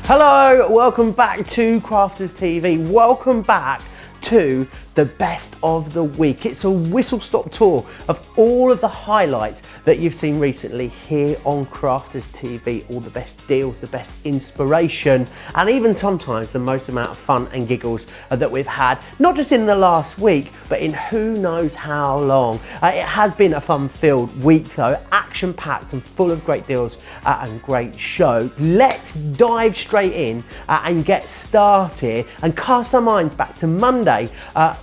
Hello, welcome back to Crafters TV. Welcome back to the best of the week. It's a whistle-stop tour of all of the highlights that you've seen recently here on Crafters TV. All the best deals, the best inspiration, and even sometimes the most amount of fun and giggles that we've had, not just in the last week, but in who knows how long. It has been a fun-filled week though, action-packed and full of great deals and great show. Let's dive straight in and get started and cast our minds back to Monday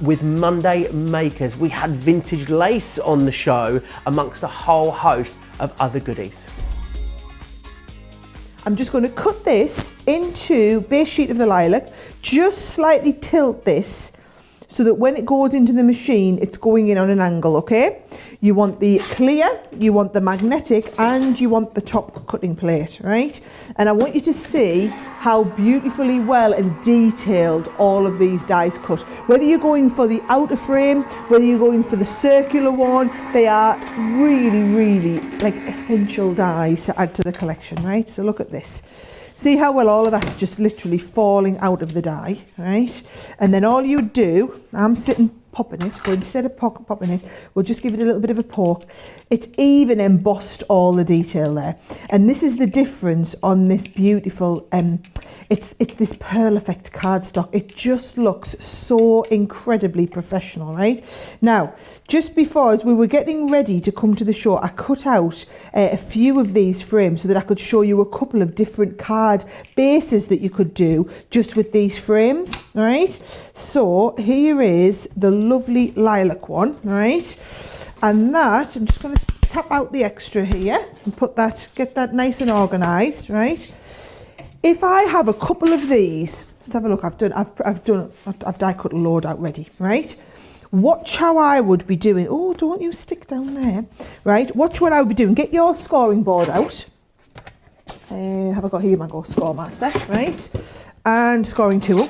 with Monday Makers. We had vintage lace on the show amongst a whole host of other goodies. I'm just going to cut this into base sheet of the lilac, just slightly tilt this so that when it goes into the machine it's going in on an angle, okay? You want the clear, you want the magnetic, and you want the top cutting plate, right? And I want you to see how beautifully well and detailed all of these dies cut. Whether you're going for the outer frame, whether you're going for the circular one, they are really, really like essential dies to add to the collection, right? So look at this. See how well all of that's just literally falling out of the die, right? And then all you do, I'm sitting popping it, but instead of popping it, we'll just give it a little bit of a poke. It's even embossed all the detail there. And this is the difference on this beautiful, it's this Pearl Effect cardstock. It just looks so incredibly professional, right? Now, just before, as we were getting ready to come to the show, I cut out a few of these frames so that I could show you a couple of different card bases that you could do just with these frames, right? So here is the lovely lilac one, right? And that, I'm just going to tap out the extra here and put that, get that nice and organized, right? If I have a couple of these, let's have a look. I've die cut a load out ready, right? Watch how I would be doing. Oh, don't you stick down there, right? Watch what I would be doing. Get your scoring board out. Have I got here my Go Score Master, right? And scoring tool.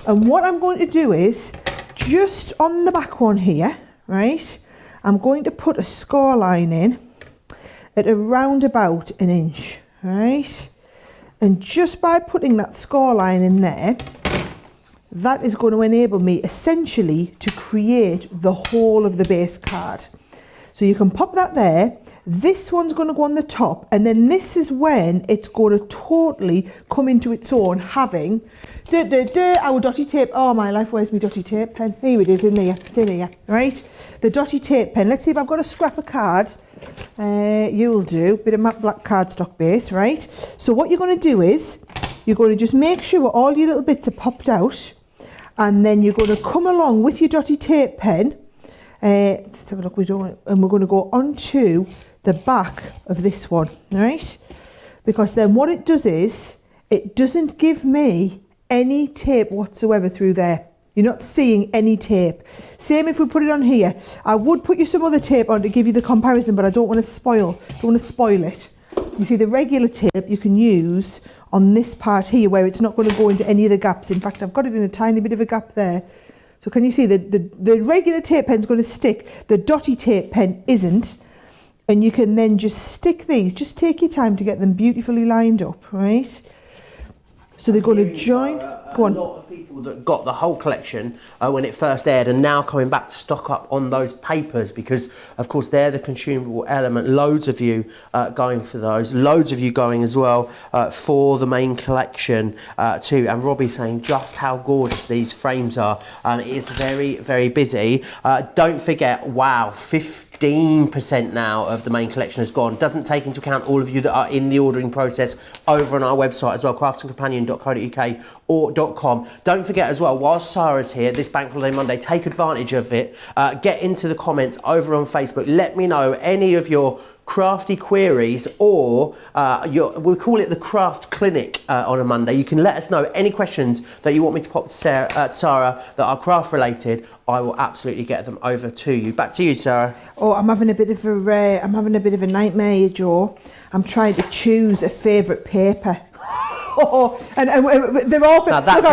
And what I'm going to do is just on the back one here, right? I'm going to put a score line in at around about 1 inch, right? And just by putting that score line in there, that is going to enable me essentially to create the whole of the base card. So you can pop that there, This one's going to go on the top, and then this is when it's going to totally come into its own, having our dotty tape. Oh my life, where's my dotty tape pen? Here it is, in there. It's in here, right? The dotty tape pen. Let's see if I've got a scrap of card. You'll do. Bit of matte black cardstock base, right? So what you're going to do is you're going to just make sure all your little bits are popped out, and then you're going to come along with your dotty tape pen. Let's have a look. And we're going to go onto the back of this one, right? Because then what it does is it doesn't give me any tape whatsoever through there. You're not seeing any tape. Same if we put it on here. I would put you some other tape on to give you the comparison, but I don't want to spoil it. You see, the regular tape you can use on this part here where it's not going to go into any of the gaps. In fact, I've got it in a tiny bit of a gap there. So can you see the regular tape pen's going to stick, the dotty tape pen isn't, and you can then just stick these, just take your time to get them beautifully lined up, right? So they're going to join. Go on. A lot of people that got the whole collection when it first aired are now coming back to stock up on those papers because, of course, they're the consumable element. Loads of you going for those. Loads of you going as well for the main collection too. And Robbie saying just how gorgeous these frames are. It's very, very busy. Don't forget, wow, 15% now of the main collection has gone. Doesn't take into account all of you that are in the ordering process over on our website as well, craftsandcompanion.co.uk or .com. Don't forget as well, while Sarah's here this Bank Holiday Monday, take advantage of it. Get into the comments over on Facebook. Let me know any of your crafty queries, or we'll call it the craft clinic on a Monday. You can let us know any questions that you want me to pop to Sarah that are craft related. I will absolutely get them over to you. Back to you, Sarah. Oh, I'm having a bit of a nightmare here, Joe. I'm trying to choose a favourite paper. And they're all. Now that's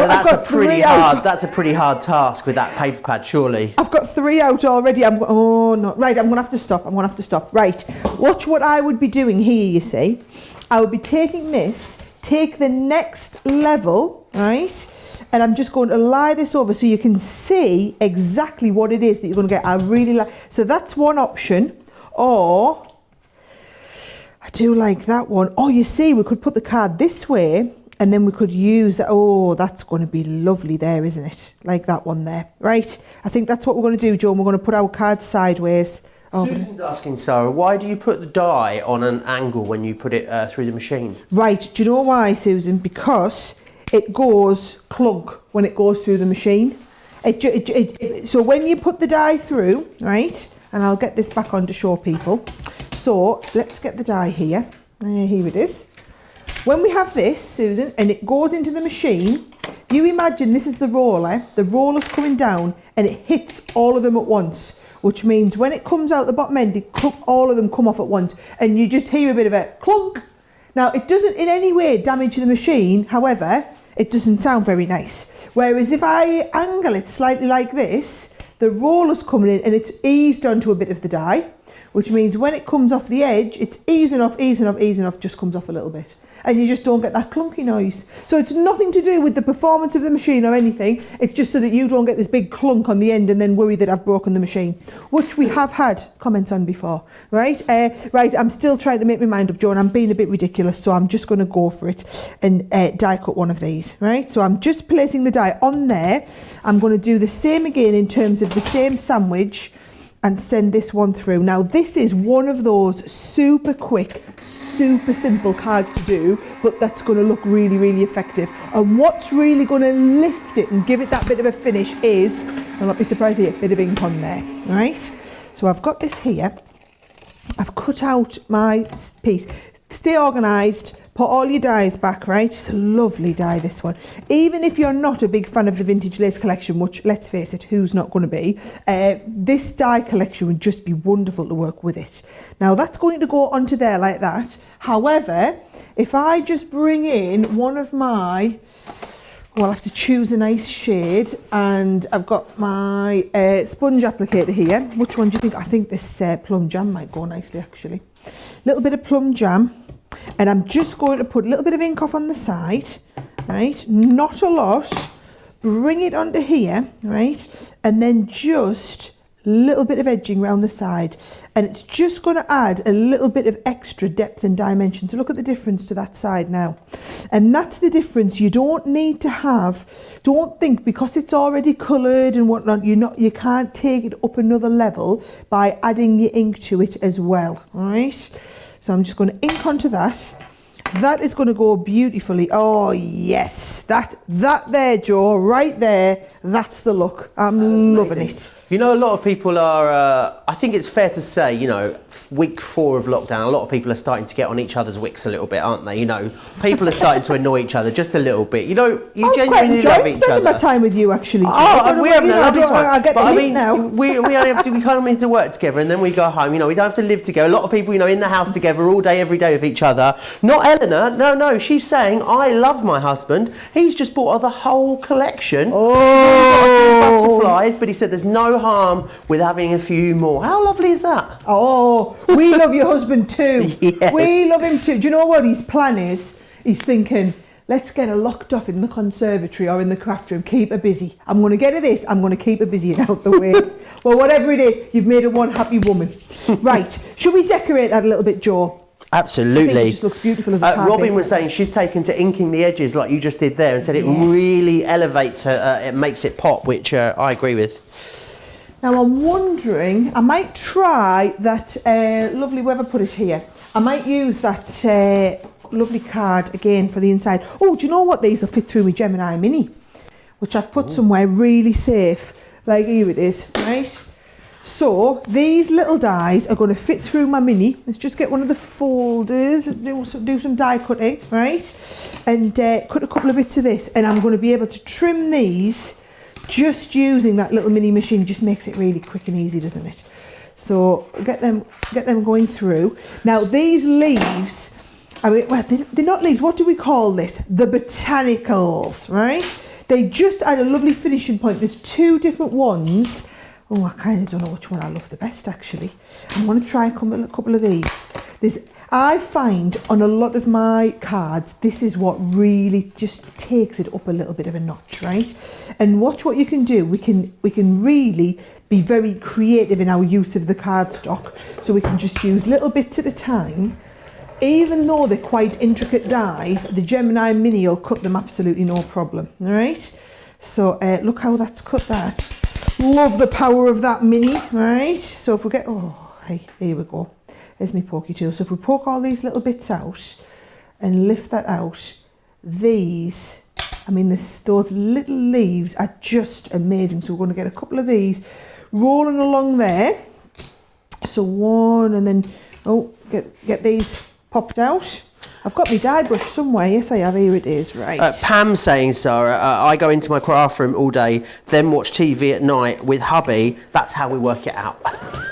a pretty hard task with that paper pad, surely. I've got 3 out already. Right, I'm gonna have to stop. Right, watch what I would be doing here. You see, I would be taking this, take the next level, right, and I'm just going to lie this over so you can see exactly what it is that you're going to get. I really like. So that's one option, or. I do like that one. Oh, you see, we could put the card this way and then we could use that. Oh, that's going to be lovely there, isn't it? Like that one there. Right. I think that's what we're going to do, Joe. We're going to put our cards sideways. Susan's asking, Sarah, why do you put the die on an angle when you put it through the machine? Right. Do you know why, Susan? Because it goes clunk when it goes through the machine. So when you put the die through, right, and I'll get this back on to show people. So let's get the die here. Here it is. When we have this, Susan, and it goes into the machine, you imagine this is the roller. The roller's coming down and it hits all of them at once, which means when it comes out the bottom end, all of them come off at once, and you just hear a bit of a clunk. Now, it doesn't in any way damage the machine. However, it doesn't sound very nice. Whereas if I angle it slightly like this, the roller's coming in and it's eased onto a bit of the die, which means when it comes off the edge, it's easing off, just comes off a little bit. And you just don't get that clunky noise. So it's nothing to do with the performance of the machine or anything. It's just so that you don't get this big clunk on the end and then worry that I've broken the machine, which we have had comments on before, right? Right, I'm still trying to make my mind up, Joe, and I'm being a bit ridiculous, so I'm just going to go for it and die cut one of these, right? So I'm just placing the die on there. I'm going to do the same again in terms of the same sandwich and send this one through. Now, this is one of those super quick, super simple cards to do, but that's going to look really, really effective. And what's really going to lift it and give it that bit of a finish is, I'll not be surprised here, a bit of ink on there, right? So I've got this here. I've cut out my piece. Stay organised, put all your dies back, right? It's a lovely die, this one. Even if you're not a big fan of the vintage lace collection, which, let's face it, who's not going to be, this die collection would just be wonderful to work with it. Now, that's going to go onto there like that. However, if I just bring in one of my, well, I have to choose a nice shade, and I've got my sponge applicator here. Which one do you think? I think this plum jam might go nicely, actually. Little bit of plum jam, and I'm just going to put a little bit of ink off on the side, right? Not a lot. Bring it onto here, right? And then just little bit of edging around the side, and it's just going to add a little bit of extra depth and dimension. So look at the difference to that side now, and that's the difference. You don't need to don't think because it's already coloured and whatnot, you can't take it up another level by adding your ink to it as well. All right, so I'm just going to ink onto that. That is going to go beautifully. Oh yes, that there, Joe, right there, that's the look. I'm loving it. You know, a lot of people are, I think it's fair to say, you know, week 4 of lockdown, a lot of people are starting to get on each other's wicks a little bit, aren't they? You know, people are starting to annoy each other just a little bit. You know, you genuinely love each other. My time with you, actually. Oh, we have a lovely time. I get the hint now. We only have to, we come into work together and then we go home. You know, we don't have to live together. A lot of people, you know, in the house together all day, every day with each other. Not Eleanor. No, she's saying, I love my husband. He's just bought her the whole collection. Oh. She's got a few butterflies, but he said there's no harm with having a few more. How lovely is that? Oh, we love your husband too. Yes. We love him too. Do you know what his plan is? He's thinking, let's get her locked off in the conservatory or in the craft room, keep her busy. I'm going to get her this, I'm going to keep her busy and out the way. Well, whatever it is, you've made her one happy woman. Right, should we decorate that a little bit, Joe? Absolutely. I think it just looks beautiful as a carpet. Robin was saying she's taken to inking the edges like you just did there and said it really elevates her, it makes it pop, which I agree with. Now I'm wondering, I might try that lovely, wherever I put it here, I might use that lovely card again for the inside. Oh, do you know what? These will fit through my Gemini Mini, which I've put somewhere really safe. Like here it is, right? So these little dies are going to fit through my Mini. Let's just get one of the folders, do some die cutting, right? And cut a couple of bits of this, and I'm going to be able to trim these just using that little mini machine. Just makes it really quick and easy, doesn't it? So get them going through. Now these leaves, I mean, well, they're not leaves. What do we call this? The botanicals, right? They just add a lovely finishing point. There's 2 different ones. Oh, I kind of don't know which one I love the best, actually. I'm going to try a couple of these. I find on a lot of my cards, this is what really just takes it up a little bit of a notch, right? And watch what you can do. We can really be very creative in our use of the cardstock. So we can just use little bits at a time. Even though they're quite intricate dies, the Gemini Mini will cut them absolutely no problem, all right? So look how that's cut that. Love the power of that Mini, right? So if we get, oh, hey, here we go. There's my pokey tool. So if we poke all these little bits out and lift that out, these, I mean, those little leaves are just amazing. So we're going to get a couple of these rolling along there. So one, and then, oh, get these popped out. I've got my die brush somewhere. Yes, I have. Here it is. Right. Pam saying, Sarah, I go into my craft room all day, then watch TV at night with hubby. That's how we work it out.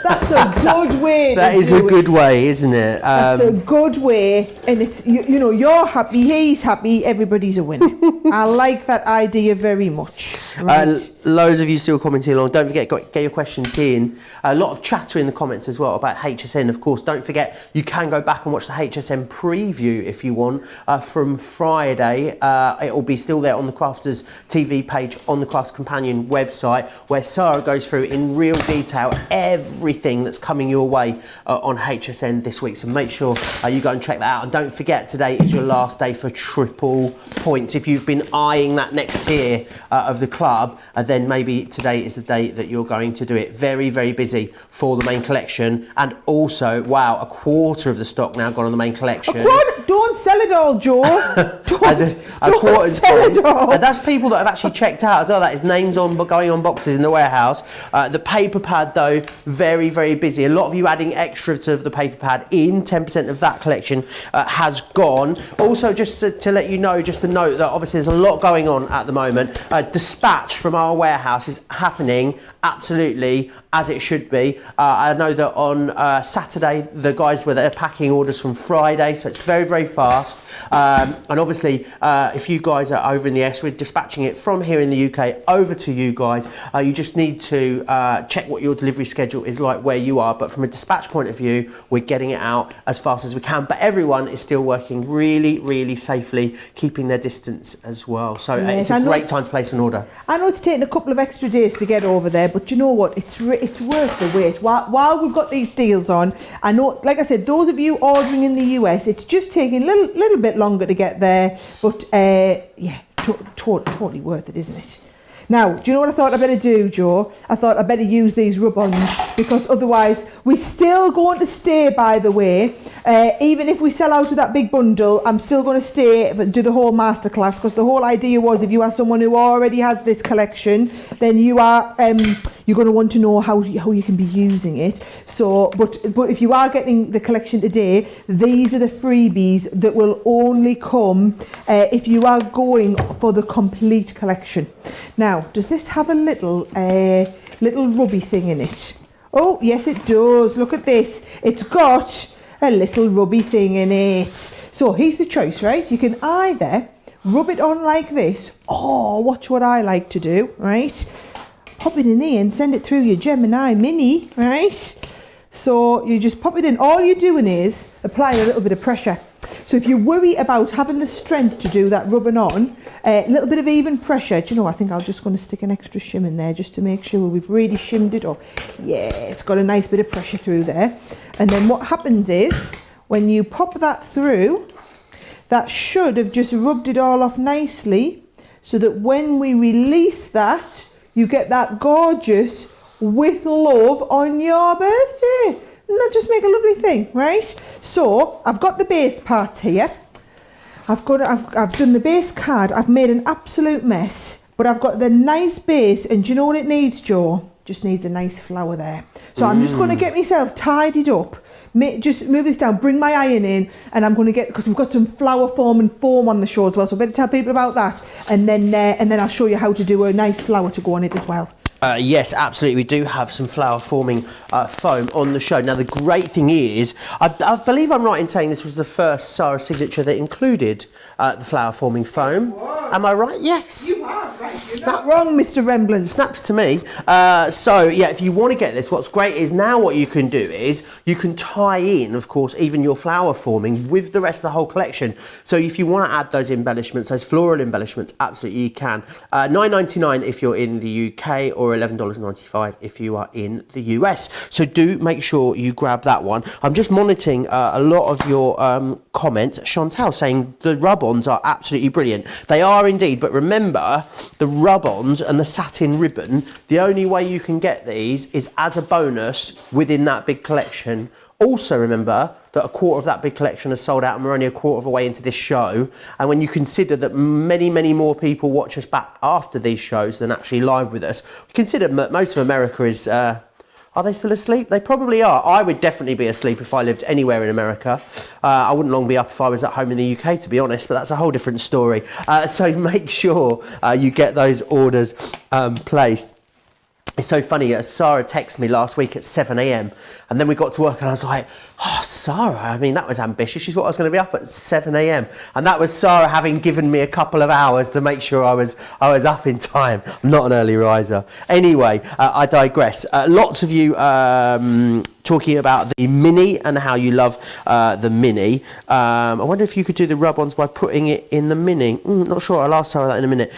That's a good way. That is a good way, isn't it? That's a good way, and it's you know, you're happy, he's happy, everybody's a winner. I like that idea very much. Right. Loads of you still commenting along. Don't forget, get your questions in. A lot of chatter in the comments as well about HSN. Of course, don't forget you can go back and watch the HSN preview if you want from Friday. It will be still there on the Crafters TV page on the Crafts Companion website, where Sarah goes through in real detail everything that's coming your way on HSN this week. So make sure you go and check that out. And don't forget, today is your last day for triple points. If you've been eyeing that next tier of the club, then maybe today is the day that you're going to do it. Very, very busy for the main collection. And also, wow, a quarter of the stock now gone on the main collection. Don't sell it all, Joe. Don't sell it all. That's people that have actually checked out as well. That is names on going on boxes in the warehouse. The paper pad, though, very, very busy. A lot of you adding extra to the paper pad in. 10% of that collection has gone. Also, just to let you know, just to note that obviously there's a lot going on at the moment. Dispatch from our warehouse is happening absolutely as it should be. I know that on Saturday the guys were there packing orders from Friday, so it's very, very very fast. And obviously, if you guys are over in the US, we're dispatching it from here in the UK over to you guys. You just need to check what your delivery schedule is like where you are. But from a dispatch point of view, we're getting it out as fast as we can. But everyone is still working really, really safely, keeping their distance as well. So it's a great time to place an order. I know it's taken a couple of extra days to get over there, but you know what? It's worth the wait. While we've got these deals on, I know, like I said, those of you ordering in the US, it's just taking a little bit longer to get there, but yeah, totally worth it, isn't it? Now, do you know what I thought I better do, Joe? I thought I better use these rub-ons, because otherwise we're still going to stay, by the way. Even if we sell out of that big bundle, I'm still going to stay do the whole masterclass, because the whole idea was if you are someone who already has this collection, then you are you're going to want to know how you can be using it. So, but if you are getting the collection today, these are the freebies that will only come if you are going for the complete collection. Now, does this have a little rubby thing in it? Oh, yes it does. Look at this. It's got a little rubby thing in it. So here's the choice, right? You can either rub it on like this, or watch what I like to do, right? Pop it in here and send it through your Gemini Mini, right? So you just pop it in. All you're doing is applying a little bit of pressure. So if you worry about having the strength to do that rubbing on, a little bit of even pressure, do you know, I think I'm just going to stick an extra shim in there just to make sure we've really shimmed it up. Yeah, it's got a nice bit of pressure through there. And then what happens is, when you pop that through, that should have just rubbed it all off nicely, so that when we release that, you get that gorgeous with love on your birthday. And that just make a lovely thing, right? So I've got the base parts here. I've done the base card. I've made an absolute mess, but I've got the nice base, and do you know what it needs, Joe? Just needs a nice flower there. So I'm just going to get myself tidied up. Just move this down, bring my iron in, and I'm going to get, because we've got some flower foam and foam on the show as well, so I better tell people about that, and then I'll show you how to do a nice flower to go on it as well. Yes, absolutely. We do have some flower forming foam on the show. Now, the great thing is, I believe I'm right in saying this was the first Sarah signature that included the flower forming foam. Am I right? Yes. You are right. You're not wrong, Mr. Remblance. Snaps to me. So, yeah, if you want to get this, what's great is now what you can do is you can tie in, of course, even your flower forming with the rest of the whole collection. So if you want to add those embellishments, those floral embellishments, absolutely you can. $9.99 if you're in the UK, or $11.95 if you are in the US. So do make sure you grab that one. I'm just monitoring a lot of your comments. Chantal saying the rub-ons are absolutely brilliant. They are indeed, but remember, the rub-ons and the satin ribbon, the only way you can get these is as a bonus within that big collection. Also remember that a quarter of that big collection is sold out, and we're only a quarter of a way into this show. And when you consider that many, many more people watch us back after these shows than actually live with us, consider that most of America is, are they still asleep? They probably are. I would definitely be asleep if I lived anywhere in America. I wouldn't long be up if I was at home in the UK, to be honest, but that's a whole different story. So make sure you get those orders placed. It's so funny, Sarah texted me last week at 7 a.m. and then we got to work and I was like, oh, Sarah, I mean, that was ambitious. She thought I was going to be up at 7 a.m. And that was Sarah having given me a couple of hours to make sure I was up in time. I'm not an early riser. Anyway, I digress. Lots of you talking about the Mini and how you love the Mini. I wonder if you could do the rub-ons by putting it in the Mini. Not sure, I'll ask Sarah that in a minute.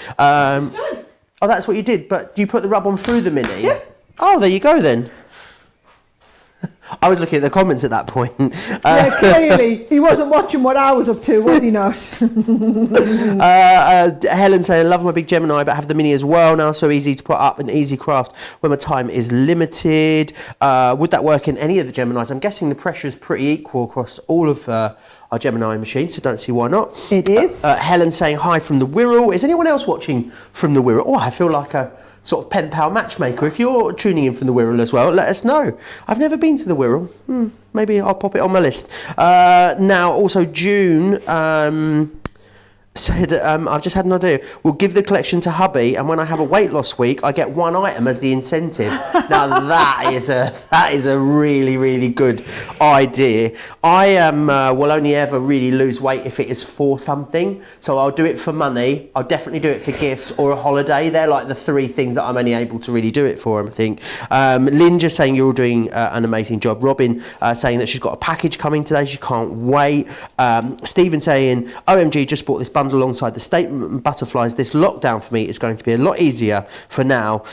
Oh, that's what you did, but you put the rub-on through the Mini? Yeah. Oh, there you go then. I was looking at the comments at that point. Yeah, clearly. He wasn't watching what I was up to, was he not? Helen saying, I love my big Gemini, but have the Mini as well now, so easy to put up and easy craft when my time is limited. Would that work in any of the Geminis? I'm guessing the pressure is pretty equal across all of our Gemini machines, so don't see why not. It is. Helen saying, hi from the Wirral. Is anyone else watching from the Wirral? Oh, I feel like a sort of pen pal matchmaker. If you're tuning in from the Wirral as well, let us know. I've never been to the Wirral. Maybe I'll pop it on my list. Now, also June said, I've just had an idea. We'll give the collection to hubby, and when I have a weight loss week, I get one item as the incentive. Now that is a really, really good idea. I will only ever really lose weight if it is for something. So I'll do it for money. I'll definitely do it for gifts or a holiday. They're like the three things that I'm only able to really do it for, I think. Lynn just saying you're all doing an amazing job. Robin saying that she's got a package coming today. She can't wait. Stephen saying, OMG, just bought this bundle alongside the Statement Butterflies. This lockdown for me is going to be a lot easier for now.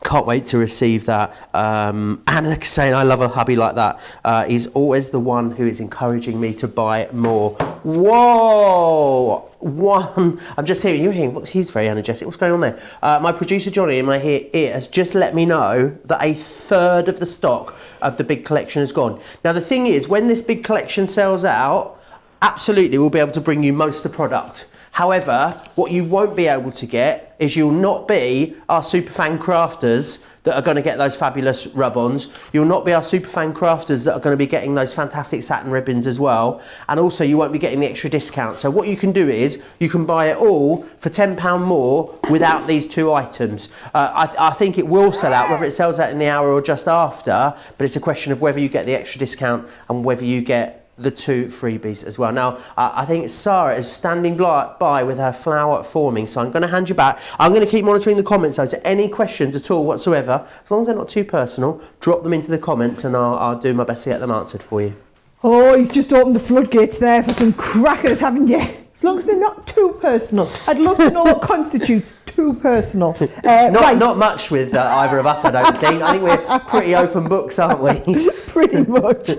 Can't wait to receive that. Anna saying, I love a hubby like that. He's always the one who is encouraging me to buy more. Whoa! I'm just hearing, you're hearing, he's very energetic. What's going on there? My producer Johnny in my ear has just let me know that a third of the stock of the big collection has gone. Now the thing is, when this big collection sells out, absolutely we'll be able to bring you most of the product. However, what you won't be able to get is you'll not be our superfan crafters that are going to get those fabulous rub-ons. You'll not be our superfan crafters that are going to be getting those fantastic satin ribbons as well. And also you won't be getting the extra discount. So what you can do is you can buy it all for £10 more without these two items. I think it will sell out, whether it sells out in the hour or just after, but it's a question of whether you get the extra discount and whether you get the two freebies as well. Now, I think Sarah is standing by with her flower forming, so I'm going to hand you back. I'm going to keep monitoring the comments, so any questions at all whatsoever, as long as they're not too personal, drop them into the comments and I'll do my best to get them answered for you. Oh, he's just opened the floodgates there for some crackers, haven't you? As long as they're not too personal. I'd love to know what constitutes too personal. Not much with either of us, I don't think. I think we're pretty open books, aren't we? Pretty much.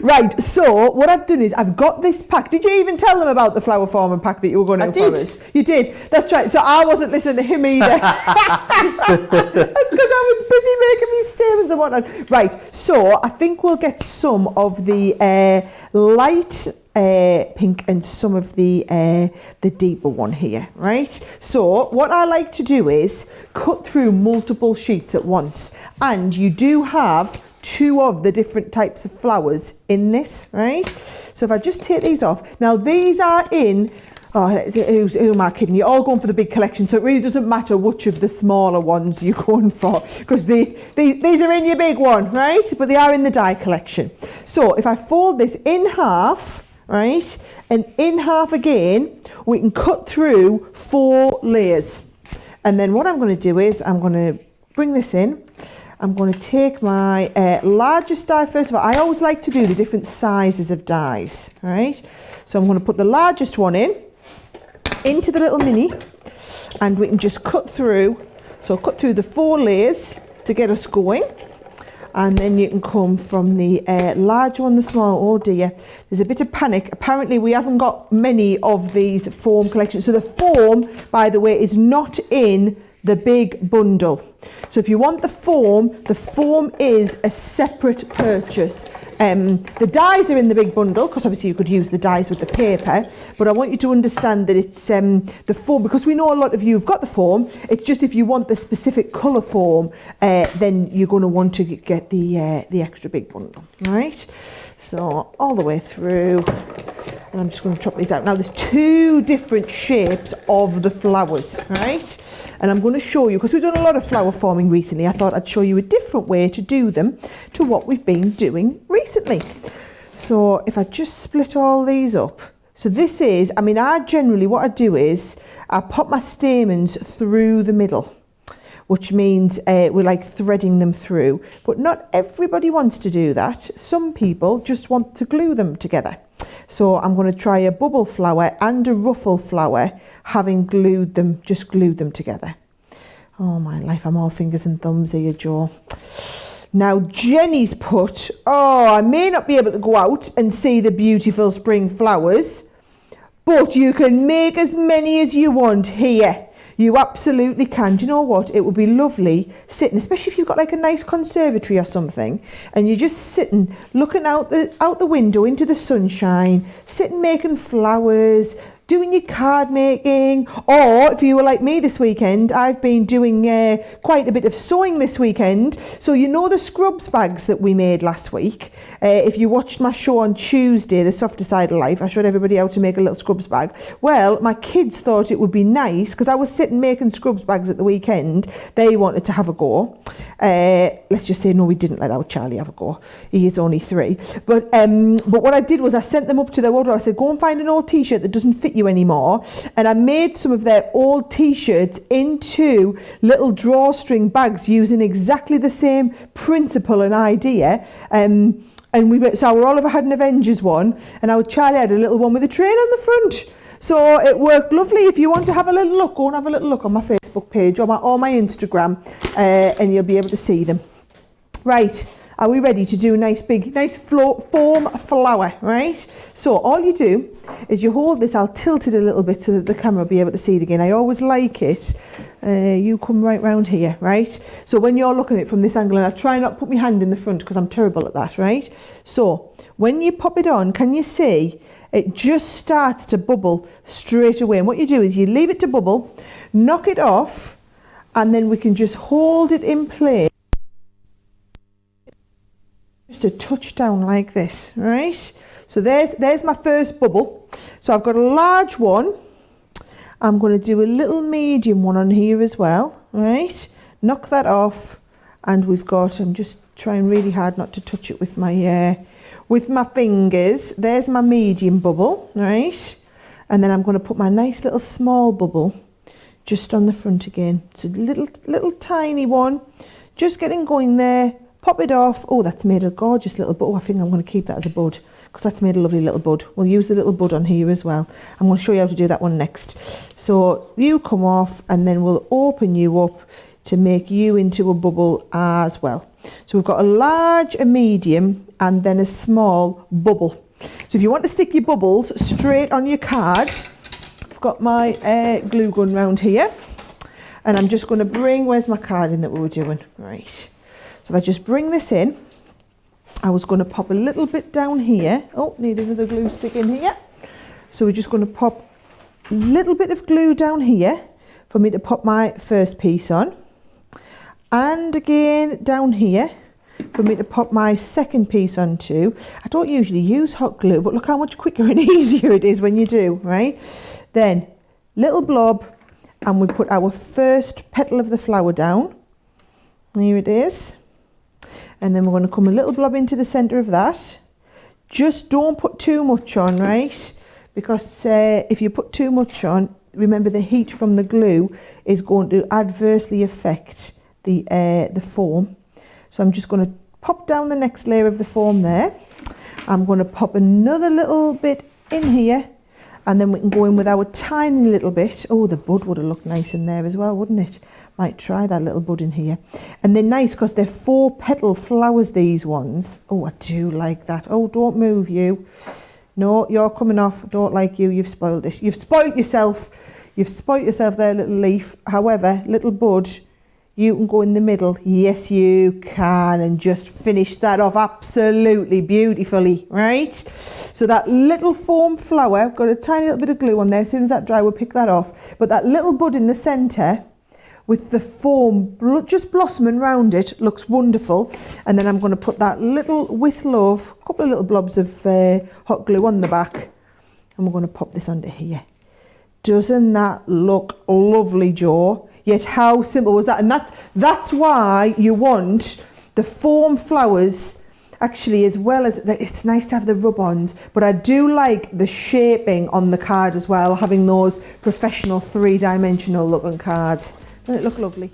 Right, so what I've done is I've got this pack. Did you even tell them about the flower farming pack that you were going to for us? You did. That's right. So I wasn't listening to him either. That's because I was busy making these statements and whatnot. Right, so I think we'll get some of the light pink and some of the deeper one here, right? So what I like to do is cut through multiple sheets at once, and you do have two of the different types of flowers in this, right? So if I just take these off, now these are in, who am I kidding? You're all going for the big collection, so it really doesn't matter which of the smaller ones you're going for, because these are in your big one, right? But they are in the die collection. So if I fold this in half, right, and in half again, we can cut through 4 layers. And then what I'm going to do is I'm going to bring this in. I'm going to take my largest die first of all. I always like to do the different sizes of dies, right? So I'm going to put the largest one into the little mini, and we can just cut through. So cut through the 4 layers to get us going. And then you can come from the large one, the small. Oh dear, there's a bit of panic. Apparently we haven't got many of these foam collections. So the foam, by the way, is not in the big bundle. So if you want the foam is a separate purchase. The dies are in the big bundle, because obviously you could use the dies with the paper, but I want you to understand that it's the foam, because we know a lot of you have got the foam. It's just if you want the specific colour foam, then you're going to want to get the extra big bundle, right? So all the way through, and I'm just going to chop these out. Now there's 2 different shapes of the flowers, right? And I'm going to show you, because we've done a lot of flower forming recently, I thought I'd show you a different way to do them to what we've been doing recently. So if I just split all these up, so this is, I generally, what I do is I pop my stamens through the middle, which means we're like threading them through. But not everybody wants to do that. Some people just want to glue them together. So I'm going to try a bubble flower and a ruffle flower, having glued them together. Oh my life, I'm all fingers and thumbs here, Jo. Now Jenny's put, I may not be able to go out and see the beautiful spring flowers, but you can make as many as you want here. You absolutely can. Do you know what? It would be lovely sitting, especially if you've got like a nice conservatory or something, and you're just sitting, looking out the window into the sunshine, sitting making flowers, doing your card making, or if you were like me this weekend, I've been doing quite a bit of sewing this weekend. So you know the scrubs bags that we made last week. If you watched my show on Tuesday, The Softer Side of Life, I showed everybody how to make a little scrubs bag. Well, my kids thought it would be nice, because I was sitting making scrubs bags at the weekend. They wanted to have a go. Let's just say, no, we didn't let our Charlie have a go. He is only 3. But what I did was I sent them up to their wardrobe. I said, go and find an old t-shirt that doesn't fit you anymore. And I made some of their old t-shirts into little drawstring bags using exactly the same principle and idea. So our Oliver had an Avengers one, and our Charlie had a little one with a train on the front. So it worked lovely. If you want to have a little look, go and have a little look on my Facebook page or my Instagram, and you'll be able to see them. Right, are we ready to do a nice foam flower, right? So all you do is you hold this. I'll tilt it a little bit so that the camera will be able to see it again. I always like it. You come right round here, right? So when you're looking at it from this angle, and I try not to put my hand in the front because I'm terrible at that, right? So when you pop it on, can you see it just starts to bubble straight away? And what you do is you leave it to bubble, knock it off, and then we can just hold it in place. Just a touch down like this, right? So there's my first bubble. So I've got a large one. I'm going to do a little medium one on here as well, right? Knock that off, and we've got, I'm just trying really hard not to touch it with my fingers. There's my medium bubble, right? And then I'm going to put my nice little small bubble just on the front again. It's a little tiny one, just getting going there. Pop it off. Oh, that's made a gorgeous little bud. Oh, I think I'm going to keep that as a bud, because that's made a lovely little bud. We'll use the little bud on here as well. I'm going to show you how to do that one next. So you come off, and then we'll open you up to make you into a bubble as well. So we've got a large, a medium, and then a small bubble. So if you want to stick your bubbles straight on your card, I've got my glue gun round here, and I'm just going to bring, where's my card in that we were doing? Right. So if I just bring this in, I was going to pop a little bit down here. Oh, need another glue stick in here. So we're just going to pop a little bit of glue down here for me to pop my first piece on. And again down here for me to pop my second piece on too. I don't usually use hot glue, but look how much quicker and easier it is when you do, right? Then little blob, and we put our first petal of the flower down. Here it is. And then we're going to come a little blob into the centre of that. Just don't put too much on, right? Because if you put too much on, remember the heat from the glue is going to adversely affect the foam. So I'm just going to pop down the next layer of the foam there. I'm going to pop another little bit in here, and then we can go in with our tiny little bit. Oh, the bud would have looked nice in there as well, wouldn't it? Might try that little bud in here. And they're nice because they're 4-petal flowers, these ones. Oh, I do like that. Oh, don't move, you. No, you're coming off. Don't like you. You've spoiled it. You've spoilt yourself. You've spoilt yourself there, little leaf. However, little bud, you can go in the middle. Yes, you can. And just finish that off absolutely beautifully, right? So that little foam flower, got a tiny little bit of glue on there. As soon as that dry, we'll pick that off. But that little bud in the centre, with the foam just blossoming around it, looks wonderful. And then I'm going to put that little, with love, a couple of little blobs of hot glue on the back, and we're going to pop this under here. Doesn't that look lovely, Jo? Yet how simple was that? And that's why you want the foam flowers, actually, as well as it's nice to have the rub-ons, but I do like the shaping on the card as well, having those professional 3-dimensional looking cards. Doesn't it look lovely?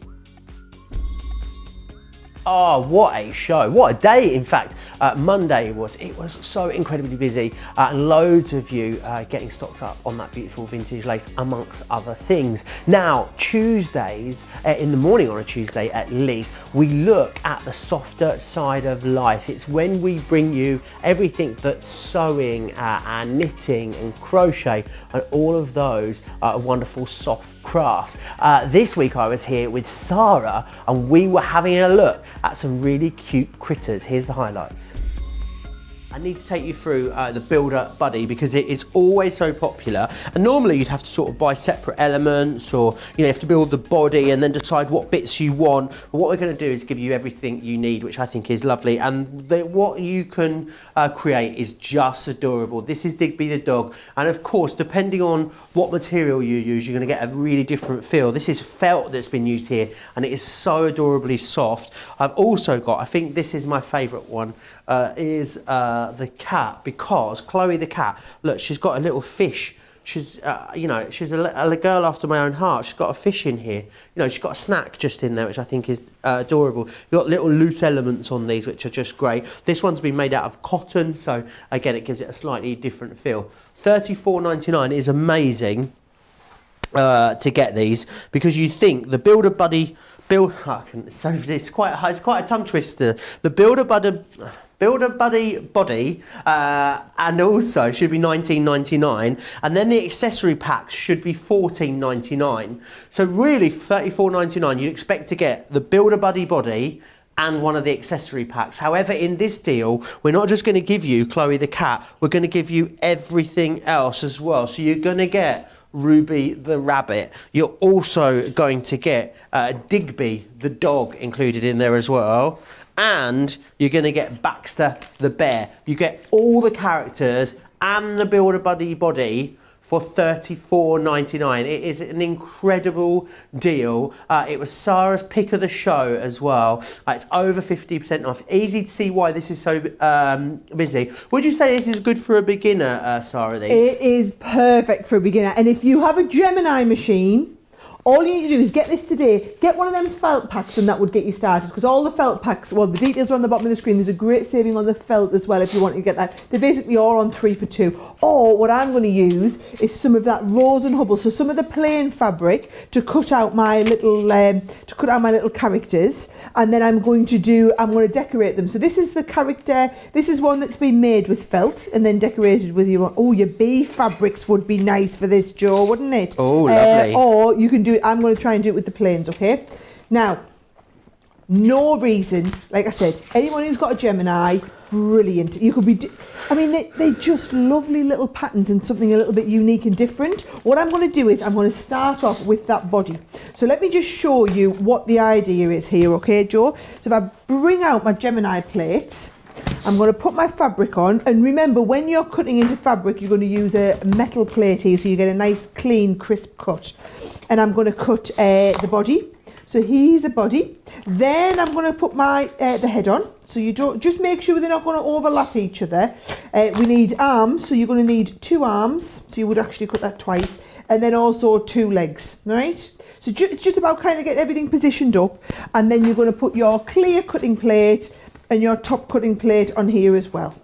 Oh, what a show. What a day, in fact. Monday it was so incredibly busy, and loads of you getting stocked up on that beautiful vintage lace, amongst other things. Now, Tuesdays, in the morning on a Tuesday at least, we look at the softer side of life. It's when we bring you everything that's sewing and knitting and crochet and all of those wonderful soft crafts. This week I was here with Sarah, and we were having a look at some really cute critters. Here's the highlights. I need to take you through the Builder Buddy because it is always so popular. And normally you'd have to sort of buy separate elements, or you have to build the body and then decide what bits you want. But what we're going to do is give you everything you need, which I think is lovely. And what you can create is just adorable. This is Digby the dog, and of course, depending on what material you use, you're going to get a really different feel. This is felt that's been used here, and it is so adorably soft. I've also got, I think this is my favourite one, is the cat, because Chloe the cat, look, she's got a little fish. She's, she's a girl after my own heart. She's got a fish in here. She's got a snack just in there, which I think is adorable. You've got little loose elements on these, which are just great. This one's been made out of cotton, so again, it gives it a slightly different feel. $34.99 is amazing to get these, because you think the Builder Buddy, it's quite a tongue twister. The Builder Buddy body, and also should be $19.99, and then the accessory packs should be $14.99. So really, $34.99, you'd expect to get the Builder Buddy body and one of the accessory packs. However, in this deal, we're not just going to give you Chloe the cat, we're going to give you everything else as well. So you're going to get Ruby the rabbit. You're also going to get Digby the dog included in there as well. And you're going to get Baxter the bear. You get all the characters and the Builder Buddy body for $34.99. It is an incredible deal. It was Sarah's pick of the show as well. It's over 50% off. Easy to see why this is so busy. Would you say this is good for a beginner, Sarah? It is perfect for a beginner. And if you have a Gemini machine, all you need to do is get this today, get one of them felt packs, and that would get you started, because all the felt packs, well, the details are on the bottom of the screen. There's a great saving on the felt as well if you want to get that. They're basically all on 3 for 2. Or what I'm going to use is some of that Rose and Hubble, so some of the plain fabric to cut out my little characters, and then I'm going to decorate them. So this is the character. This is one that's been made with felt and then decorated with your bee fabrics would be nice for this, Joe, wouldn't it? Oh, lovely. Or you can do it. I'm going to try and do it with the plains, okay? Now, no reason, like I said, anyone who's got a Gemini, brilliant. You could be, they're just lovely little patterns and something a little bit unique and different. What I'm going to do is I'm going to start off with that body. So let me just show you what the idea is here, okay, Joe? So if I bring out my Gemini plates, I'm going to put my fabric on, and remember, when you're cutting into fabric, you're going to use a metal plate here so you get a nice clean crisp cut. And I'm going to cut the body. So here's a body. Then I'm going to put my the head on. So you don't, just make sure they're not going to overlap each other. We need arms, so you're going to need 2 arms. So you would actually cut that twice, and then also 2 legs, right? So it's just about kind of getting everything positioned up, and then you're going to put your clear cutting plate and your top cutting plate on here as well.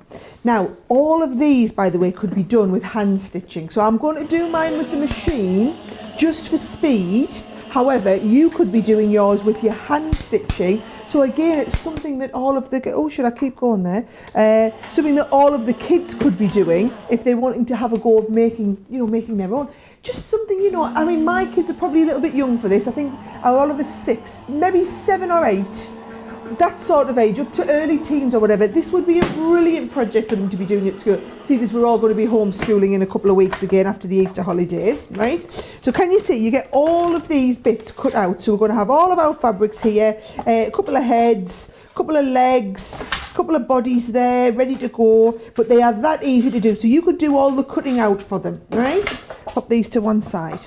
Now, all of these, by the way, could be done with hand stitching. So I'm going to do mine with the machine just for speed. However, you could be doing yours with your hand stitching. So again, it's something that all of the, should I keep going there? Something that all of the kids could be doing if they're wanting to have a go of making their own. Just something, my kids are probably a little bit young for this. I think Oliver's 6, maybe 7 or 8. That sort of age, up to early teens or whatever. This would be a brilliant project for them to be doing at school. See, this, we're all going to be homeschooling in a couple of weeks again after the Easter holidays, right? So can you see, you get all of these bits cut out. So we're going to have all of our fabrics here, a couple of heads, a couple of legs, a couple of bodies there, ready to go. But they are that easy to do. So you could do all the cutting out for them, right? Pop these to one side.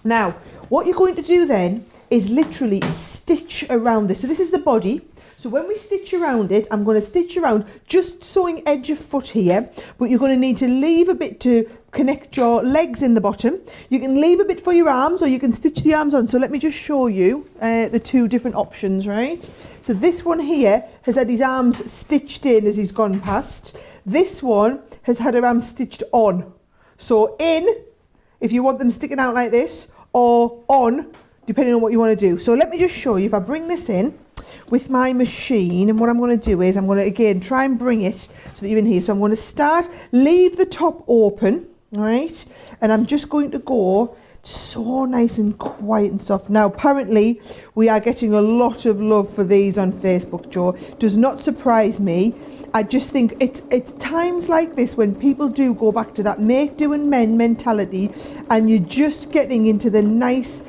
Now, what you're going to do then is literally stitch around this. So this is the body. So when we stitch around it, I'm going to stitch around just sewing edge of foot here, but you're going to need to leave a bit to connect your legs in the bottom. You can leave a bit for your arms, or you can stitch the arms on. So let me just show you the 2 different options, right? So this one here has had his arms stitched in as he's gone past. This one has had her arms stitched on. So in, if you want them sticking out like this, or on, depending on what you want to do. So let me just show you. If I bring this in with my machine, and what I'm going to do is I'm going to again try and bring it so that you're in here. So I'm going to leave the top open, all right? And I'm just going to go So nice and quiet and soft. Now, apparently, we are getting a lot of love for these on Facebook, Joe. Does not surprise me. I just think it's times like this when people do go back to that make, do and mend mentality, and you're just getting into the nice,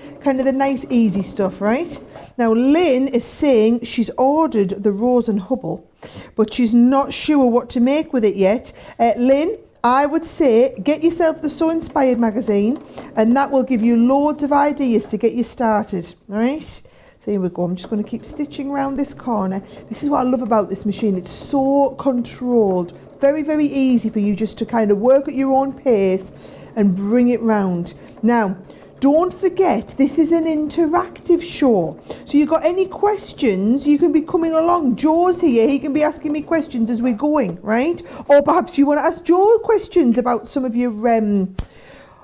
easy stuff, right? Now, Lynn is saying she's ordered the Rose and Hubble, but she's not sure what to make with it yet. Lynn, I would say get yourself the Sew Inspired magazine, and that will give you loads of ideas to get you started, all right? So here we go. I'm just going to keep stitching around this corner. This is what I love about this machine. It's so controlled. Very, very easy for you just to kind of work at your own pace and bring it round. Now, don't forget, this is an interactive show. So you've got any questions, you can be coming along. Joe's here, he can be asking me questions as we're going, right? Or perhaps you want to ask Joe questions about some of your,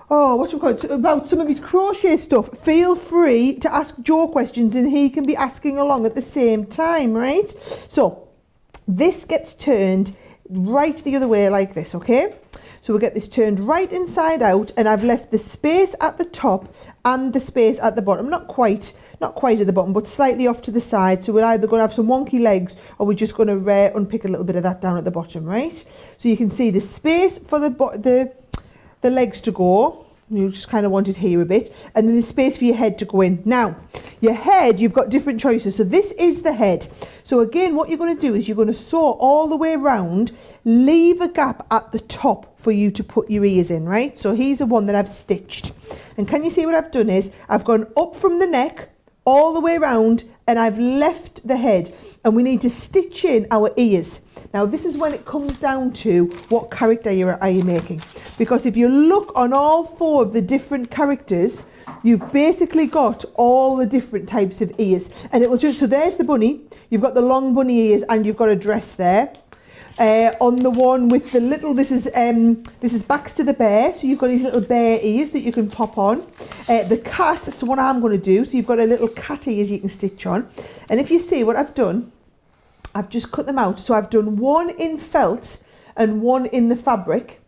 about some of his crochet stuff. Feel free to ask Joe questions and he can be asking along at the same time, right? So this gets turned right the other way like this, okay? So we'll get this turned right inside out, and I've left the space at the top and the space at the bottom. Not quite at the bottom, but slightly off to the side. So we're either going to have some wonky legs, or we're just going to unpick a little bit of that down at the bottom, right? So you can see the space for the legs to go. You just kind of want it here a bit, and then the space for your head to go in. Now, your head, you've got different choices. So this is the head. So again, what you're going to do is you're going to sew all the way around, leave a gap at the top for you to put your ears in, right? So here's the one that I've stitched. And can you see what I've done is I've gone up from the neck all the way around, and I've left the head, and we need to stitch in our ears. Now this is when it comes down to what character are you making, because if you look on all four of the different characters, you've basically got all the different types of ears, and it will just, so there's the bunny, you've got the long bunny ears, and you've got a dress there. On the one with the little, this is Baxter the bear, so you've got these little bear ears that you can pop on. The cat, that's what I'm going to do, so you've got a little cat ears you can stitch on. And if you see what I've done, I've just cut them out. So I've done one in felt and one in the fabric.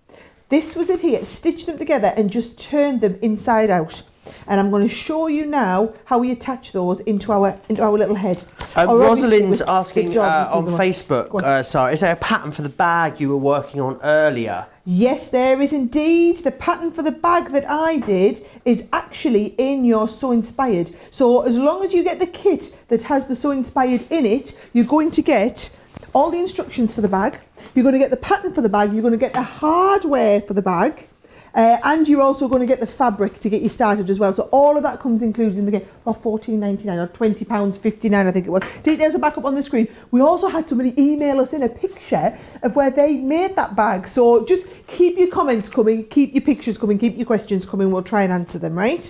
This was it here, stitch them together and just turn them inside out. And I'm going to show you now how we attach those into our little head. Rosalind's asking on Facebook, Sarah, is there a pattern for the bag you were working on earlier? Yes, there is indeed. The pattern for the bag that I did is actually in your Sew Inspired. So as long as you get the kit that has the Sew Inspired in it, you're going to get all the instructions for the bag. You're going to get the pattern for the bag. You're going to get the hardware for the bag. And you're also going to get the fabric to get you started as well. So all of that comes included in the kit for £14.99 or £20.59, I think it was. Details are back up on the screen. We also had somebody email us in a picture of where they made that bag. So just keep your comments coming, keep your pictures coming, keep your questions coming. We'll try and answer them, right?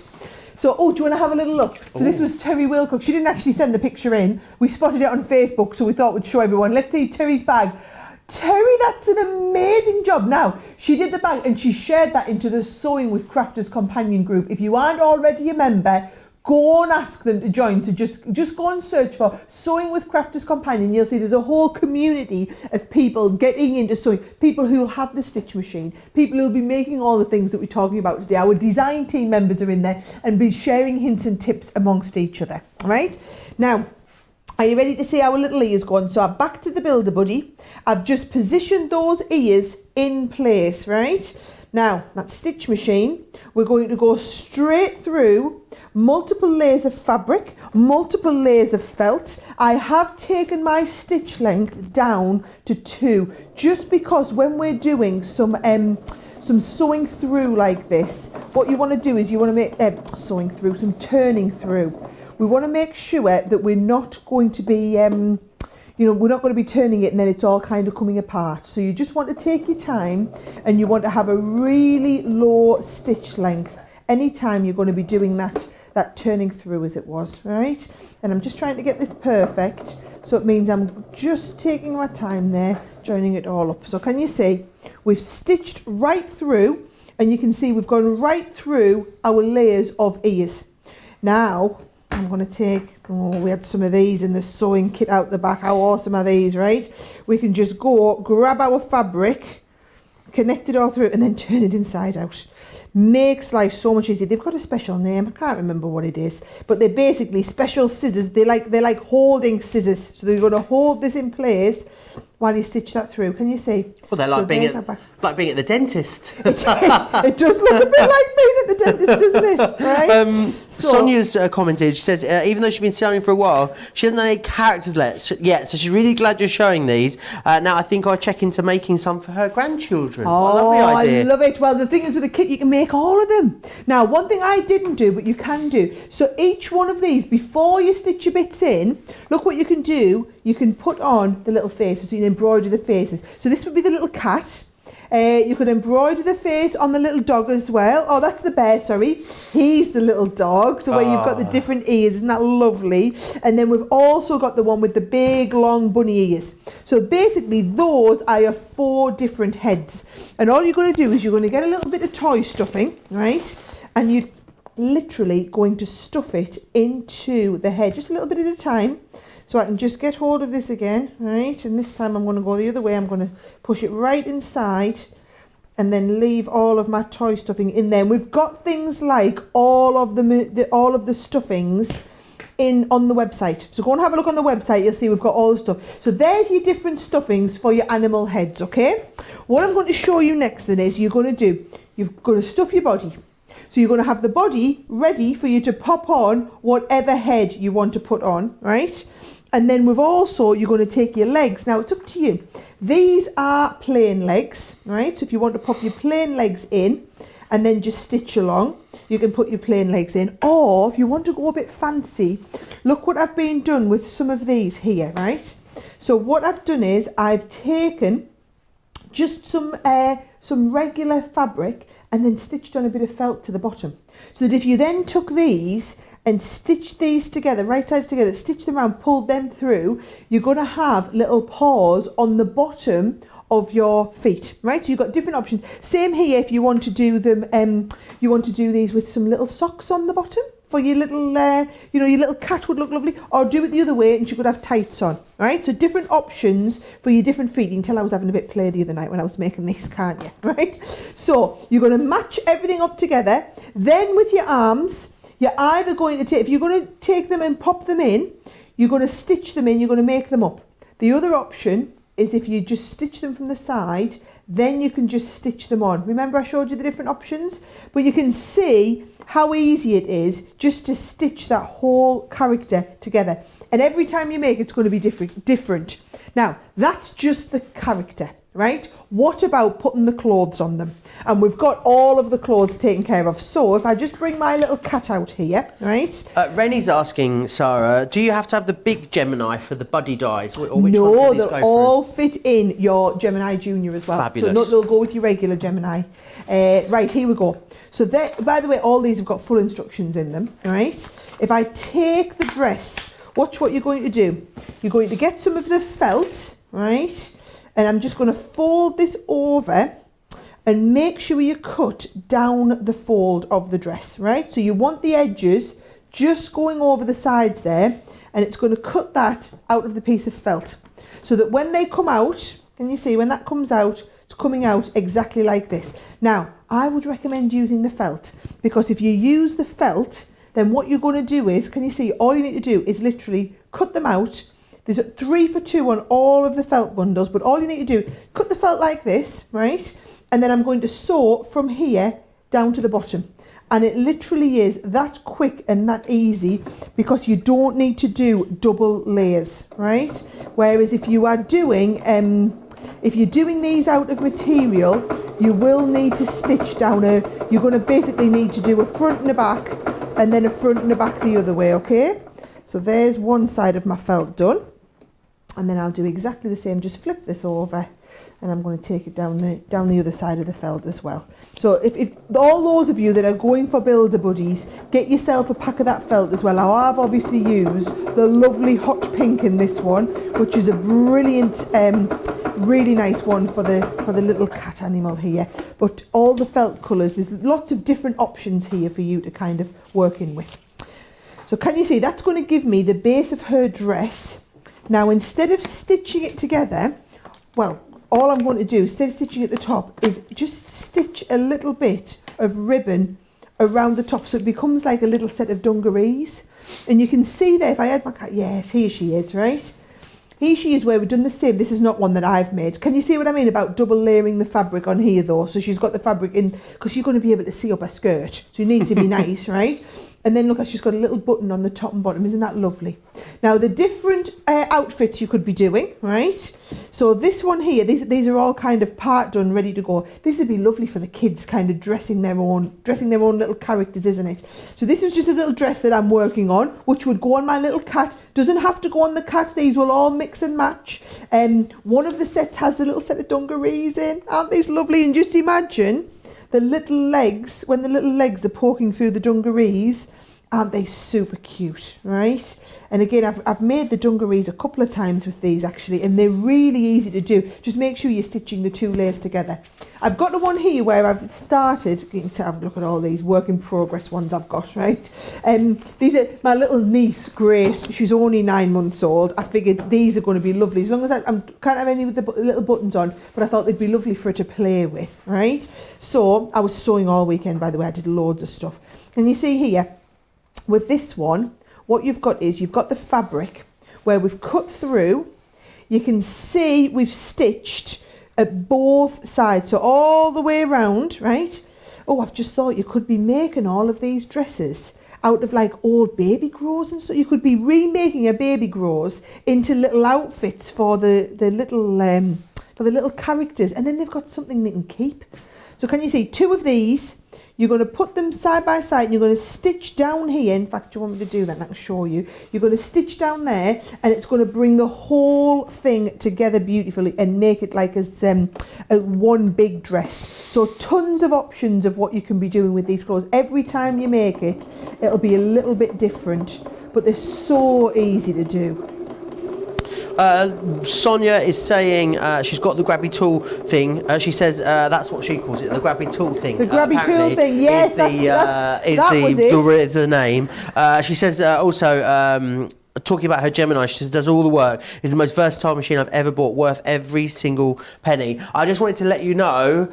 So, do you want to have a little look? So this was Terry Wilcox. She didn't actually send the picture in. We spotted it on Facebook, so we thought we'd show everyone. Let's see Terry's bag. Terry, that's an amazing job. Now, she did the bag and she shared that into the Sewing with Crafters companion group. If you aren't already a member, go and ask them to join. So just go and search for Sewing with Crafters companion. You'll see there's a whole community of people getting into sewing. People who have the stitch machine. People who will be making all the things that we're talking about today. Our design team members are in there and be sharing hints and tips amongst each other. All right? Now, are you ready to see our little ears going? So I'm back to the Builder Buddy. I've just positioned those ears in place, right? Now, that stitch machine, we're going to go straight through multiple layers of fabric, multiple layers of felt. I have taken my stitch length down to 2, just because when we're doing some sewing through like this, what you want to do is you want to make some turning through. We want to make sure that we're not going to be, we're not going to be turning it and then it's all kind of coming apart. So you just want to take your time and you want to have a really low stitch length anytime you're going to be doing that turning through as it was, right? And I'm just trying to get this perfect. So it means I'm just taking my time there, joining it all up. So can you see, we've stitched right through, and you can see we've gone right through our layers of ears. Now, I'm going to take, we had some of these in the sewing kit out the back. How awesome are these, right? We can just go grab our fabric, connect it all through, and then turn it inside out. Makes life so much easier. They've got a special name. I can't remember what it is, but they're basically special scissors. They're like holding scissors. So they're going to hold this in place while you stitch that through. Can you see? Well, they're like, being at the dentist. It does look a bit like being at the dentist, doesn't it? Right? Sonia's commented, she says, even though she's been sewing for a while, she hasn't done any characters yet, so she's really glad you're showing these. Now I think I'll check into making some for her grandchildren. Oh, what a lovely idea. I love it. Well, the thing is with a kit, you can make all of them. Now, one thing I didn't do, but you can do. So each one of these, before you stitch your bits in, look what you can do. You can put on the little faces, so you can embroider the faces. So this would be the little cat. You could embroider the face on the little dog as well. Oh, that's the bear, sorry. He's the little dog. So where you've got the different ears, isn't that lovely? And then we've also got the one with the big, long bunny ears. So basically, those are your 4 different heads. And all you're going to do is you're going to get a little bit of toy stuffing, right? And you're literally going to stuff it into the head, just a little bit at a time. So I can just get hold of this again, right? And this time I'm going to go the other way. I'm going to push it right inside and then leave all of my toy stuffing in there. And we've got things like all of the stuffings on the website. So go and have a look on the website. You'll see we've got all the stuff. So there's your different stuffings for your animal heads, okay? What I'm going to show you next then is you're going to stuff your body. So you're going to have the body ready for you to pop on whatever head you want to put on, right? And then you're going to take your legs. Now, it's up to you. These are plain legs, right? So if you want to pop your plain legs in and then just stitch along, you can put your plain legs in. Or if you want to go a bit fancy, look what I've been done with some of these here, right? So what I've done is I've taken just some regular fabric and then stitched on a bit of felt to the bottom. So that if you then took these and stitch these together, right sides together, stitch them around, pulled them through, you're going to have little paws on the bottom of your feet, right? So you've got different options. Same here if you want to do them, you want to do these with some little socks on the bottom for your little, your little cat would look lovely, or do it the other way and she could have tights on, right? So different options for your different feet. You can tell I was having a bit of play the other night when I was making these, can't you, right? So you're going to match everything up together. Then with your arms, you're either going to take, if you're going to take them and pop them in, you're going to stitch them in, you're going to make them up. The other option is if you just stitch them from the side, then you can just stitch them on. Remember I showed you the different options? But you can see how easy it is just to stitch that whole character together. And every time you make it, it's going to be different. Now, that's just the character, right? What about putting the clothes on them? And we've got all of the clothes taken care of. So if I just bring my little cat out here, right? Rennie's asking, Sarah, do you have to have the big Gemini for the buddy dies? Or which no, one they'll all fit in your Gemini Junior as well. Fabulous. So they'll go with your regular Gemini. Right, here we go. So by the way, all these have got full instructions in them, right? If I take the dress, watch what you're going to do. You're going to get some of the felt, right? And I'm just going to fold this over and make sure you cut down the fold of the dress, right? So you want the edges just going over the sides there, and it's going to cut that out of the piece of felt. So that when they come out, can you see when that comes out, it's coming out exactly like this. Now, I would recommend using the felt, because if you use the felt, then what you're going to do is, can you see, all you need to do is literally cut them out. There's a 3 for 2 on all of the felt bundles, but all you need to do, cut the felt like this, right? And then I'm going to sew from here down to the bottom. And it literally is that quick and that easy, because you don't need to do double layers, right? Whereas if you are doing, if you're doing these out of material, you will need to stitch down you're going to basically need to do a front and a back, and then a front and a back the other way, okay? So there's one side of my felt done. And then I'll do exactly the same, just flip this over, and I'm going to take it down the other side of the felt as well. So if all those of you that are going for builder buddies, get yourself a pack of that felt as well. Now I've obviously used the lovely hot pink in this one, which is a brilliant, really nice one for the little cat animal here. But all the felt colours, there's lots of different options here for you to kind of work in with. So can you see, that's going to give me the base of her dress. Now, instead of stitching it together, well, all I'm going to do, instead of stitching at the top, is just stitch a little bit of ribbon around the top so it becomes like a little set of dungarees. And you can see there, if I had my cat, yes, here she is, right? Here she is, where we've done the same. This is not one that I've made. Can you see what I mean about double layering the fabric on here though? So she's got the fabric in, because you're going to be able to see up her skirt. So it needs to be nice, right? And then look, she's got a little button on the top and bottom. Isn't that lovely? Now, the different outfits you could be doing, right? So this one here, these are all kind of part done, ready to go. This would be lovely for the kids, kind of dressing their own little characters, isn't it? So this was just a little dress that I'm working on, which would go on my little cat. Doesn't have to go on the cat. These will all mix and match. One of the sets has the little set of dungarees in. Aren't these lovely? And just imagine the little legs, when the little legs are poking through the dungarees. Aren't they super cute, right? And again, I've made the dungarees a couple of times with these actually, and they're really easy to do. Just make sure you're stitching the two layers together. I've got the one here where I've started, you can have a look at all these work in progress ones I've got, right? These are my little niece, Grace. She's only 9 months old. I figured these are going to be lovely, as long as I can't have any with the little buttons on, but I thought they'd be lovely for her to play with, right? So I was sewing all weekend, by the way. I did loads of stuff. And you see here, with this one, what you've got is you've got the fabric where we've cut through. You can see we've stitched at both sides, so all the way around, right? Oh, I've just thought you could be making all of these dresses out of like old baby grows and stuff. You could be remaking a baby grows into little outfits for the little characters, and then they've got something they can keep. So can you see 2 of these? You're going to put them side by side and you're going to stitch down here. In fact, do you want me to do that? And I can show you. You're going to stitch down there and it's going to bring the whole thing together beautifully and make it like a one big dress. So tons of options of what you can be doing with these clothes. Every time you make it, it'll be a little bit different, but they're so easy to do. Sonia is saying she's got the grabby tool thing. She says that's what she calls it, the grabby tool thing. The grabby tool thing, yes, is the name. She says also, talking about her Gemini, she says does all the work, is the most versatile machine I've ever bought, worth every single penny. I just wanted to let you know,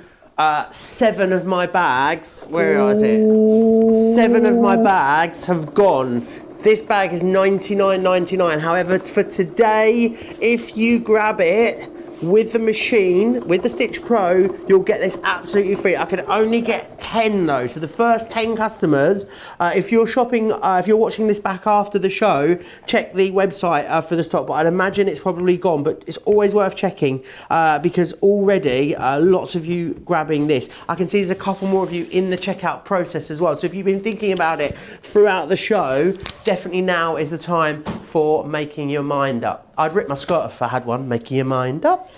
7 of my bags, where is it? 7 of my bags have gone. This bag is $99.99. However, for today, if you grab it with the machine, with the Stitch Pro, you'll get this absolutely free. I can only get 10 though. So the first 10 customers, if you're shopping, if you're watching this back after the show, check the website for the stock. But I'd imagine it's probably gone, but it's always worth checking because already lots of you grabbing this. I can see there's a couple more of you in the checkout process as well. So if you've been thinking about it throughout the show, definitely now is the time for making your mind up. I'd rip my skirt off if I had one, making your mind up.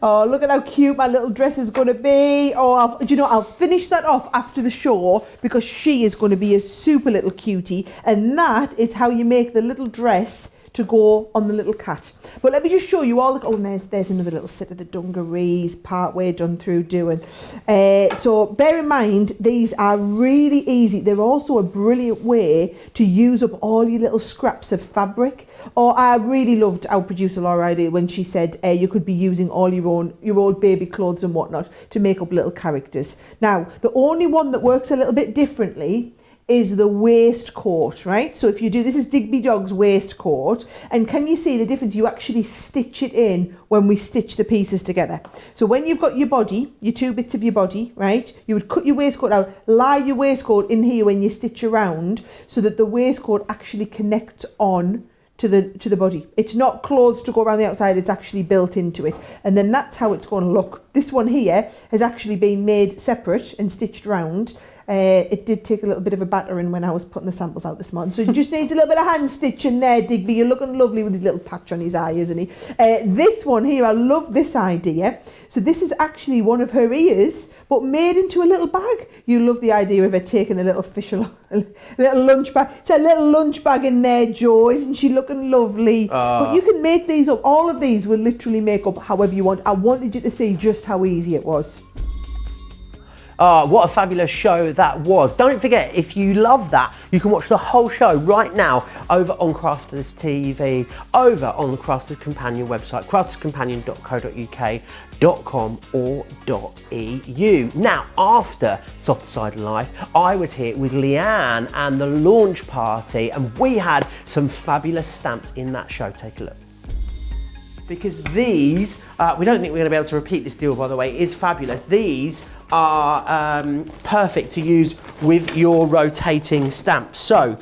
Oh, look at how cute my little dress is going to be. Oh, I'll finish that off after the show because she is going to be a super little cutie. And that is how you make the little dress to go on the little cat. But let me just show you all. Oh, and there's another little set of the dungarees, part way done through doing. So bear in mind, these are really easy. They're also a brilliant way to use up all your little scraps of fabric. Or I really loved our producer Laura idea when she said you could be using all your old baby clothes and whatnot to make up little characters. Now, the only one that works a little bit differently is the waistcoat, right? So if you do, this is Digby Dog's waistcoat, and can you see the difference? You actually stitch it in when we stitch the pieces together. So when you've got your body, your 2 bits of your body, right, you would cut your waistcoat out, lie your waistcoat in here when you stitch around so that the waistcoat actually connects on to the body. It's not clothes to go around the outside, it's actually built into it. And then that's how it's going to look. This one here has actually been made separate and stitched round. It did take a little bit of a battering when I was putting the samples out this morning. So it just needs a little bit of hand stitching there, Digby. You're looking lovely with his little patch on his eye, isn't he? This one here, I love this idea. So this is actually one of her ears, but made into a little bag. You love the idea of her taking a little fish along, a little lunch bag. It's a little lunch bag in there, Jo. Isn't she looking lovely? But you can make these up. All of these will literally make up however you want. I wanted you to see just how easy it was. What a fabulous show that was. Don't forget, if you love that, you can watch the whole show right now over on Crafters TV, over on the Crafters Companion website, crafterscompanion.co.uk.com or .eu. Now, after Soft Side Life, I was here with Leanne and the launch party, and we had some fabulous stamps in that show. Take a look. Because these, we don't think we're going to be able to repeat this deal, by the way. It is fabulous. These are perfect to use with your rotating stamps. So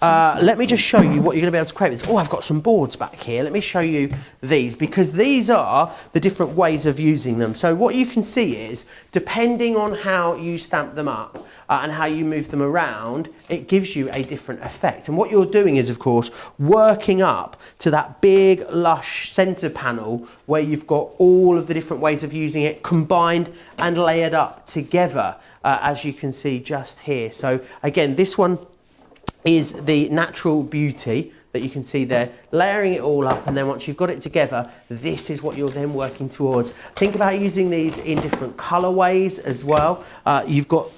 let me just show you what you're going to be able to create with this. Oh, I've got some boards back here. Let me show you these, because these are the different ways of using them. So what you can see is, depending on how you stamp them up and how you move them around, it gives you a different effect. And what you're doing is, of course, working up to that big, lush centre panel where you've got all of the different ways of using it combined and layered up together, as you can see just here. So again, this one is the Natural Beauty that you can see there, layering it all up, and then once you've got it together, this is what you're then working towards. Think about using these in different colorways as well. You've got,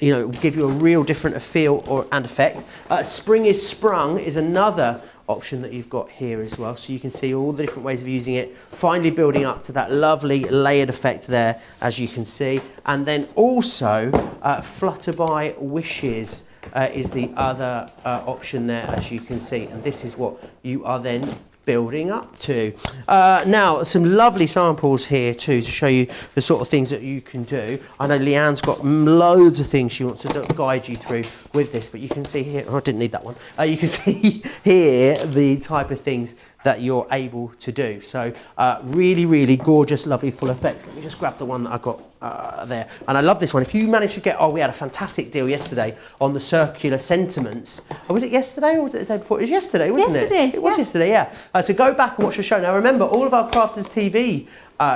you know, give you a real different feel and effect. Spring is Sprung is another option that you've got here as well, so you can see all the different ways of using it, finally building up to that lovely layered effect there, as you can see. And then also Flutterby Wishes is the other option there, as you can see, and this is what you are then building up to. Now, some lovely samples here too to show you the sort of things that you can do. I know Leanne's got loads of things she wants to guide you through with this, but you can see here, oh, I didn't need that one. You can see here the type of things that you're able to do. So really, really gorgeous, lovely full effects. Let me just grab the one that I got there. And I love this one. If you manage to get, oh, we had a fantastic deal yesterday on the circular sentiments. Oh, was it yesterday or was it the day before? It was yesterday, wasn't it? It was yesterday, yeah. So go back and watch the show. Now remember, all of our Crafters TV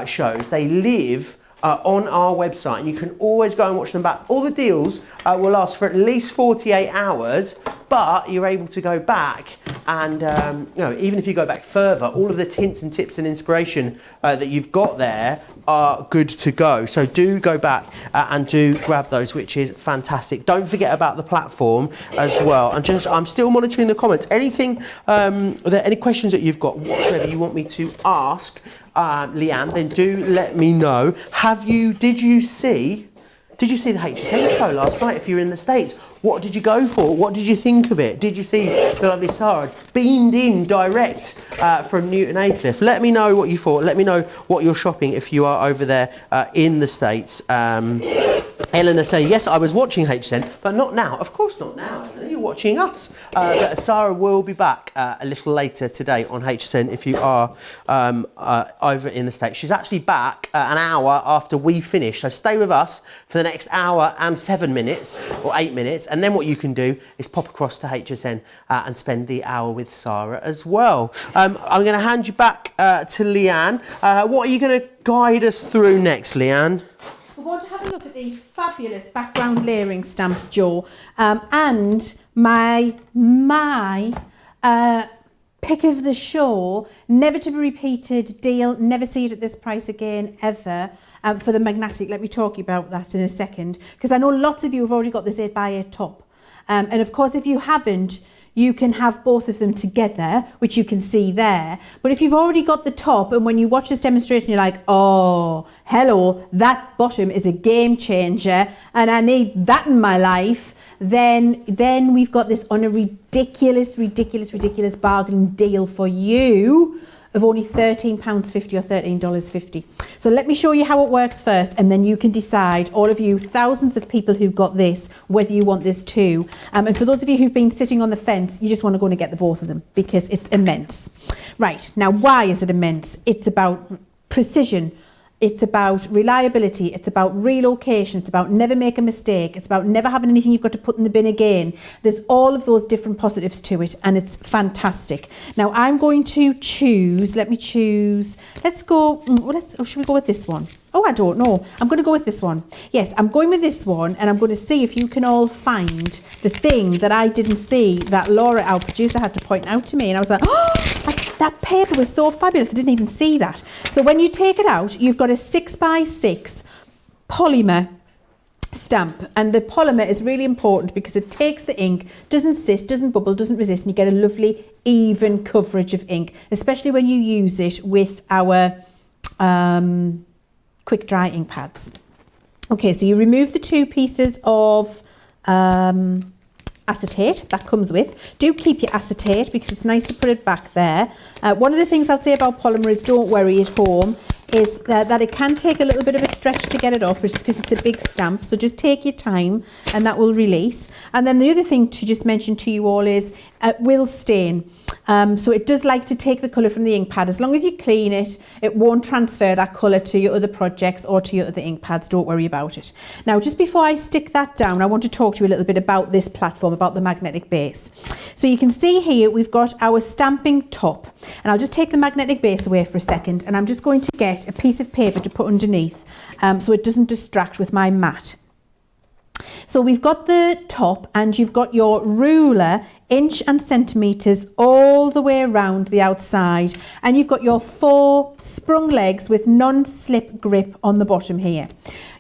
shows, they live on our website, and you can always go and watch them back. All the deals will last for at least 48 hours, but you're able to go back and, you know, even if you go back further, all of the hints and tips and inspiration that you've got there are good to go. So do go back and do grab those, which is fantastic. Don't forget about the platform as well. And I'm still monitoring the comments. Anything, any questions that you've got whatsoever you want me to ask Leanne, then do let me know. Did you see the HSN show last night if you're in the States? What did you go for? What did you think of it? Did you see the lovely Sarah beamed in direct from Newton Aycliffe? Let me know what you thought. Let me know what you're shopping if you are over there in the States. Eleanor saying, yes, I was watching HSN, but not now. Of course not now. You're watching us. But Sarah will be back a little later today on HSN if you are over in the States. She's actually back an hour after we finish. So stay with us for the next hour and 7 minutes or 8 minutes. And then what you can do is pop across to HSN and spend the hour with Sarah as well. I'm going to hand you back to Leanne. What are you going to guide us through next, Leanne? We're going to have a look at these fabulous background layering stamps, Joe, and my pick of the show, never to be repeated deal, never see it at this price again, ever, for the magnetic. Let me talk about that in a second, because I know lots of you have already got this 8x8 top. And of course, if you haven't, you can have both of them together, which you can see there. But if you've already got the top, and when you watch this demonstration, you're like, oh, hello, that bottom is a game changer, and I need that in my life, then we've got this on a ridiculous bargain deal for you of only £13.50 or $13.50. So let me show you how it works first, and then you can decide, all of you thousands of people who've got this, whether you want this too. And for those of you who've been sitting on the fence, you just want to go and get the both of them because it's immense. Right, now why is it immense? It's about precision. It's about reliability, it's about relocation, it's about never make a mistake, it's about never having anything you've got to put in the bin again. There's all of those different positives to it, and it's fantastic. Now I'm going to choose, let's go, should we go with this one? Oh, I don't know. I'm going to go with this one. Yes, I'm going with this one, and I'm going to see if you can all find the thing that I didn't see that Laura, our producer, had to point out to me. And I was like, oh, that paper was so fabulous. I didn't even see that. So when you take it out, you've got a 6x6 polymer stamp, and the polymer is really important because it takes the ink, doesn't cyst, doesn't bubble, doesn't resist, and you get a lovely even coverage of ink, especially when you use it with our quick dry ink pads. Okay, so you remove the 2 pieces of acetate that comes with. Do keep your acetate because it's nice to put it back there. One of the things I'll say about polymer is don't worry at home, is that it can take a little bit of a stretch to get it off, which is because it's a big stamp. So just take your time and that will release. And then the other thing to just mention to you all is it will stain. So it does like to take the colour from the ink pad. As long as you clean it, it won't transfer that colour to your other projects or to your other ink pads. Don't worry about it. Now, just before I stick that down, I want to talk to you a little bit about this platform, about the magnetic base. So you can see here we've got our stamping top, and I'll just take the magnetic base away for a second, and I'm just going to get a piece of paper to put underneath so it doesn't distract with my mat. So we've got the top, and you've got your ruler, inch and centimetres all the way around the outside, and you've got your 4 sprung legs with non-slip grip on the bottom here.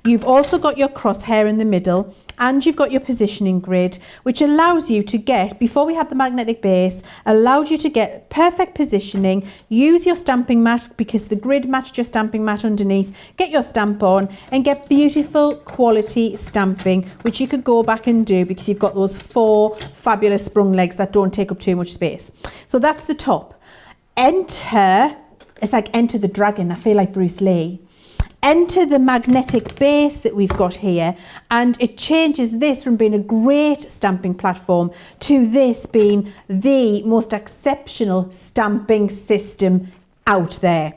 You've also got your crosshair in the middle, and you've got your positioning grid, which allows you to get, before we had the magnetic base, allowed you to get perfect positioning, use your stamping mat because the grid matched your stamping mat underneath, get your stamp on and get beautiful quality stamping, which you could go back and do because you've got those 4 fabulous sprung legs that don't take up too much space. So that's the top. Enter, it's like Enter the Dragon, I feel like Bruce Lee. Enter the magnetic base that we've got here, and it changes this from being a great stamping platform to this being the most exceptional stamping system out there.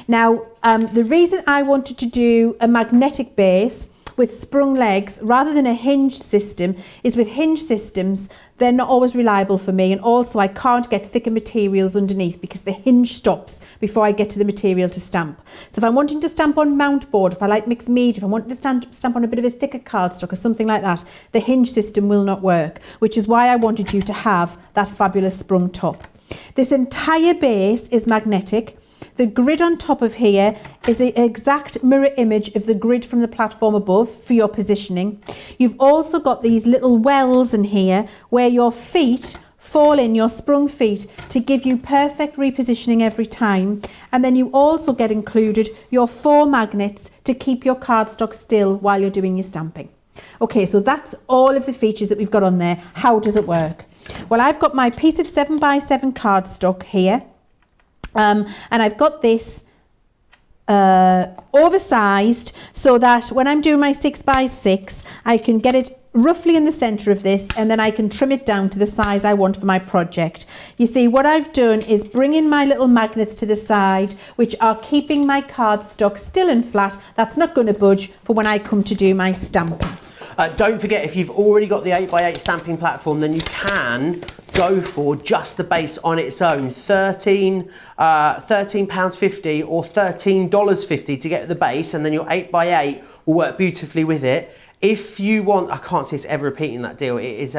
Now, the reason I wanted to do a magnetic base with sprung legs rather than a hinged system is with hinged systems, they're not always reliable for me, and also I can't get thicker materials underneath because the hinge stops before I get to the material to stamp. So if I'm wanting to stamp on mount board, if I like mixed media, if I want to stamp on a bit of a thicker cardstock or something like that, the hinge system will not work, which is why I wanted you to have that fabulous sprung top. This entire base is magnetic. The grid on top of here is the exact mirror image of the grid from the platform above for your positioning. You've also got these little wells in here where your feet fall in, your sprung feet, to give you perfect repositioning every time. And then you also get included your 4 magnets to keep your cardstock still while you're doing your stamping. Okay, so that's all of the features that we've got on there. How does it work? Well, I've got my piece of 7x7 cardstock here. And I've got this oversized so that when I'm doing my 6x6, I can get it roughly in the center of this, and then I can trim it down to the size I want for my project. You see, what I've done is bring in my little magnets to the side, which are keeping my cardstock still and flat. That's not going to budge for when I come to do my stamping. Don't forget, if you've already got the 8x8 stamping platform, then you can go for just the base on its own. £13.50 or $13.50 to get the base, and then your 8x8 will work beautifully with it. If you want, I can't see us ever repeating that deal. It is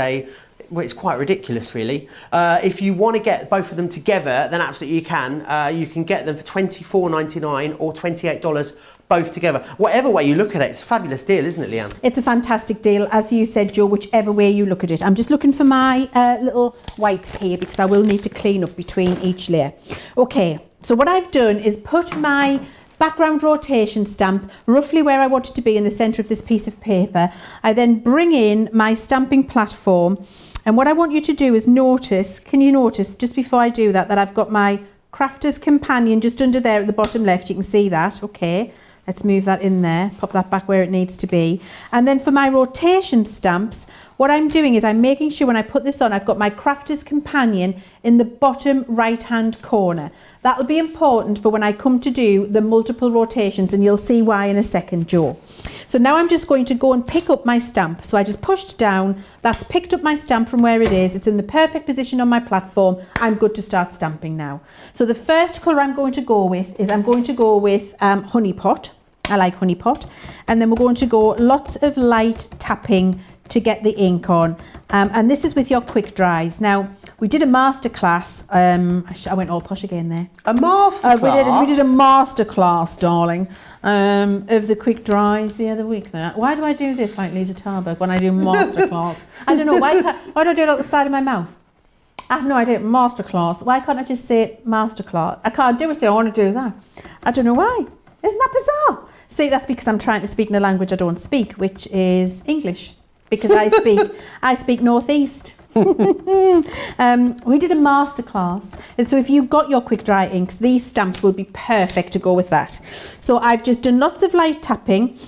well, it's quite ridiculous, really. If you want to get both of them together, then absolutely you can. You can get them for $24.99 or $28 both together. Whatever way you look at it, it's a fabulous deal, isn't it, Leanne? It's a fantastic deal, as you said, Joe, whichever way you look at it. I'm just looking for my little wipes here because I will need to clean up between each layer. Okay, so what I've done is put my background rotation stamp roughly where I want it to be in the centre of this piece of paper. I then bring in my stamping platform, and what I want you to do is notice, can you notice just before I do that, that I've got my Crafter's Companion just under there at the bottom left. You can see that. Okay, let's move that in there, pop that back where it needs to be. And then for my rotation stamps, what I'm doing is I'm making sure when I put this on, I've got my Crafter's Companion in the bottom right hand corner. That'll be important for when I come to do the multiple rotations, and you'll see why in a second, Joe. So now I'm just going to go and pick up my stamp. So I just pushed down, that's picked up my stamp from where it is. It's in the perfect position on my platform. I'm good to start stamping now. So the first colour I'm going to go with is I'm going to go with Honey Pot. I like Honey Pot. And then we're going to go lots of light tapping to get the ink on. And this is with your quick dries. Now, We did a masterclass. I went all posh again there. A masterclass? We did a masterclass, darling, of the quick dries the other week. There. Why do I do this like Lisa Tarbuck when I do masterclass? I don't know. Why do I do it out the side of my mouth? I have no idea. Masterclass. Why can't I just say masterclass? I can't do it, so I want to do that. I don't know why. Isn't that bizarre? See, that's because I'm trying to speak in a language I don't speak, which is English. Because I speak Northeast. We did a masterclass, and so if you've got your quick dry inks, these stamps will be perfect to go with that. So I've just done lots of light tapping,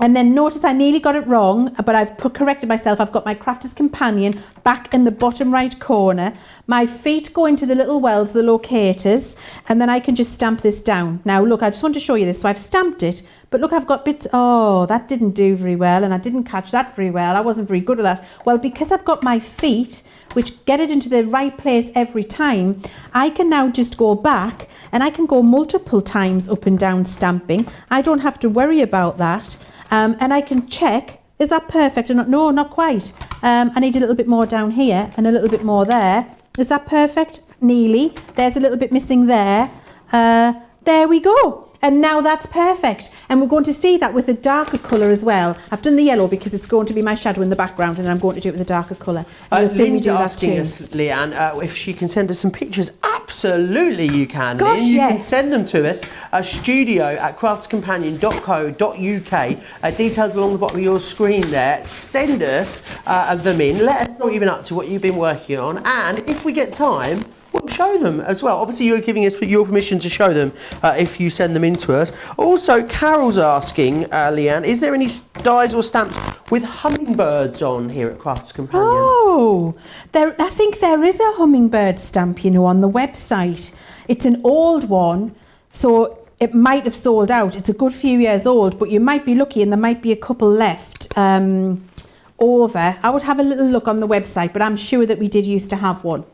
and then notice I nearly got it wrong, but I've corrected myself. I've got my Crafter's Companion back in the bottom right corner. My feet go into the little wells, the locators, and then I can just stamp this down. Now look, I just want to show you this. So I've stamped it, but look, I've got bits. Oh, that didn't do very well, and I didn't catch that very well. I wasn't very good at that. Well, because I've got my feet, which get it into the right place every time, I can now just go back, and I can go multiple times up and down stamping. I don't have to worry about that. And I can check, is that perfect? And no, not quite. I need a little bit more down here and a little bit more there. Is that perfect? Nearly. There's a little bit missing there. There we go. And now that's perfect. And we're going to see that with a darker colour as well. I've done the yellow because it's going to be my shadow in the background, and then I'm going to do it with a darker colour. Lynn's asking us, Leanne, if she can send us some pictures. Absolutely you can, Gosh, Lynn. You yes. can send them to us at studio@craftscompanion.co.uk. Details along the bottom of your screen there. Send us them in. Let us know what you've been up to, what you've been working on. And if we get time, we'll show them as well. Obviously, you're giving us your permission to show them if you send them in to us. Also, Carol's asking, Leanne, is there any dies or stamps with hummingbirds on here at Crafts Companion? Oh, I think there is a hummingbird stamp, you know, on the website. It's an old one, so it might have sold out. It's a good few years old, but you might be lucky and there might be a couple left over. I would have a little look on the website, but I'm sure that we did used to have one.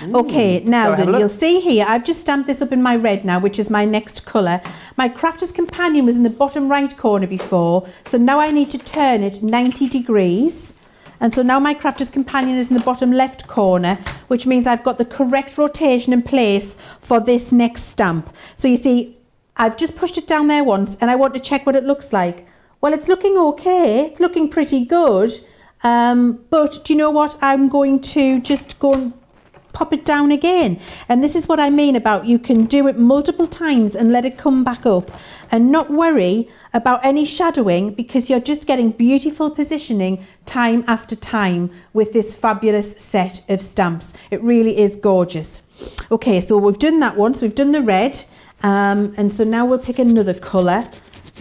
Okay, now then you'll see here, I've just stamped this up in my red now, which is my next colour. My Crafter's Companion was in the bottom right corner before, so now I need to turn it 90 degrees. And so now my Crafter's Companion is in the bottom left corner, which means I've got the correct rotation in place for this next stamp. So you see, I've just pushed it down there once, and I want to check what it looks like. Well, it's looking okay, it's looking pretty good, but do you know what? I'm going to just go and pop it down again. And this is what I mean about you can do it multiple times and let it come back up and not worry about any shadowing, because you're just getting beautiful positioning time after time with this fabulous set of stamps. It really is gorgeous. Okay, so we've done that once, we've done the red, and so now we'll pick another colour.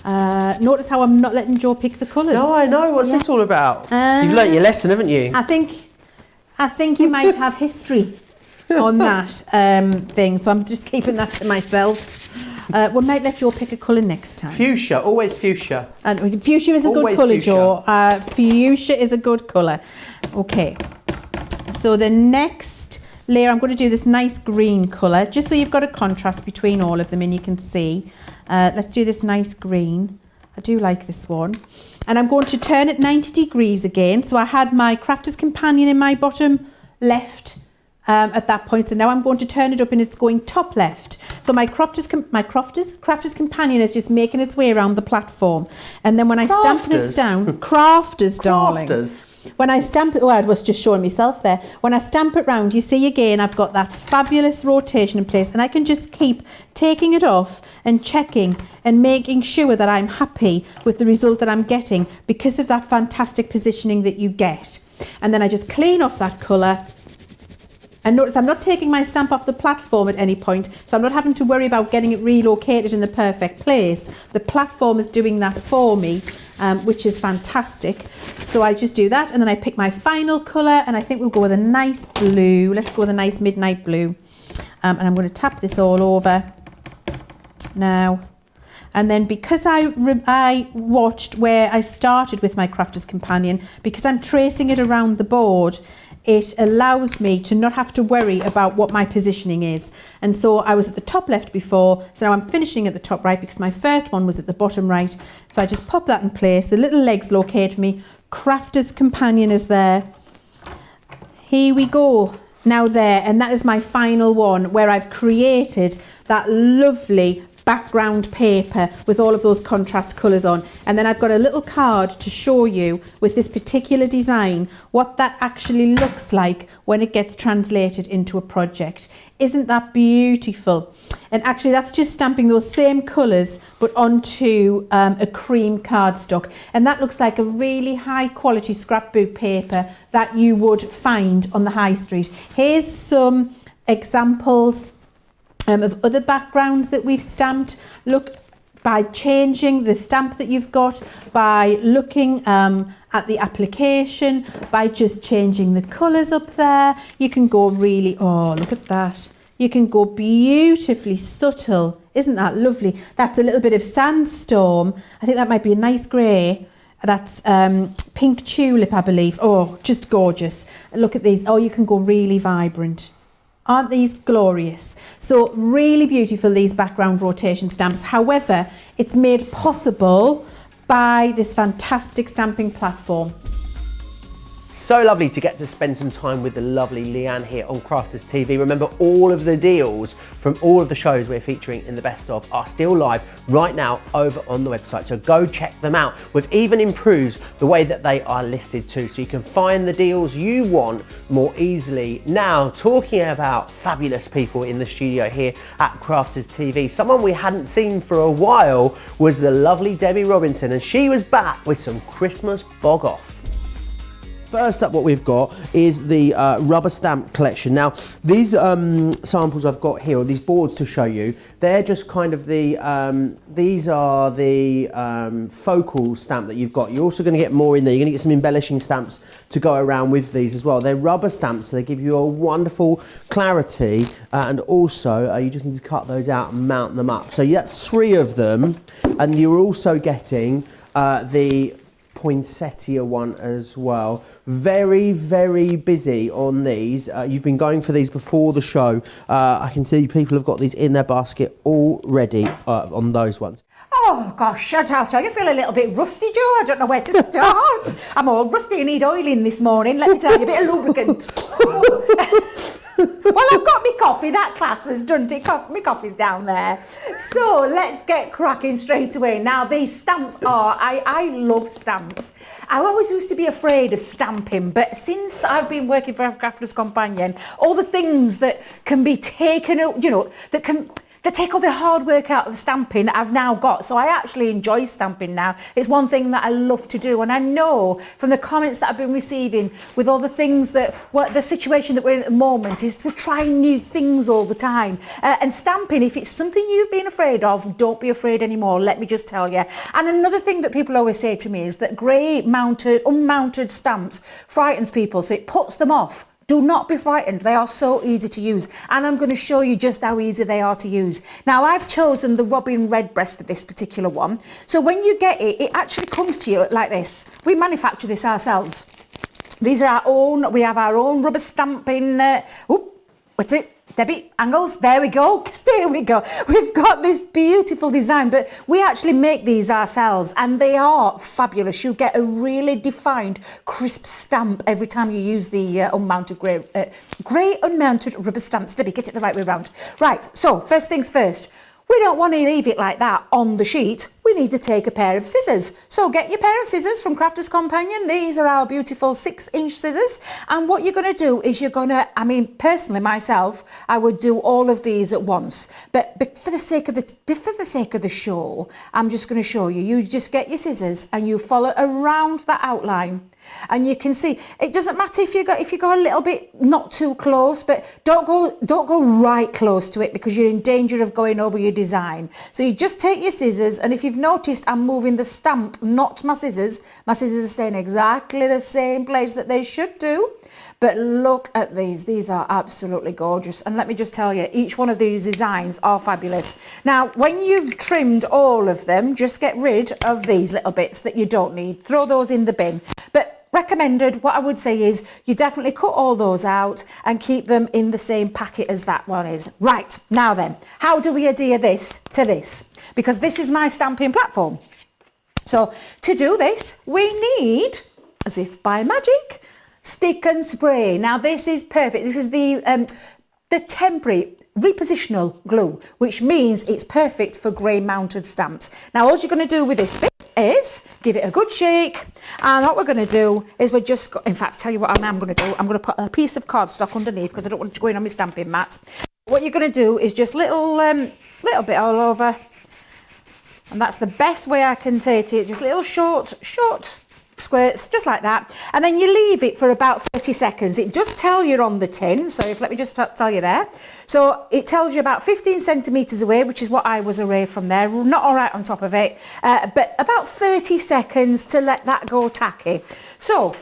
Notice how I'm not letting Jo pick the colours. No, I know. What's this all about? You've learnt your lesson, haven't you? I think you might have history on that thing, so I'm just keeping that to myself. We might let Jo pick a colour next time. Fuchsia, always fuchsia. And fuchsia is a good colour, Jo. Fuchsia is a good colour. Okay, so the next layer, I'm going to do this nice green colour, just so you've got a contrast between all of them and you can see. Let's do this nice green. I do like this one. And I'm going to turn it 90 degrees again. So I had my Crafter's Companion in my bottom left at that point. So now I'm going to turn it up and it's going top left. So my Crafter's Companion is just making its way around the platform. And then when I stamp this down, Crafters, darling. Crafters. When I stamp it, I was just showing myself there. When I stamp it round, you see again, I've got that fabulous rotation in place, and I can just keep taking it off and checking and making sure that I'm happy with the result that I'm getting because of that fantastic positioning that you get. And then I just clean off that colour. And notice I'm not taking my stamp off the platform at any point, so I'm not having to worry about getting it relocated in the perfect place. The platform is doing that for me, which is fantastic. So I just do that, and then I pick my final colour, and I think we'll go with a nice blue. Let's go with a nice midnight blue. And I'm going to tap this all over now. And then because I watched where I started with my Crafter's Companion, because I'm tracing it around the board, it allows me to not have to worry about what my positioning is. And so I was at the top left before, so now I'm finishing at the top right because my first one was at the bottom right. So I just pop that in place. The little legs locate for me. Crafter's Companion is there. here we go. Now there, and that is my final one where I've created that lovely background paper with all of those contrast colours on, and then I've got a little card to show you with this particular design what that actually looks like when it gets translated into a project. Isn't that beautiful? And actually that's just stamping those same colours but onto a cream cardstock, and that looks like a really high quality scrapbook paper that you would find on the high street. Here's some examples of other backgrounds that we've stamped. Look, by changing the stamp that you've got, by looking at the application, by just changing the colours up there, you can go really, oh, look at that. You can go beautifully subtle. Isn't that lovely? That's a little bit of sandstorm. I think that might be a nice grey. That's pink tulip, I believe. Oh, just gorgeous. Look at these. Oh, you can go really vibrant. Aren't these glorious? So really beautiful, these background rotation stamps. However, it's made possible by this fantastic stamping platform. So lovely to get to spend some time with the lovely Leanne here on Crafters TV. Remember, all of the deals from all of the shows we're featuring in the best of are still live right now over on the website, so go check them out. We've even improved the way that they are listed too, so you can find the deals you want more easily. Now, talking about fabulous people in the studio here at Crafters TV, someone we hadn't seen for a while was the lovely Debbie Robinson, and she was back with some Christmas bog off. First up, what we've got is the rubber stamp collection. Now, these samples I've got here, or these boards to show you, they're just kind of the, these are the focal stamp that you've got. You're also going to get more in there. You're going to get some embellishing stamps to go around with these as well. They're rubber stamps, so they give you a wonderful clarity, and also you just need to cut those out and mount them up. So that's 3 of them, and you're also getting the poinsettia one as well. Very, very busy on these. You've been going for these before the show. I can see people have got these in their basket already on those ones. Oh gosh, I'll tell you, I feel a little bit rusty, Joe. I don't know where to start. I'm all rusty and need oiling this morning. Let me tell you, a bit of lubricant. Well, I've got my coffee. That class has done it. My coffee's down there. So let's get cracking straight away. Now, these stamps are, I love stamps. I always used to be afraid of stamping, but since I've been working for Crafters Companion, all the things that can be taken, you know, that take all the hard work out of stamping I've now got. So I actually enjoy stamping now. It's one thing that I love to do. And I know from the comments that I've been receiving with all the things that, the situation that we're in at the moment is to try new things all the time. And stamping, if it's something you've been afraid of, don't be afraid anymore, let me just tell you. And another thing that people always say to me is that grey unmounted stamps frightens people, so it puts them off. Do not be frightened, they are so easy to use, and I'm going to show you just how easy they are to use. Now, I've chosen the Robin Redbreast for this particular one. So when you get it, it actually comes to you like this. We manufacture this ourselves. These are our own, we have our own rubber stamping, wait a minute, Debbie, angles, there we go, there we go. We've got this beautiful design, but we actually make these ourselves, and they are fabulous. You get a really defined, crisp stamp every time you use the unmounted grey unmounted rubber stamps. Debbie, get it the right way around. Right, so first things first. We don't want to leave it like that on the sheet. We need to take a pair of scissors. So get your pair of scissors from Crafters Companion. These are our beautiful 6-inch scissors. And what you're going to do is you're going to, I mean, personally myself, I would do all of these at once. But for the sake of the show, I'm just going to show you. You just get your scissors and you follow around that outline. And you can see it doesn't matter if you go a little bit not too close, but don't go right close to it because you're in danger of going over your design. So you just take your scissors, and if you've noticed, I'm moving the stamp, not my scissors. My scissors are staying exactly the same place that they should do. But look at these are absolutely gorgeous. And let me just tell you, each one of these designs are fabulous. Now, when you've trimmed all of them, just get rid of these little bits that you don't need. Throw those in the bin. But recommended, what I would say is you definitely cut all those out and keep them in the same packet as that one is. Right, now then, how do we adhere this to this? Because this is my stamping platform. So to do this, we need, as if by magic, Stick and Spray. Now this is perfect. This is the temporary repositional glue, which means it's perfect for grey mounted stamps. Now all you're going to do with this bit is give it a good shake, and what we're going to do is in fact, tell you what I'm going to do. I'm going to put a piece of cardstock underneath because I don't want it to go in on my stamping mat. What you're going to do is just little bit all over, and that's the best way I can say it. Just little short squirts, just like that, and then you leave it for about 30 seconds. It does tell you on the tin, so let me just tell you there. So it tells you about 15 centimetres away, which is what I was away from there, not all right on top of it, but about 30 seconds to let that go tacky. So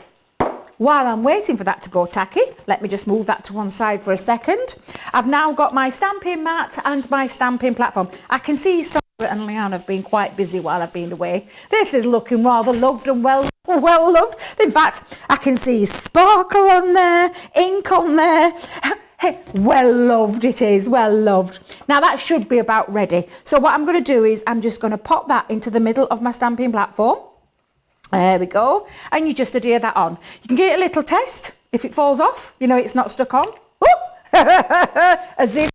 while I'm waiting for that to go tacky, let me just move that to one side for a second. I've now got my stamping mat and my stamping platform. I can see Sarah and Leanne have been quite busy while I've been away. This is looking rather loved and well loved. In fact, I can see sparkle on there, ink on there. Hey, well loved it is, well loved. Now that should be about ready. So what I'm going to do is I'm just going to pop that into the middle of my stamping platform. There we go. And you just adhere that on. You can give it a little test. If it falls off, you know it's not stuck on. As if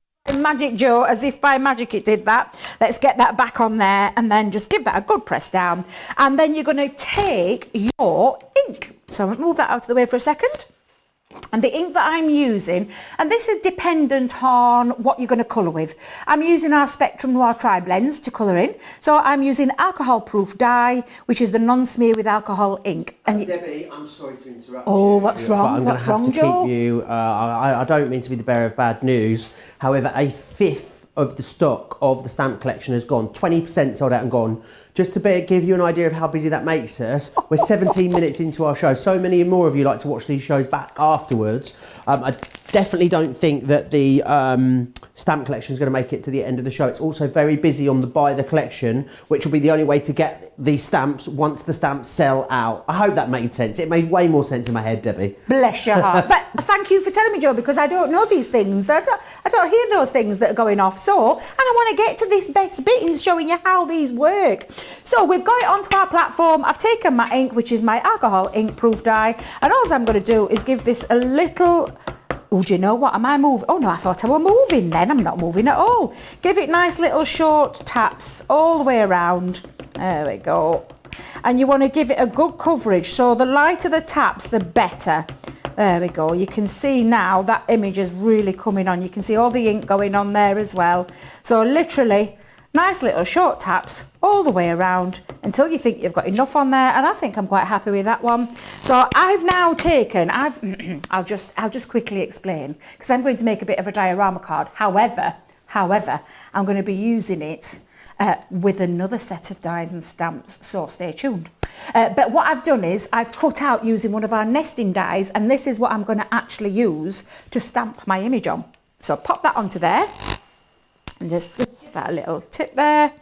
by magic it did that. Let's get that back on there and then just give that a good press down. And then you're going to take your ink. So I'll move that out of the way for a second. And the ink that I'm using, and this is dependent on what you're going to colour with. I'm using our Spectrum Noir Tri-Blends to colour in. So I'm using alcohol-proof dye, which is the non-smear with alcohol ink. And Debbie, I'm sorry to interrupt Oh, you, what's wrong? But I'm going to have to keep you. I don't mean to be the bearer of bad news. However, a fifth of the stock of the stamp collection has gone. 20% sold out and gone. Just to give you an idea of how busy that makes us, we're 17 minutes into our show. So many more of you like to watch these shows back afterwards. I definitely don't think that the stamp collection is going to make it to the end of the show. It's also very busy on the buy the collection, which will be the only way to get these stamps once the stamps sell out. I hope that made sense. It made way more sense in my head, Debbie. Bless your heart. But thank you for telling me, Jo, because I don't know these things. I don't hear those things that are going off. So, and I want to get to this best bit in showing you how these work. So we've got it onto our platform. I've taken my ink, which is my alcohol ink proof dye, and all I'm going to do is give this a little... Oh, do you know what? Am I moving? Oh no, I thought I were moving then. I'm not moving at all. Give it nice little short taps all the way around. There we go. And you want to give it a good coverage. So the lighter the taps, the better. There we go. You can see now that image is really coming on. You can see all the ink going on there as well. So literally, nice little short taps all the way around until you think you've got enough on there, and I think I'm quite happy with that one. So I've now taken, I'll just quickly explain, because I'm going to make a bit of a diorama card. However, I'm going to be using it with another set of dies and stamps, so stay tuned. But what I've done is I've cut out using one of our nesting dies, and this is what I'm going to actually use to stamp my image on. So pop that onto there and just give that a little tip there.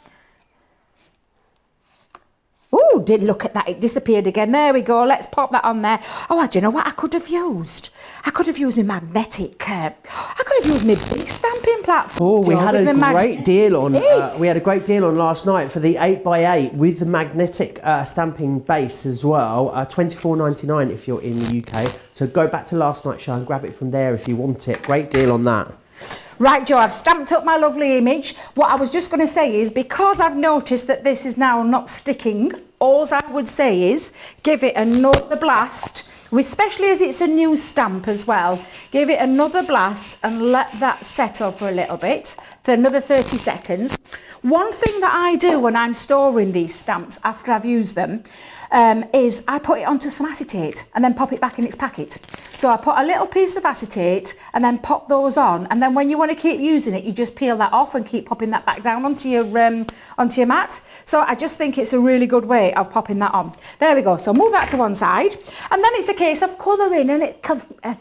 Oh, did look at that, it disappeared again. There we go, let's pop that on there. Oh, do you know what I could have used? I could have used my magnetic, I could have used my big stamping platform. Oh, we had a great deal on, last night for the 8x8 with the magnetic stamping base as well. $24.99 if you're in the UK. So go back to last night's show and grab it from there if you want it. Great deal on that. Right, Jo, I've stamped up my lovely image. What I was just going to say is, because I've noticed that this is now not sticking, all I would say is give it another blast, especially as it's a new stamp as well. Give it another blast and let that settle for a little bit, for another 30 seconds. One thing that I do when I'm storing these stamps after I've used them is I put it onto some acetate and then pop it back in its packet. So I put a little piece of acetate and then pop those on, and then when you want to keep using it, you just peel that off and keep popping that back down onto your mat. So I just think it's a really good way of popping that on. There we go. So move that to one side, and then it's a case of colouring, and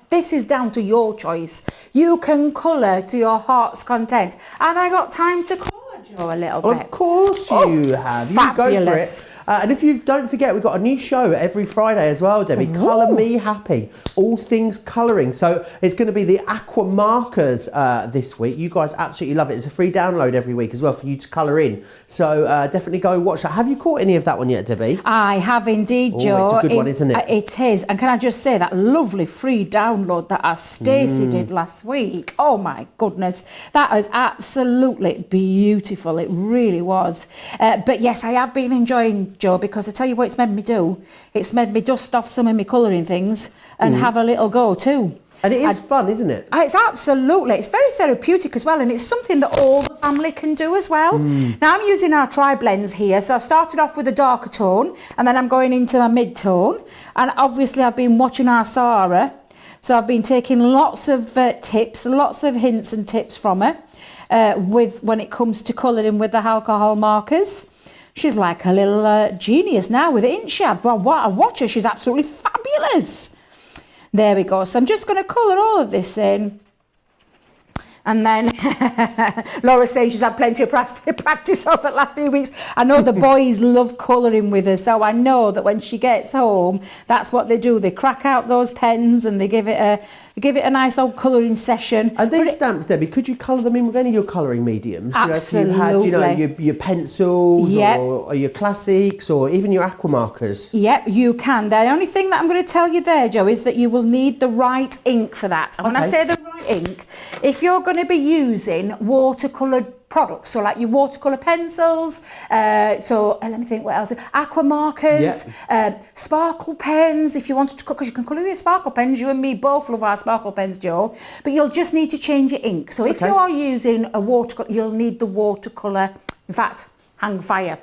this is down to your choice. You can colour to your heart's content. Have I got time to colour, Jo, a little bit? Of course you have. You go for it. And if you don't forget, we've got a new show every Friday as well, Debbie. Colour Me Happy, all things colouring. So it's going to be the Aqua Markers this week. You guys absolutely love it. It's a free download every week as well for you to colour in. So definitely go watch that. Have you caught any of that one yet, Debbie? I have indeed, Joe. Oh, it's a good one, isn't it? It is. And can I just say that lovely free download that Stacey did last week? Oh my goodness, that was absolutely beautiful. It really was. But yes, I have been enjoying, Joe, because I tell you what it's made me do. It's made me dust off some of my colouring things and have a little go too. And it is fun, isn't it? It's absolutely. It's very therapeutic as well, and it's something that all the family can do as well. Now, I'm using our tri-blends here, so I started off with a darker tone, and then I'm going into my mid-tone. And obviously, I've been watching our Sarah, so I've been taking lots of tips, lots of hints and tips from her when it comes to colouring with the alcohol markers. She's like a little genius now with it, isn't she? Well, what I watch her, she's absolutely fabulous. There we go. So I'm just going to colour all of this in. And then Laura's saying she's had plenty of practice over the last few weeks. I know the boys love colouring with her, so I know that when she gets home, that's what they do. They crack out those pens and they give it a nice old colouring session. And these stamps, Debbie, could you colour them in with any of your colouring mediums? Absolutely. You know, if you had, your pencils or your classics or even your aqua markers. Yep, you can. The only thing that I'm going to tell you there, Joe, is that you will need the right ink for that. And when I say the right ink, if you're going to be using watercoloured products, so like your watercolour pencils, let me think what else, aqua markers, sparkle pens, if you wanted to, because you can colour with sparkle pens. You and me both love our sparkle pens, Joe, but you'll just need to change your ink. So if you are using a watercolour, you'll need the watercolour. In fact, hang fire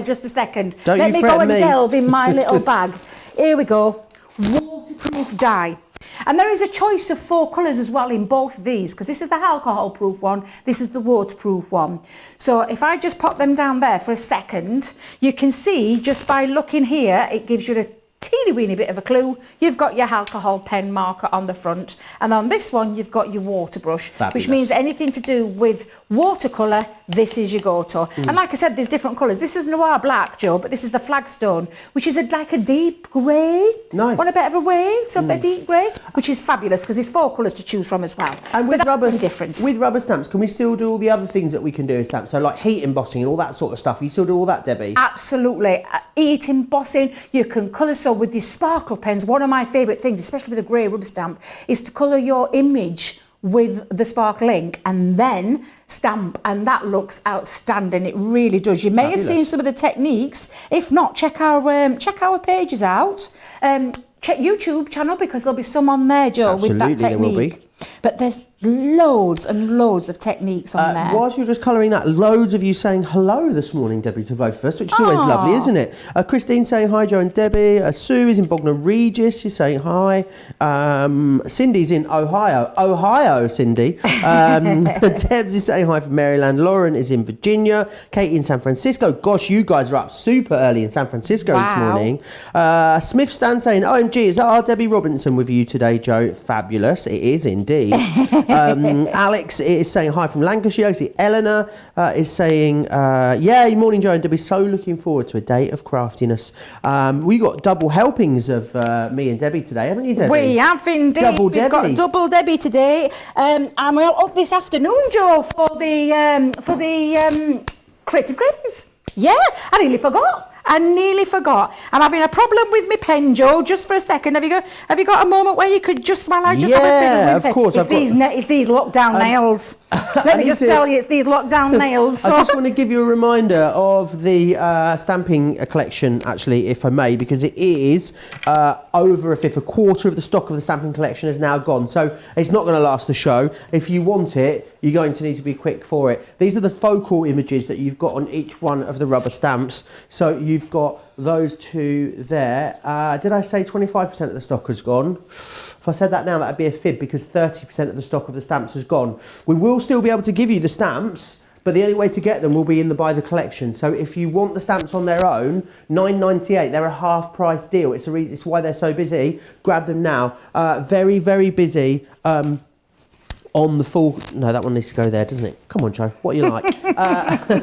just a second. Let me go and delve in my little bag. Here we go. Waterproof dye. And there is a choice of 4 colours as well in both of these, because this is the alcohol proof one, this is the waterproof one. So if I just pop them down there for a second, you can see just by looking here, it gives you a teeny weeny bit of a clue. You've got your alcohol pen marker on the front, and on this one you've got your water brush. Fabulous. Which means anything to do with watercolour, this is your go-to. And like I said, there's different colours. This is Noir Black, Joe, but this is the Flagstone, which is like a deep grey. Nice. On a bit of a wave, so a deep grey, which is fabulous because there's 4 colours to choose from as well. And with with rubber stamps, can we still do all the other things that we can do with stamps? So like heat embossing and all that sort of stuff. You still do all that, Debbie? Absolutely. Heat embossing, you can colour. So with these sparkle pens, one of my favourite things, especially with a grey rubber stamp, is to colour your image with the sparkle ink and then stamp, and that looks outstanding. It really does. You may have seen some of the techniques. If not, check our pages out. Check YouTube channel, because there'll be some on there, Joe, with that technique. There will be. But there's loads and loads of techniques on there. Whilst you're just colouring that, loads of you saying hello this morning, Debbie, to both of us, which is always lovely, isn't it? Christine saying hi, Joe and Debbie. Sue is in Bognor Regis. She's saying hi. Cindy's in Ohio, Cindy. Debs is saying hi from Maryland. Lauren is in Virginia. Katie in San Francisco. Gosh, you guys are up super early in San Francisco this morning. Smith Stan saying, OMG, is that our Debbie Robinson with you today, Joe? Fabulous. It is indeed. Alex is saying hi from Lancashire. I see Eleanor is saying, morning, Joe and Debbie. So looking forward to a day of craftiness. We got double helpings of me and Debbie today, haven't you, Debbie? We have indeed. We've got double Debbie today. And we're up this afternoon, Joe, for the Creative Cravings. Yeah, I nearly forgot. I'm having a problem with my pen, Joe. Just for a second, have you got a moment where you could just have a fiddle with it? Of course. It's these lockdown nails. Let me just tell you, it's these lockdown nails. So. I just want to give you a reminder of the stamping collection, actually, if I may, because it is over a quarter of the stock of the stamping collection is now gone. So it's not going to last the show. If you want it, you're going to need to be quick for it. These are the focal images that you've got on each one of the rubber stamps. So you've got those 2 there. Did I say 25% of the stock has gone? If I said that now, that'd be a fib, because 30% of the stock of the stamps has gone. We will still be able to give you the stamps, but the only way to get them will be in the Buy the Collection. So if you want the stamps on their own, $9.98, they're a half price deal. It's why they're so busy. Grab them now. Very, very busy. on the full, no, that one needs to go there, doesn't it? Come on, Joe, what are you like?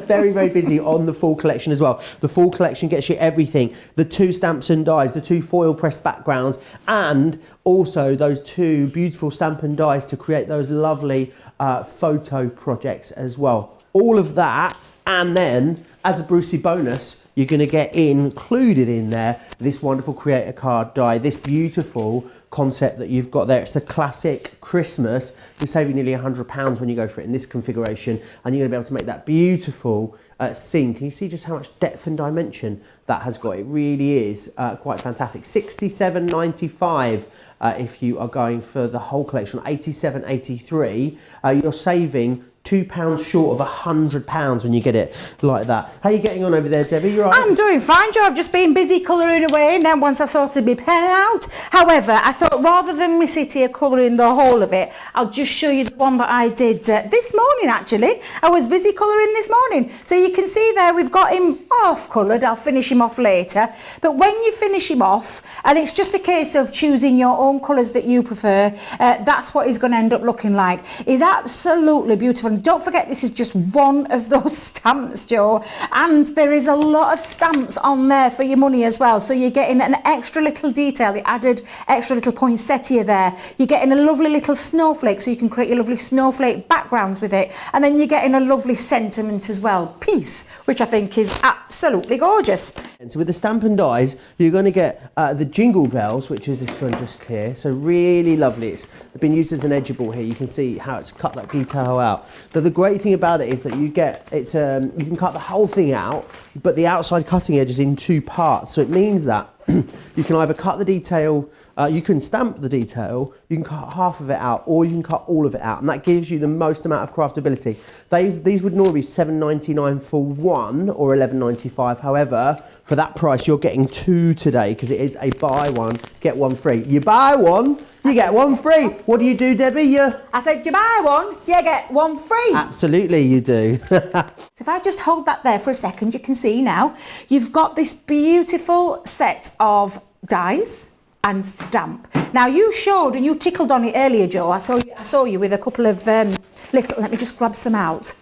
Very, very busy on the full collection as well. The full collection gets you everything. The 2 stamps and dies, the 2 foil pressed backgrounds, and also those 2 beautiful stamp and dies to create those lovely photo projects as well. All of that, and then as a Brucey bonus, you're going to get included in there this wonderful creator card die, this beautiful concept that you've got there. It's the classic Christmas. You're saving nearly £100 when you go for it in this configuration, and you're going to be able to make that beautiful scene. Can you see just how much depth and dimension that has got? It really is quite fantastic. £67.95 if you are going for the whole collection. £87.83. You're saving £2 short of £100 when you get it like that. How are you getting on over there, Debbie? You all right? I'm doing fine, Joe. I've just been busy colouring away, and then once I sorted my pen out. However, I thought rather than me sit here colouring the whole of it, I'll just show you the one that I did this morning, actually. I was busy colouring this morning. So you can see there we've got him half coloured. I'll finish him off later. But when you finish him off, and it's just a case of choosing your own colours that you prefer, that's what he's going to end up looking like. He's absolutely beautiful. And don't forget, this is just one of those stamps, Joe, and there is a lot of stamps on there for your money as well. So you're getting an extra little detail, the added extra little poinsettia there. You're getting a lovely little snowflake, so you can create your lovely snowflake backgrounds with it. And then you're getting a lovely sentiment as well, peace, which I think is absolutely gorgeous. And so with the stamp and dies, you're going to get the jingle bells, which is this one just here. So really lovely. It's been used as an edgeable here. You can see how it's cut that detail out. But the great thing about it is that you get it's you can cut the whole thing out, but the outside cutting edge is in 2 parts. So it means that you can either cut the detail, you can stamp the detail, you can cut half of it out, or you can cut all of it out, and that gives you the most amount of craftability. These would normally be $7.99 for one, or $11.95. However, for that price, you're getting 2 today because it is a buy one get one free. You buy one, you get one free. What do you do, Debbie? I said, you buy one, you get one free. Absolutely, you do. So if I just hold that there for a second, you can see now you've got this beautiful set of dies and stamp. Now you showed and you tickled on it earlier, Joe. I saw you with a couple of little, let me just grab some out.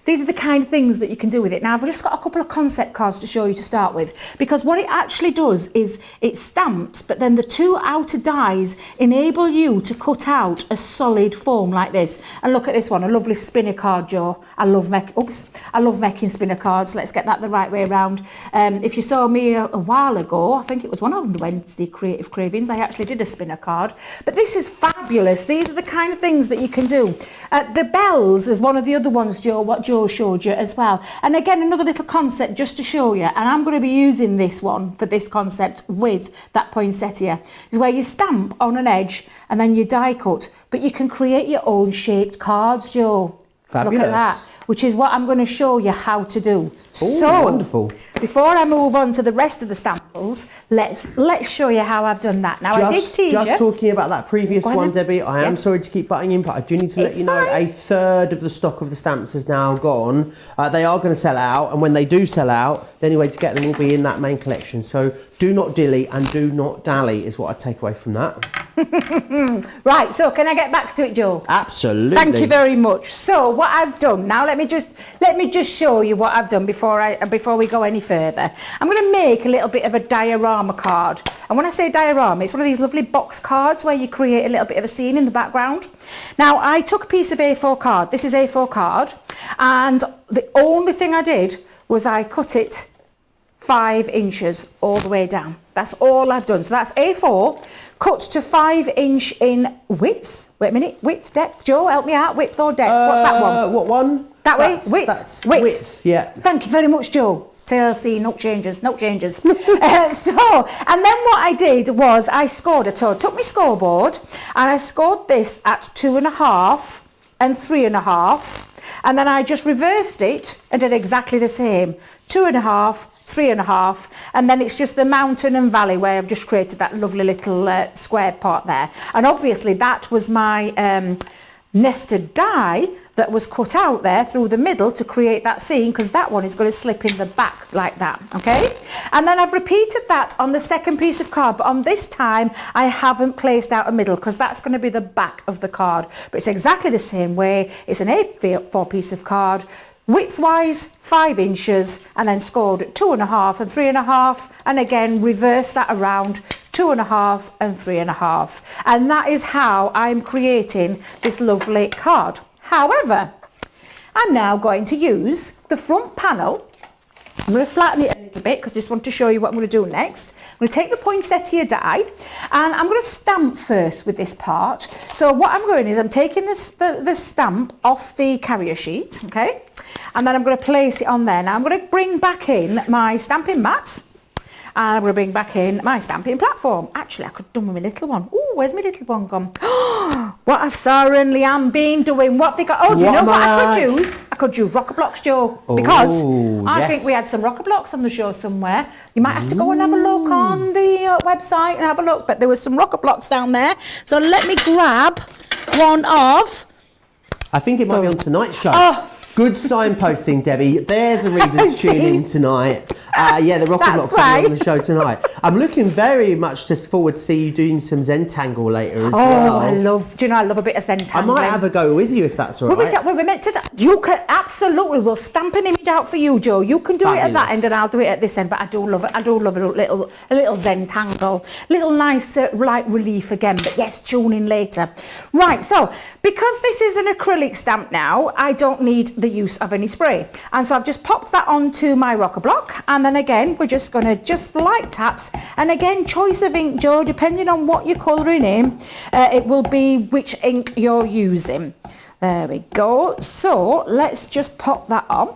These are the kind of things that you can do with it. Now I've just got a couple of concept cards to show you to start with, because what it actually does is it stamps, but then the 2 outer dies enable you to cut out a solid foam like this. And look at this one, a lovely spinner card, Joe. I love making spinner cards. Let's get that the right way around. If you saw me a while ago, I think it was one of the Wednesday Creative Cravings, I actually did a spinner card. But this is fabulous. These are the kind of things that you can do. The bells is one of the other ones, Joe, what Joe showed you as well. And again, another little concept just to show you, and I'm going to be using this one for this concept with that poinsettia, is where you stamp on an edge and then you die cut, but you can create your own shaped cards, Joe. Fabulous. Look at that, which is what I'm going to show you how to do. Ooh, so wonderful. Before I move on to the rest of the samples, let's show you how I've done that. Now I did tease you. Just talking about that previous one, Debbie, I am sorry to keep butting in, but I do need to let you know a third of the stock of the stamps is now gone. They are going to sell out, and when they do sell out, the only way to get them will be in that main collection. So do not dilly and do not dally is what I take away from that. Right, so can I get back to it, Joe? Absolutely. Thank you very much. So what I've done now, let me just show you what I've done before we go any further. I'm going to make a little bit of a diorama card. And when I say diorama, it's one of these lovely box cards where you create a little bit of a scene in the background. Now, I took a piece of A4 card. This is A4 card. And the only thing I did was I cut it 5 inches all the way down. That's all I've done. So that's A4 cut to 5 inch in width. Wait a minute, width, depth. Joe, help me out. Width or depth? What's that one? What one? That way? Width. That's width. Yeah. Thank you very much, Joe. TLC, no changes. So, and then what I did was I scored it. So I took my scoreboard and I scored this at 2.5 and 3.5. And then I just reversed it and did exactly the same. 2.5, 3.5, and then it's just the mountain and valley where I've just created that lovely little square part there. And obviously that was my nested die that was cut out there through the middle to create that seam, because that one is going to slip in the back like that, okay? And then I've repeated that on the second piece of card, but on this time I haven't placed out a middle because that's going to be the back of the card. But it's exactly the same way. It's an A4 piece of card, width-wise 5 inches, and then scored at 2.5 and 3.5, and again reverse that around 2.5 and 3.5, and that is how I'm creating this lovely card. However, I'm now going to use the front panel. I'm going to flatten it a little bit because I just want to show you what I'm going to do next. I'm going to take the poinsettia die and I'm going to stamp first with this part. So what I'm going is I'm taking the stamp off the carrier sheet, okay? And then I'm going to place it on there. Now I'm going to bring back in my stamping mats. And I'm going to bring back in my stamping platform. Actually, I could have done with my little one. Oh, where's my little one gone? What have Sarah and Leanne been doing? What have they got? Oh, do you know what I could use? I could use rocker blocks, Joe. Because I think we had some rocker blocks on the show somewhere. You might have to go and have a look on the website and have a look. But there was some rocker blocks down there. So let me grab one of... I think it might be on tonight's show. Good signposting, Debbie. There's a reason to tune in tonight. Yeah, the rocker blocks will be on the show tonight. I'm looking very much forward to see you doing some Zentangle later as well. I love a bit of Zentangle. I might have a go with you if that's all right. We're meant to. You can absolutely. We'll stamp an image out for you, Joe. You can do it at that end, and I'll do it at this end. But I do love it. I do love a little Zentangle, little nice light relief again. But yes, tune in later. Right. So because this is an acrylic stamp now, I don't need the use of any spray, and so I've just popped that onto my rocker block, and then again we're just going to just light taps, and again choice of ink, Joe, depending on what you're colouring in, it will be which ink you're using. There we go. So let's just pop that on.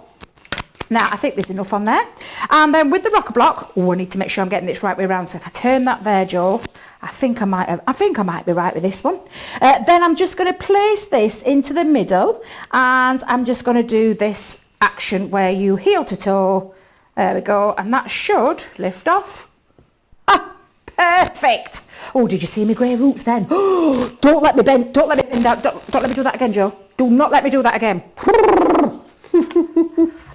Now I think there's enough on there, and then with the rocker block, I need to make sure I'm getting this right way around. So if I turn that there, Joe, I think I might be right with this one. Then I'm just going to place this into the middle, and I'm just going to do this action where you heel to toe. There we go, and that should lift off. Ah, perfect. Oh, did you see my grey roots then? Don't let me bend. Don't let me bend out. Don't let me do that again, Joe. Do not let me do that again.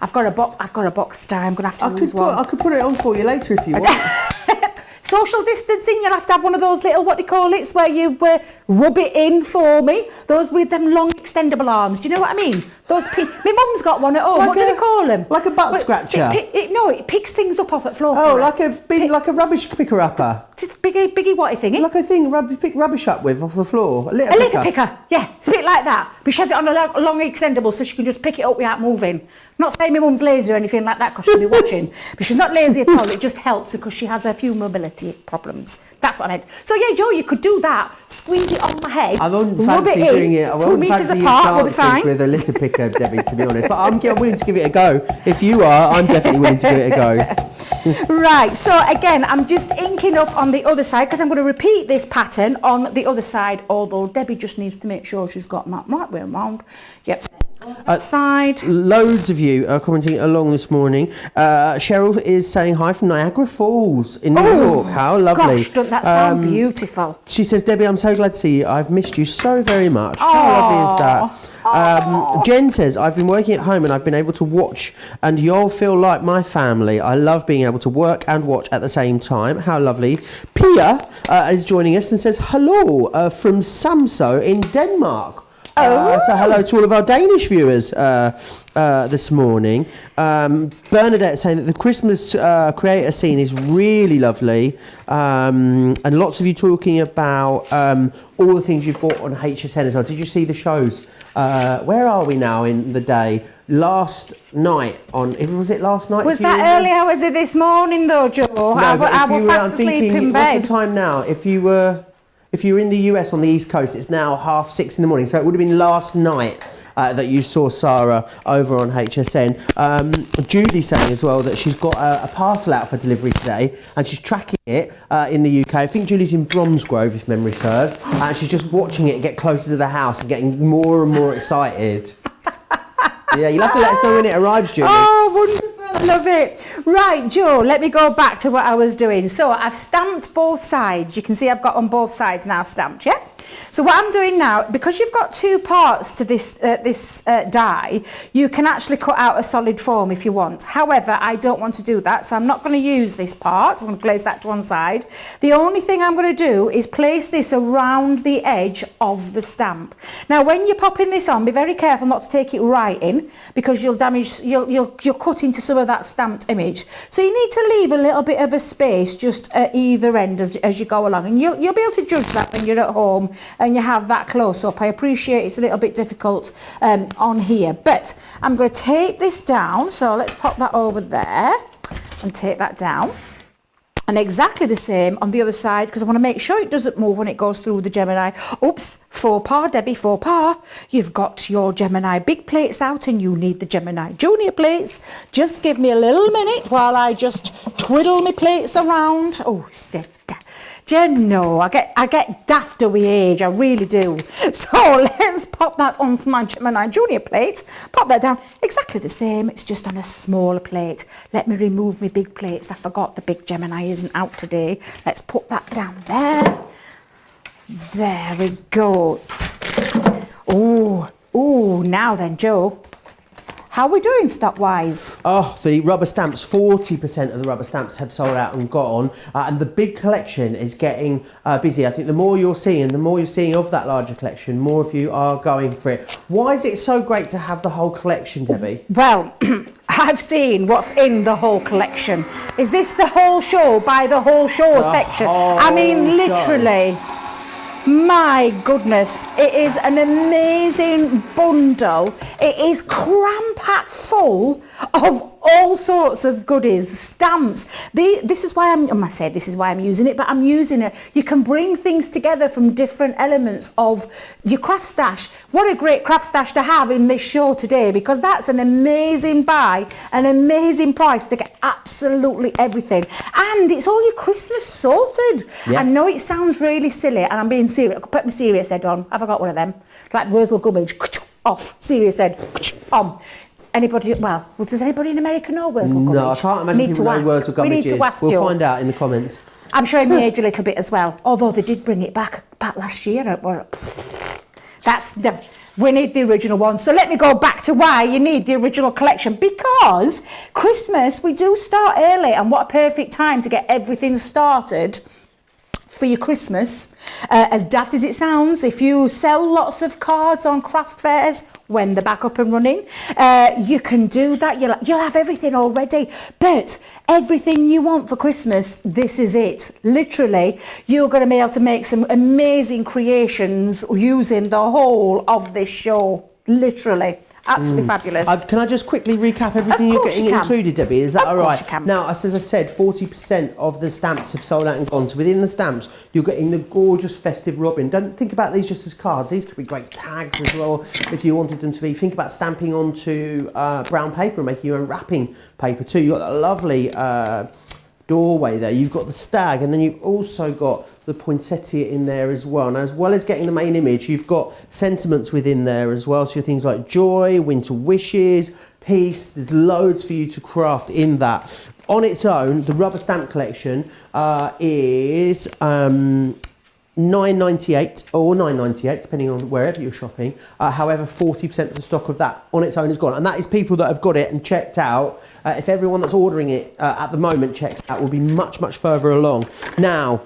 I've got a box tie. I'm going to have to use one. I could put it on for you later if you want. Social distancing, you'll have to have one of those little, what do you call it, where you rub it in for me. Those with them long extendable arms. Do you know what I mean? Those. My mum's got one at home. What do they call them? Like a butt scratcher. It picks things up off at floor. Oh, like a rubbish picker upper. Just biggie whatty thingy. Like a thing pick rubbish up with off the floor. A litter picker. Yeah, it's a bit like that. But she has it on a long extendable so she can just pick it up without moving. Not saying my mum's lazy or anything like that because she'll be watching. But she's not lazy at all. It just helps because she has a few mobility problems. That's what I meant. So yeah, Joe, you could do that. Squeeze it on my head. I wouldn't fancy doing it. I 2 meters apart. We'll be fine. With a litter picker, Debbie, to be honest. But I'm willing to give it a go. If you are, I'm definitely willing to give it a go. Right. So again, I'm just inking up on the other side because I'm going to repeat this pattern on the other side. Although Debbie just needs to make sure she's got that right way around. Yep. Side. Loads of you are commenting along this morning. Cheryl is saying hi from Niagara Falls in New York. How lovely. Gosh, doesn't that sound beautiful? She says, Debbie, I'm so glad to see you. I've missed you so very much. How lovely is that? Jen says, I've been working at home and I've been able to watch and you'll feel like my family. I love being able to work and watch at the same time. How lovely. Pia is joining us and says, hello from Samso in Denmark. So hello to all of our Danish viewers this morning. Bernadette saying that the Christmas creator scene is really lovely, and lots of you talking about all the things you've bought on HSN as well. Did you see the shows? Where are we now in the day? Last night was it last night? Was that early hours of this morning though, Joe? No, I was fast asleep in bed. What's the time now? If you were in the US on the East Coast, it's now 6:30 in the morning. So it would have been last night that you saw Sarah over on HSN. Judy saying as well that she's got a parcel out for delivery today and she's tracking it in the UK. I think Julie's in Bromsgrove, if memory serves. And she's just watching it get closer to the house and getting more and more excited. Yeah, you'll have to let us know when it arrives, Julie. Oh, wonderful. Love it. Right, Joe, let me go back to what I was doing. So I've stamped both sides. You can see I've got on both sides now stamped, yeah? So what I'm doing now, because you've got two parts to this die, you can actually cut out a solid foam if you want. However, I don't want to do that, so I'm not going to use this part. I'm going to place that to one side. The only thing I'm going to do is place this around the edge of the stamp. Now, when you're popping this on, be very careful not to take it right in, because you'll damage, you'll cut into some of that stamped image. So you need to leave a little bit of a space just at either end as you go along, and you'll be able to judge that when you're at home and you have that close up. I appreciate it's a little bit difficult on here, but I'm going to tape this down. So let's pop that over there and tape that down. And exactly the same on the other side, because I want to make sure it doesn't move when it goes through the Gemini. Oops, faux pas, Debbie, faux pas. You've got your Gemini big plates out and you need the Gemini Junior plates. Just give me a little minute while I just twiddle my plates around. Oh, shit. Do you know, I get dafter with age, I really do. So let's pop that onto my Gemini Junior plate, pop that down, exactly the same, it's just on a smaller plate. Let me remove my big plates, I forgot the big Gemini isn't out today. Let's put that down there. There we go. Oh, now then, Joe. How are we doing stock-wise? Oh, the rubber stamps, 40% of the rubber stamps have sold out and gone. And the big collection is getting busy. I think the more you're seeing of that larger collection, more of you are going for it. Why is it so great to have the whole collection, Debbie? Well, I've seen what's in the whole collection. Is this the whole show by the whole show section? I mean, literally. My goodness, it is an amazing bundle. It is cram-packed full of all sorts of goodies, stamps. This is why I'm using it, but I'm using it. You can bring things together from different elements of your craft stash. What a great craft stash to have in this show today, because that's an amazing buy, an amazing price to get absolutely everything. And it's all your Christmas sorted. Yeah. I know it sounds really silly, and I'm being serious. I could put my serious head on. Have I got one of them? Like Wurzel Gummidge, off, serious head, on. Anybody, well, does anybody in America know Wurzel Gummidge? No, I can't imagine people know Wurzel Gummidge. We need to ask We'll Joe. find out in the comments. I'm showing my age a little bit as well, although they did bring it back last year. We need the original one. So let me go back to why you need the original collection, because Christmas, we do start early, and what a perfect time to get everything started for your Christmas. As daft as it sounds, if you sell lots of cards on craft fairs when they're back up and running, you can do that. You'll have everything already, but everything you want for Christmas, this is it. Literally, you're going to be able to make some amazing creations using the whole of this show. Literally. Absolutely fabulous. Can I just quickly recap everything you're getting included, Debbie? Is that all right? Of course you can. Now, as I said, 40% of the stamps have sold out and gone. So within the stamps, you're getting the gorgeous festive robin. Don't think about these just as cards. These could be great tags as well, if you wanted them to be. Think about stamping onto brown paper and making your own wrapping paper too. You've got a lovely doorway there. You've got the stag, and then you've also got the poinsettia in there as well. And as well as getting the main image, you've got sentiments within there as well. So things like joy, winter wishes, peace. There's loads for you to craft in that. On its own, the rubber stamp collection is $9.98 or $9.98, depending on wherever you're shopping. However, 40% of the stock of that on its own is gone. And that is people that have got it and checked out. If everyone that's ordering it at the moment checks out, will be much, much further along. Now,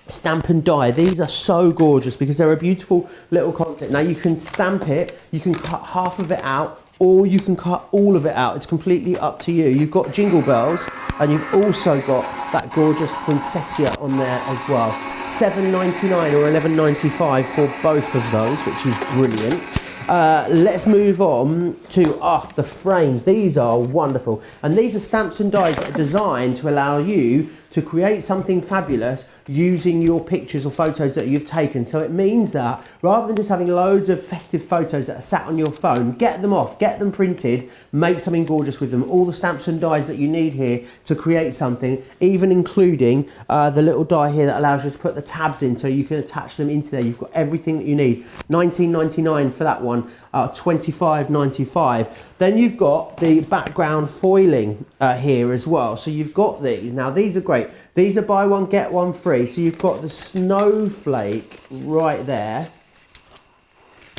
stamp and die. These are so gorgeous because they're a beautiful little concept. Now, you can stamp it, you can cut half of it out, or you can cut all of it out. It's completely up to you. You've got Jingle Bells, and you've also got that gorgeous poinsettia on there as well. $7.99 or $11.95 for both of those, which is brilliant. Let's move on to the frames. These are wonderful, and these are stamps and dies that are designed to allow you to create something fabulous using your pictures or photos that you've taken. So it means that rather than just having loads of festive photos that are sat on your phone, get them off, get them printed, make something gorgeous with them. All the stamps and dies that you need here to create something, even including the little die here that allows you to put the tabs in so you can attach them into there. You've got everything that you need. $19.99 for that one. $25.95. Then you've got the background foiling here as well. So you've got these. Now these are great. These are buy one get one free. So you've got the snowflake right there,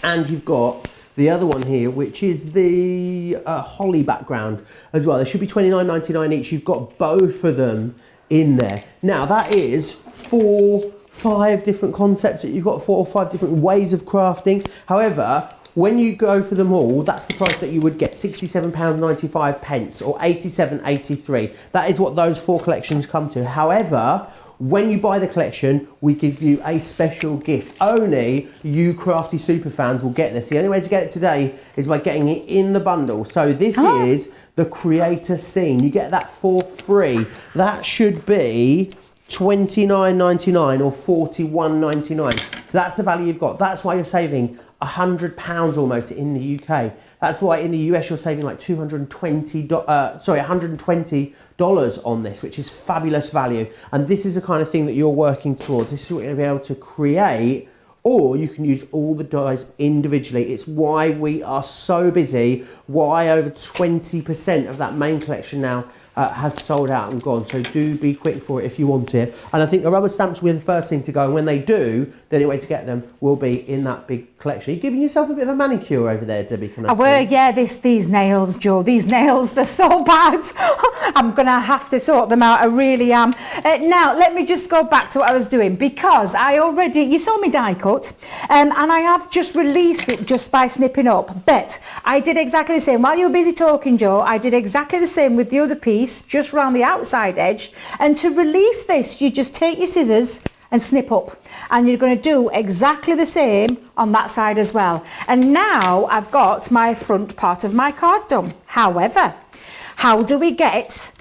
and you've got the other one here, which is the holly background as well. There should be $29.99 each. You've got both of them in there. Now that is 5 different concepts that you've got, 4 or 5 different ways of crafting. However, when you go for them all, that's the price that you would get, £67.95 or £87.83. That is what those 4 collections come to. However, when you buy the collection, we give you a special gift. Only you crafty super fans will get this. The only way to get it today is by getting it in the bundle. So this is the creator scene. You get that for free. That should be $29.99 or $41.99. So that's the value you've got. That's why you're saving £100 almost in the UK. That's why in the US you're saving like $120 on this, which is fabulous value. And this is the kind of thing that you're working towards. This is what you're going to be able to create, or you can use all the dies individually. It's why we are so busy, why over 20% of that main collection now has sold out and gone. So do be quick for it if you want it. And I think the rubber stamps will be the first thing to go. And when they do, the only way to get them will be in that big collection. Are you giving yourself a bit of a manicure over there, Debbie? Can I see? Yeah, these nails, Joe. These nails, they're so bad. I'm going to have to sort them out. I really am. Now, let me just go back to what I was doing, because you saw me die cut, and I have just released it just by snipping up. But I did exactly the same. While you were busy talking, Joe, I did exactly the same with the other piece, just round the outside edge. And to release this, you just take your scissors and snip up, and you're going to do exactly the same on that side as well. And now I've got my front part of my card done. However, how do we get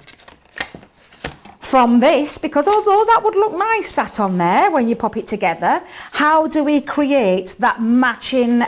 from this, because although that would look nice sat on there when you pop it together, how do we create that matching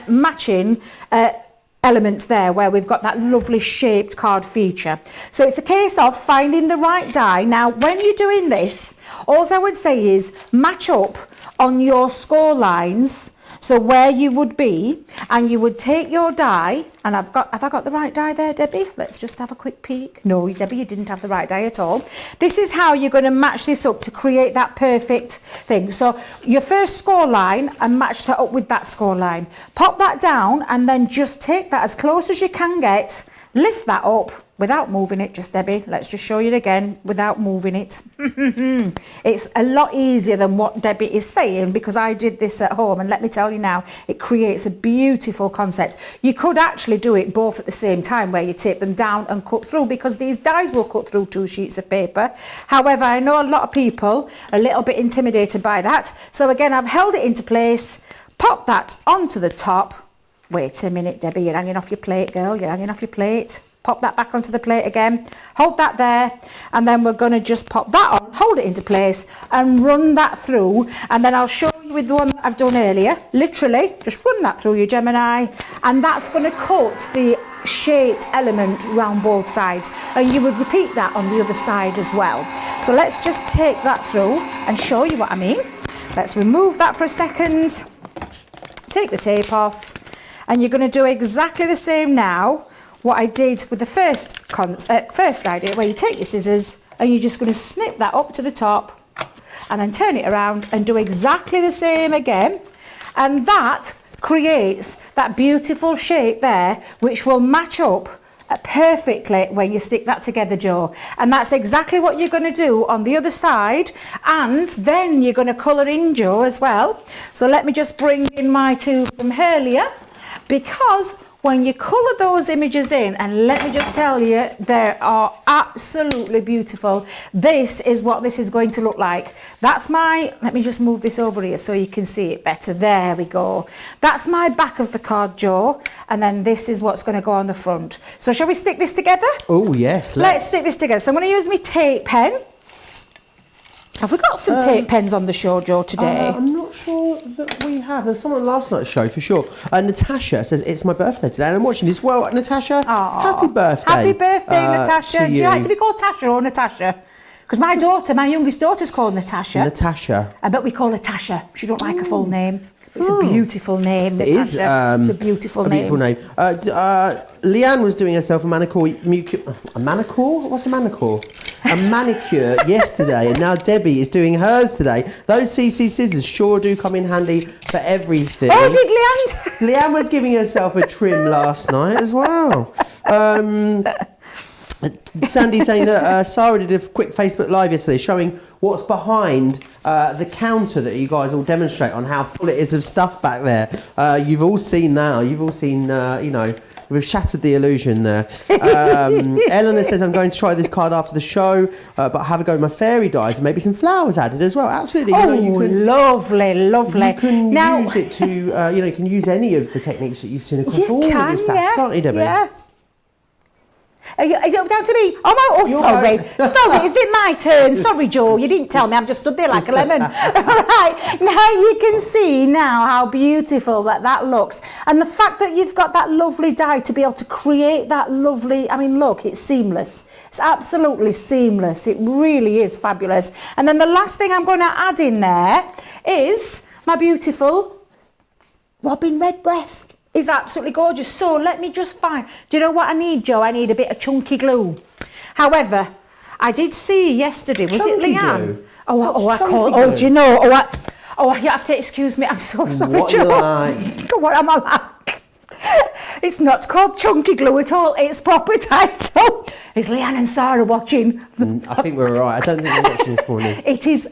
elements there where we've got that lovely shaped card feature? So it's a case of finding the right die. Now when you're doing this, all I would say is match up on your score lines, so where you would be, and you would take your die, and have I got the right die there, Debbie? Let's just have a quick peek. No, Debbie, you didn't have the right die at all. This is how you're going to match this up to create that perfect thing. So your first score line, and match that up with that score line. Pop that down, and then just take that as close as you can get, lift that up without moving it, just Debbie, let's just show you again, without moving it. It's a lot easier than what Debbie is saying, because I did this at home, and let me tell you now, it creates a beautiful concept. You could actually do it both at the same time, where you tape them down and cut through, because these dies will cut through 2 sheets of paper. However, I know a lot of people are a little bit intimidated by that. So again, I've held it into place, pop that onto the top. Wait a minute, Debbie, you're hanging off your plate, girl, you're hanging off your plate. Pop that back onto the plate again, hold that there, and then we're going to just pop that on, hold it into place, and run that through. And then I'll show you with the one that I've done earlier. Literally, just run that through your Gemini, and that's going to cut the shaped element round both sides. And you would repeat that on the other side as well. So let's just take that through and show you what I mean. Let's remove that for a second, take the tape off, and you're going to do exactly the same now what I did with the first idea, where you take your scissors and you're just going to snip that up to the top, and then turn it around and do exactly the same again. And that creates that beautiful shape there, which will match up perfectly when you stick that together, Joe. And that's exactly what you're going to do on the other side, and then you're going to colour in, Joe, as well. So let me just bring in my two from earlier, because when you colour those images in, and let me just tell you, they are absolutely beautiful. This is what this is going to look like. That's my, let me just move this over here so you can see it better. There we go. That's my back of the card, Joe. And then this is what's going to go on the front. So shall we stick this together? Oh, yes. Let's stick this together. So I'm going to use my tape pen. Have we got some tape pens on the show, Joe, today? I'm not sure that we have. There's someone on last night's show for sure. Natasha says it's my birthday today, and I'm watching this. Well, Natasha, happy birthday. Happy birthday, Natasha. Do you like to be called Tasha or Natasha? Because my youngest daughter's called Natasha. Natasha. I bet we call her Tasha. She don't like a full name. It's a beautiful name, It Natasha. is It's a beautiful a beautiful name. Leanne was doing herself a manicure. A manicure? What's a manicure? A manicure yesterday, and now Debbie is doing hers today. Those CC scissors sure do come in handy for everything. Oh, did Leanne? Leanne was giving herself a trim last night as well. Sandy saying that Sarah did a quick Facebook Live yesterday showing what's behind the counter that you guys all demonstrate on, how full it is of stuff back there. You've all seen now. You've all seen, you know, we've shattered the illusion there. Eleanor says, I'm going to try this card after the show, but have a go with my fairy dyes and maybe some flowers added as well. Absolutely. Oh, you know, you can, lovely. you can Now, use it to, you know, you can use any of the techniques that you've seen across all of your stats, can't you, Debbie? Yeah. Is it down to me? Oh, You're sorry. going. Sorry, is it my turn? Sorry, Joe, you didn't tell me. I'm just stood there like a lemon. Right, now you can see now how beautiful that looks. And the fact that you've got that lovely dye to be able to create that lovely, I mean, look, it's seamless. It's absolutely seamless. It really is fabulous. And then the last thing I'm going to add in there is my beautiful Robin Redbreast. Is absolutely gorgeous. So let me just find. Do you know what I need, Joe? I need a bit of chunky glue. However, I did see yesterday. Was Chunky it Leanne? glue? Oh, I What's call. chunky Oh, do you know? You have to excuse me. I'm so sorry, What Joe. you like? What am I like? It's not called chunky glue at all. Its proper title is Leanne and Sarah watching. I think we're right. I don't think we're watching this morning. It is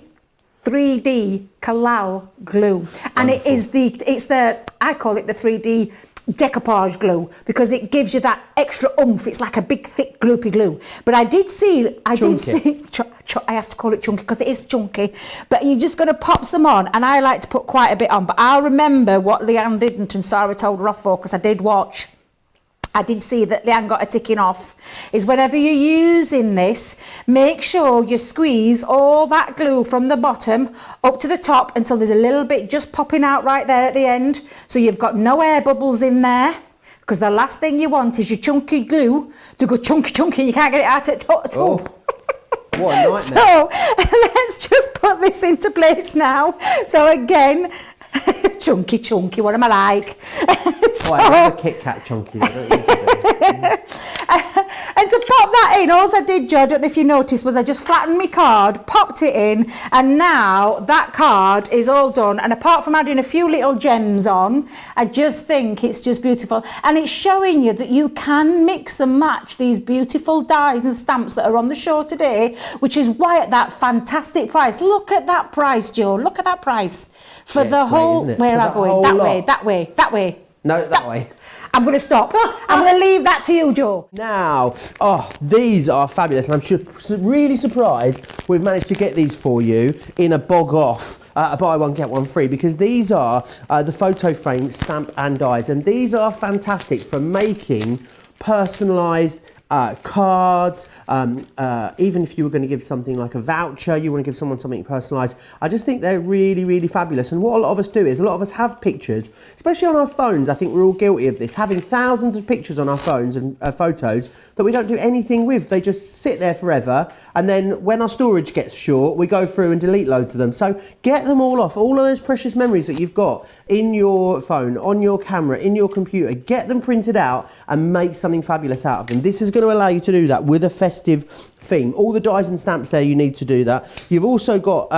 3D Kalal glue, and it's the I call it the 3D decoupage glue because it gives you that extra oomph. It's like a big thick gloopy glue. But I did see I have to call it chunky because it is chunky, but you're just going to pop some on, and I like to put quite a bit on, but I'll remember what Leanne didn't and Sarah told her off for, because I did see that Leanne got a ticking off, is whenever you're using this, make sure you squeeze all that glue from the bottom up to the top until there's a little bit just popping out right there at the end. So you've got no air bubbles in there, because the last thing you want is your chunky glue to go chunky and you can't get it out at all. Oh, what a nightmare. So let's just put this into place now. So again, chunky, what am I like? Oh, I love a Kit Kat chunky. And to pop that in, all I did, Joe, I don't know if you noticed, was I just flattened my card, popped it in, and now that card is all done. And apart from adding a few little gems on, I just think it's just beautiful. And it's showing you that you can mix and match these beautiful dies and stamps that are on the show today, which is why at that fantastic price. Look at that price, Joe. Look at that price. For Yeah, the it's great, whole, isn't it? where For am I the going? whole That lot. way. No, that way. I'm going to stop. I'm going to leave that to you, Joe. Now, these are fabulous, and I'm really surprised we've managed to get these for you in a bog off, a buy one get one free, because these are the photo frame stamp and dies, and these are fantastic for making personalised cards, even if you were going to give something like a voucher, you want to give someone something personalised. I just think they're really, really fabulous. And what a lot of us do is a lot of us have pictures, especially on our phones. I think we're all guilty of this, having thousands of pictures on our phones and photos that we don't do anything with. They just sit there forever, and then when our storage gets short, we go through and delete loads of them. So get them all off, all of those precious memories that you've got in your phone, on your camera, in your computer. Get them printed out and make something fabulous out of them. This is going to allow you to do that with a festive theme. All the dies and stamps there, you need to do that. You've also got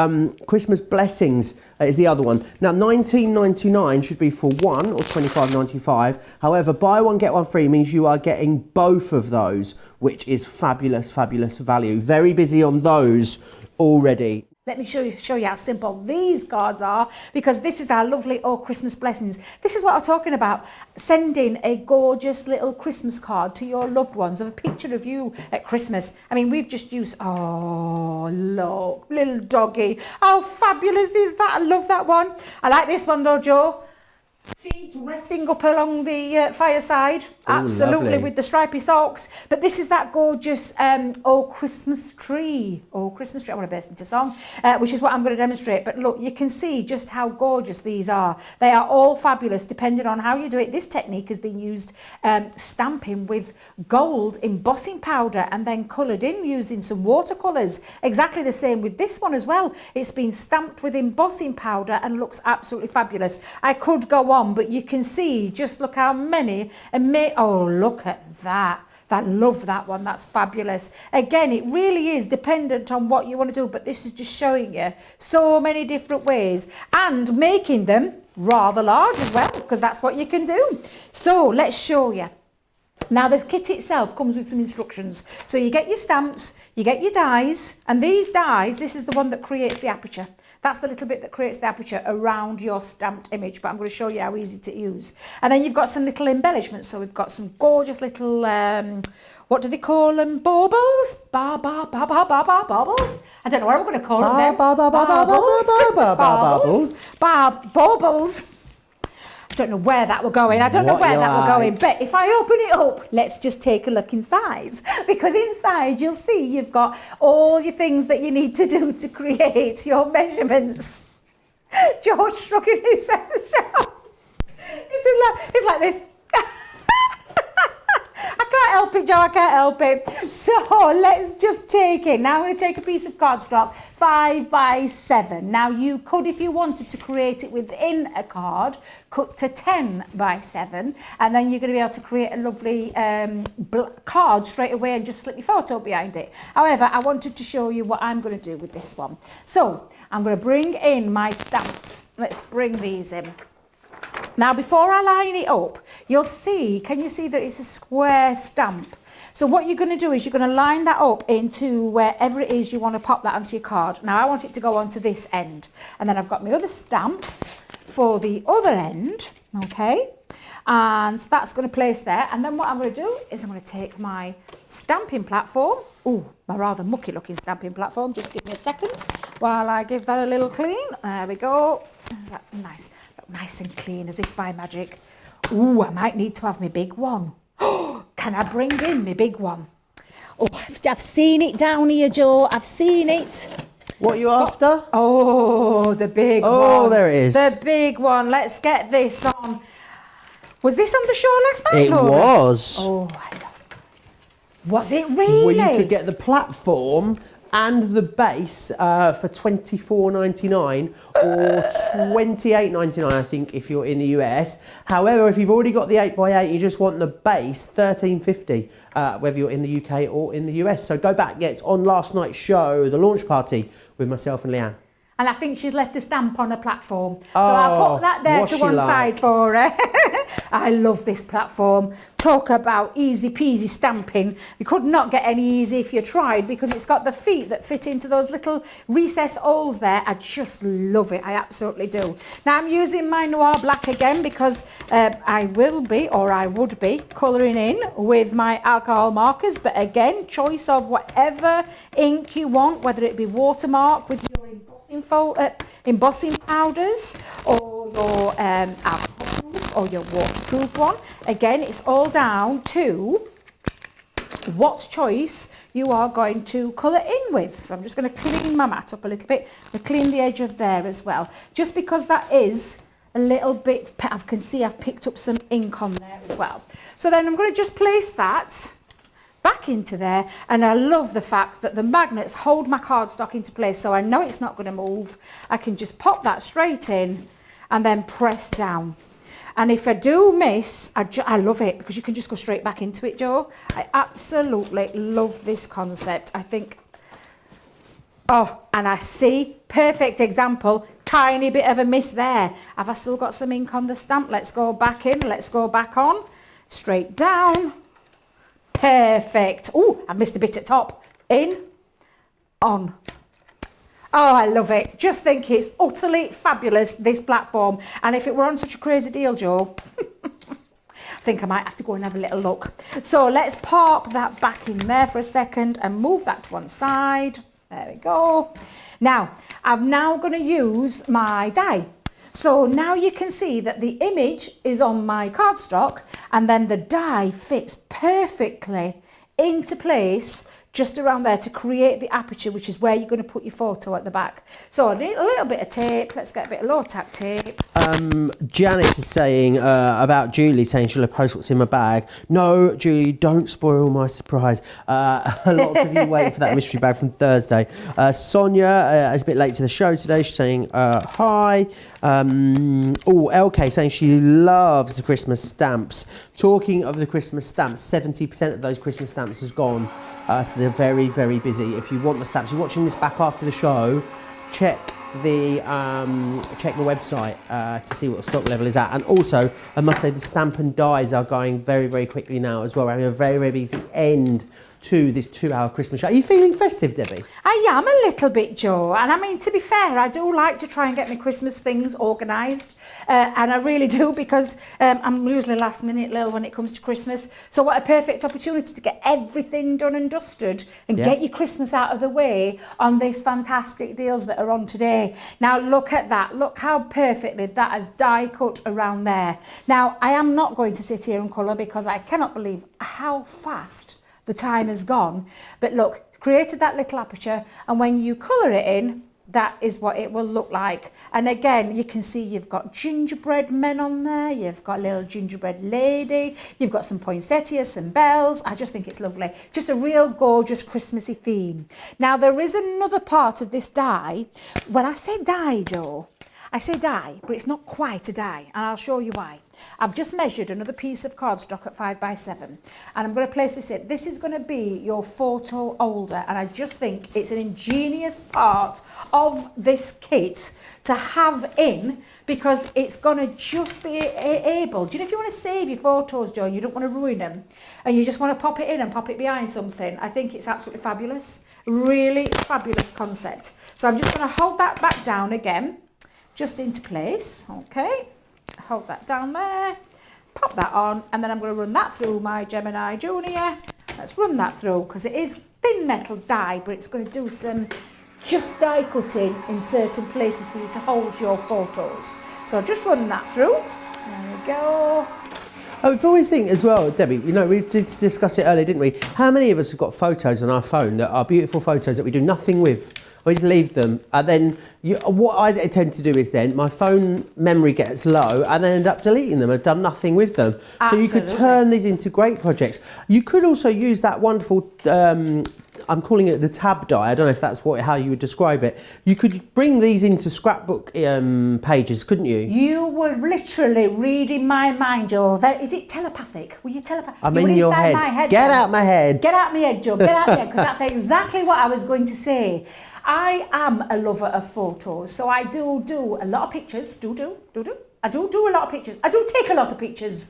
Christmas Blessings is the other one. Now $19.99 should be for one, or $25.95. However, buy one get one free means you are getting both of those, which is fabulous value. Very busy on those already. Let me show you how simple these cards are, because this is our lovely Christmas blessings. This is what I'm talking about. Sending a gorgeous little Christmas card to your loved ones of a picture of you at Christmas. I mean, we've just used, oh, look, little doggy. How fabulous is that? I love that one. I like this one though, Joe. feet resting up along the fireside. Absolutely, lovely. with the stripy socks. But this is that gorgeous Oh Christmas Tree. Oh Christmas Tree, I want to burst into song, which is what I'm going to demonstrate. But look, you can see just how gorgeous these are. They are all fabulous depending on how you do it. This technique has been used stamping with gold embossing powder and then coloured in using some watercolours. Exactly the same with this one as well. It's been stamped with embossing powder and looks absolutely fabulous. I could go on, but you can see, just look how many, oh, look at that. I love that one, that's fabulous. Again, it really is dependent on what you want to do, but this is just showing you so many different ways and making them rather large as well, because that's what you can do. So let's show you. Now the kit itself comes with some instructions. So you get your stamps, you get your dies, and these dies, this is the one that creates the aperture. That's the little bit that creates the aperture around your stamped image, but I'm going to show you how easy to use. And then you've got some little embellishments. So we've got some gorgeous little, what do they call them? Baubles? Baubles? I don't know what I'm going to call them. Baubles. I don't know where that were going. I don't know where that were going. But if I open it up, let's just take a look inside. Because inside you'll see you've got all your things that you need to do to create your measurements. George shrugging his head. It's like this. I can't help it, Joe, I can't help it. So let's just take it. Now I'm going to take a piece of cardstock, 5 by 7. Now you could, if you wanted to create it within a card, cut to 10 by 7, and then you're going to be able to create a lovely card straight away and just slip your photo behind it. However, I wanted to show you what I'm going to do with this one. So I'm going to bring in my stamps. Let's bring these in. Now, before I line it up, you'll see, can you see that it's a square stamp? So what you're going to do is you're going to line that up into wherever it is you want to pop that onto your card. Now, I want it to go onto this end. And then I've got my other stamp for the other end, okay? And that's going to place there. And then what I'm going to do is I'm going to take my stamping platform. Ooh, my rather mucky looking stamping platform. Just give me a second while I give that a little clean. There we go. Nice. Nice and clean, as if by magic. Ooh, I might need to have my big one. Can I bring in my big one? Oh, I've seen it down here, Joe. I've seen it. What are you after? Oh, the big one. Oh, there it is. The big one. Let's get this on. Was this on the show last night, It Laura? was. Oh, I love it. Was it really? Well, you could get the platform and the base for $24.99 or $28.99, I think, if you're in the US. However, if you've already got the 8x8 and you just want the base, $13.50, whether you're in the UK or in the US. So go back. Yeah, it's on last night's show, the launch party, with myself and Leanne. And I think she's left a stamp on a platform. So I'll put that there to one side for her. I love this platform. Talk about easy peasy stamping. You could not get any easy if you tried, because it's got the feet that fit into those little recess holes there. I just love it. I absolutely do. Now I'm using my Noir Black again because I would be colouring in with my alcohol markers. But again, choice of whatever ink you want, whether it be watermark with your embossing powders or your alcohol or your waterproof one. Again, it's all down to what choice you are going to colour in with. So I'm just going to clean my mat up a little bit. I'll clean the edge of there as well, just because that is a little bit, I can see I've picked up some ink on there as well. So then I'm going to just place that back into there, and I love the fact that the magnets hold my cardstock into place, so I know it's not going to move. I can just pop that straight in and then press down. And if I do miss, I love it because you can just go straight back into it, Joe. I absolutely love this concept. I think, oh, and I see, perfect example, tiny bit of a miss there. Have I still got some ink on the stamp? Let's go back in, let's go back on, straight down. Perfect. Oh, I've missed a bit at top. In, on. Oh, I love it. Just think it's utterly fabulous, this platform. And if it were on such a crazy deal, Joe, I think I might have to go and have a little look. So let's pop that back in there for a second and move that to one side. There we go. Now, I'm now going to use my die. So now you can see that the image is on my cardstock, and then the die fits perfectly into place just around there to create the aperture, which is where you're going to put your photo at the back. So a little bit of tape. Let's get a bit of low tack tape. Janet is saying about Julie, saying she'll post what's in my bag. No, Julie, don't spoil my surprise. A lot of you waiting for that mystery bag from Thursday. Sonia is a bit late to the show today. She's saying hi. LK saying she loves the Christmas stamps. Talking of the Christmas stamps, 70% of those Christmas stamps has gone. So they're very, very busy. If you want the stamps, you're watching this back after the show, check the website to see what the stock level is at. And also, I must say, the stamp and dies are going very, very quickly now as well. We're having a very, very busy end to this 2-hour Christmas show. Are you feeling festive, Debbie? I am a little bit, Jo. And I mean, to be fair, I do like to try and get my Christmas things organised. And I really do, because I'm usually last minute little when it comes to Christmas. So what a perfect opportunity to get everything done and dusted and get your Christmas out of the way on these fantastic deals that are on today. Now, look at that. Look how perfectly that has die cut around there. Now, I am not going to sit here and colour, because I cannot believe how fast the time has gone. But look, created that little aperture, and when you colour it in, that is what it will look like. And again, you can see you've got gingerbread men on there, you've got a little gingerbread lady, you've got some poinsettias, some bells. I just think it's lovely. Just a real gorgeous Christmassy theme. Now, there is another part of this die. When I say die, Jo, I say die, but it's not quite a die, and I'll show you why. I've just measured another piece of cardstock at 5x7, and I'm going to place this in. This is going to be your photo holder, and I just think it's an ingenious part of this kit to have in, because it's going to just be able, do you know, if you want to save your photos, Jo, and you don't want to ruin them, and you just want to pop it in and pop it behind something, I think it's absolutely fabulous. Really fabulous concept. So I'm just going to hold that back down again, just into place, okay? Hold that down there, pop that on, and then I'm going to run that through my Gemini Junior. Let's run that through, because it is thin metal die, but it's going to do some just die cutting in certain places for you to hold your photos. So just run that through. There we go. I've always think as well, Debbie, you know, we did discuss it earlier, didn't we? How many of us have got photos on our phone that are beautiful photos that we do nothing with? We just leave them, and then what I tend to do is then my phone memory gets low, and then end up deleting them. I've done nothing with them. Absolutely. So you could turn these into great projects. You could also use that wonderful, I'm calling it the tab die. I don't know if that's how you would describe it. You could bring these into scrapbook pages, couldn't you? You were literally reading my mind, Jo. Is it telepathic? Were you telepathic? I'm in your head. My head. Get out my head. Get out my head, Jo. Get out my head, because that's exactly what I was going to say. I am a lover of photos, so I do a lot of pictures. I do a lot of pictures. I do take a lot of pictures,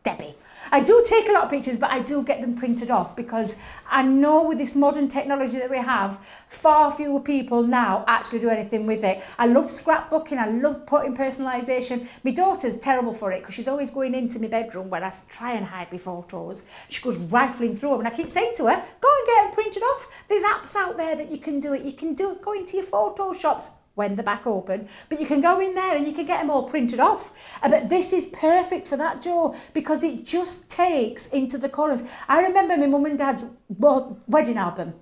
Debbie. I do take a lot of pictures, but I do get them printed off, because I know with this modern technology that we have, far fewer people now actually do anything with it. I love scrapbooking. I love putting personalisation. My daughter's terrible for it, because she's always going into my bedroom when I try and hide my photos. She goes rifling through them, and I keep saying to her, go and get them printed off. There's apps out there that you can do it. You can do it, go into your photo shops when they're back open, but you can go in there and you can get them all printed off. But this is perfect for that, Jo, because it just takes into the colours. I remember my mum and dad's wedding album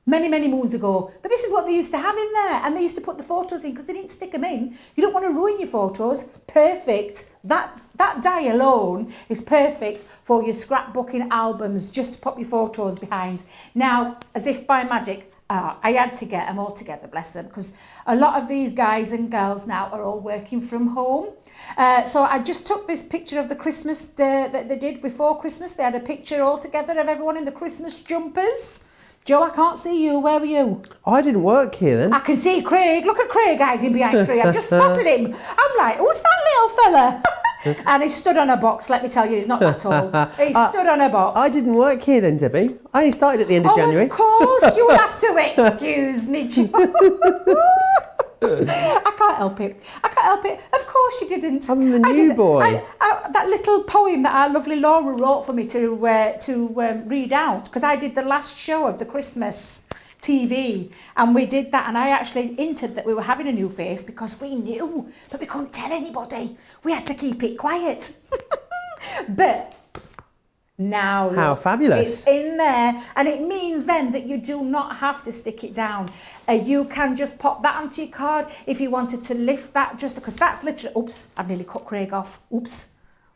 many moons ago, but this is what they used to have in there, and they used to put the photos in because they didn't stick them in. You don't want to ruin your photos. Perfect. That die alone is perfect for your scrapbooking albums, just to pop your photos behind. Now, as if by magic, I had to get them all together, bless them, because a lot of these guys and girls now are all working from home. So I just took this picture of the Christmas that they did before Christmas. They had a picture all together of everyone in the Christmas jumpers. Jo, I can't see you. Where were you? I didn't work here then. I can see Craig. Look at Craig hiding behind a tree. I've just spotted him. I'm like, who's that little fella? And he stood on a box, let me tell you, he's not that tall. He stood on a box. I didn't work here then, Debbie. I only started at the end of January. Of course, you have to excuse me, Jo. I can't help it. Of course you didn't. I'm the new boy. That little poem that our lovely Laura wrote for me to read out, because I did the last show of the Christmas TV, and we did that, and I actually hinted that we were having a new face because we knew, but we couldn't tell anybody. We had to keep it quiet. But now How look, fabulous. it's in there, and it means then that you do not have to stick it down. You can just pop that onto your card if you wanted to lift that, just because that's literally, oops, I've nearly cut Craig off. Oops.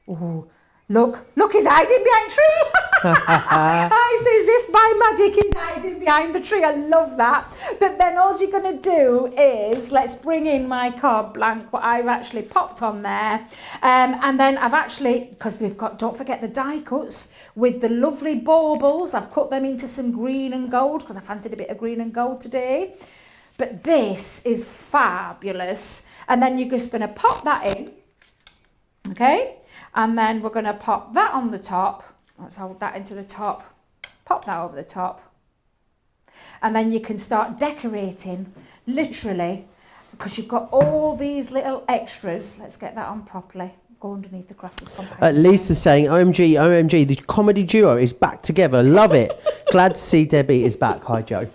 Ooh. Look, he's hiding behind tree. I say as if by magic he's hiding behind the tree. I love that. But then all you're going to do is, let's bring in my card blank, what I've actually popped on there. And then I've actually, because we've got, don't forget the die cuts with the lovely baubles. I've cut them into some green and gold because I fancied a bit of green and gold today. But this is fabulous. And then you're just going to pop that in. Okay? And then we're going to pop that on the top. Let's hold that into the top. Pop that over the top. And then you can start decorating, literally, because you've got all these little extras. Let's get that on properly. Go underneath the Crafters Companion. Lisa's saying, OMG, OMG, the comedy duo is back together. Love it. Glad to see Debbie is back. Hi, Joe.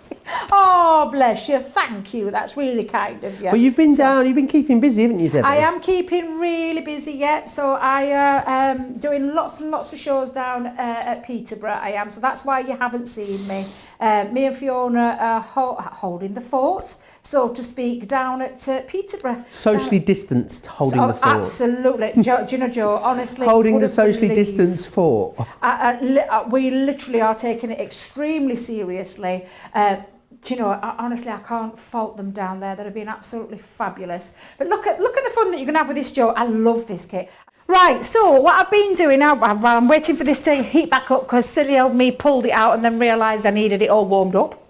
Oh, bless you. Thank you. That's really kind of you. Well, you've been down, you've been keeping busy, haven't you, Debbie? I am keeping really busy yet. So I am doing lots and lots of shows down at Peterborough. I am. So that's why you haven't seen me. Me and Fiona are holding the fort, so to speak, down at Peterborough. Socially distanced, holding the fort. Absolutely. Joe, do you know, Joe, honestly... Holding the wouldn't socially believe- distanced fort. we literally are taking it extremely seriously. Do you know, honestly, I can't fault them down there. They're being absolutely fabulous. But look at the fun that you can have with this, Joe. I love this kit. Right, so what I've been doing now, while I'm waiting for this to heat back up, because silly old me pulled it out and then realised I needed it all warmed up.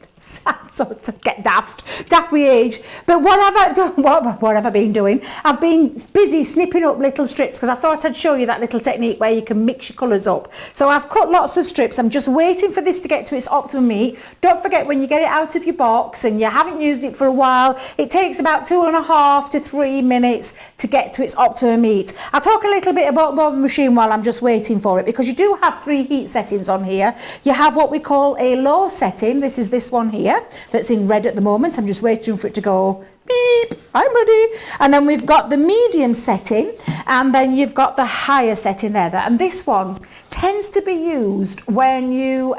So get daft with age. But what have I done? What have I been doing? I've been busy snipping up little strips because I thought I'd show you that little technique where you can mix your colours up. So I've cut lots of strips. I'm just waiting for this to get to its optimum heat. Don't forget, when you get it out of your box and you haven't used it for a while, it takes about 2.5 to 3 minutes to get to its optimum heat. I'll talk a little bit about the machine while I'm just waiting for it, because you do have 3 heat settings on here. You have what we call a low setting. This is this one here that's in red at the moment. I'm just waiting for it to go beep, I'm ready. And then we've got the medium setting, and then you've got the higher setting there. And this one tends to be used when you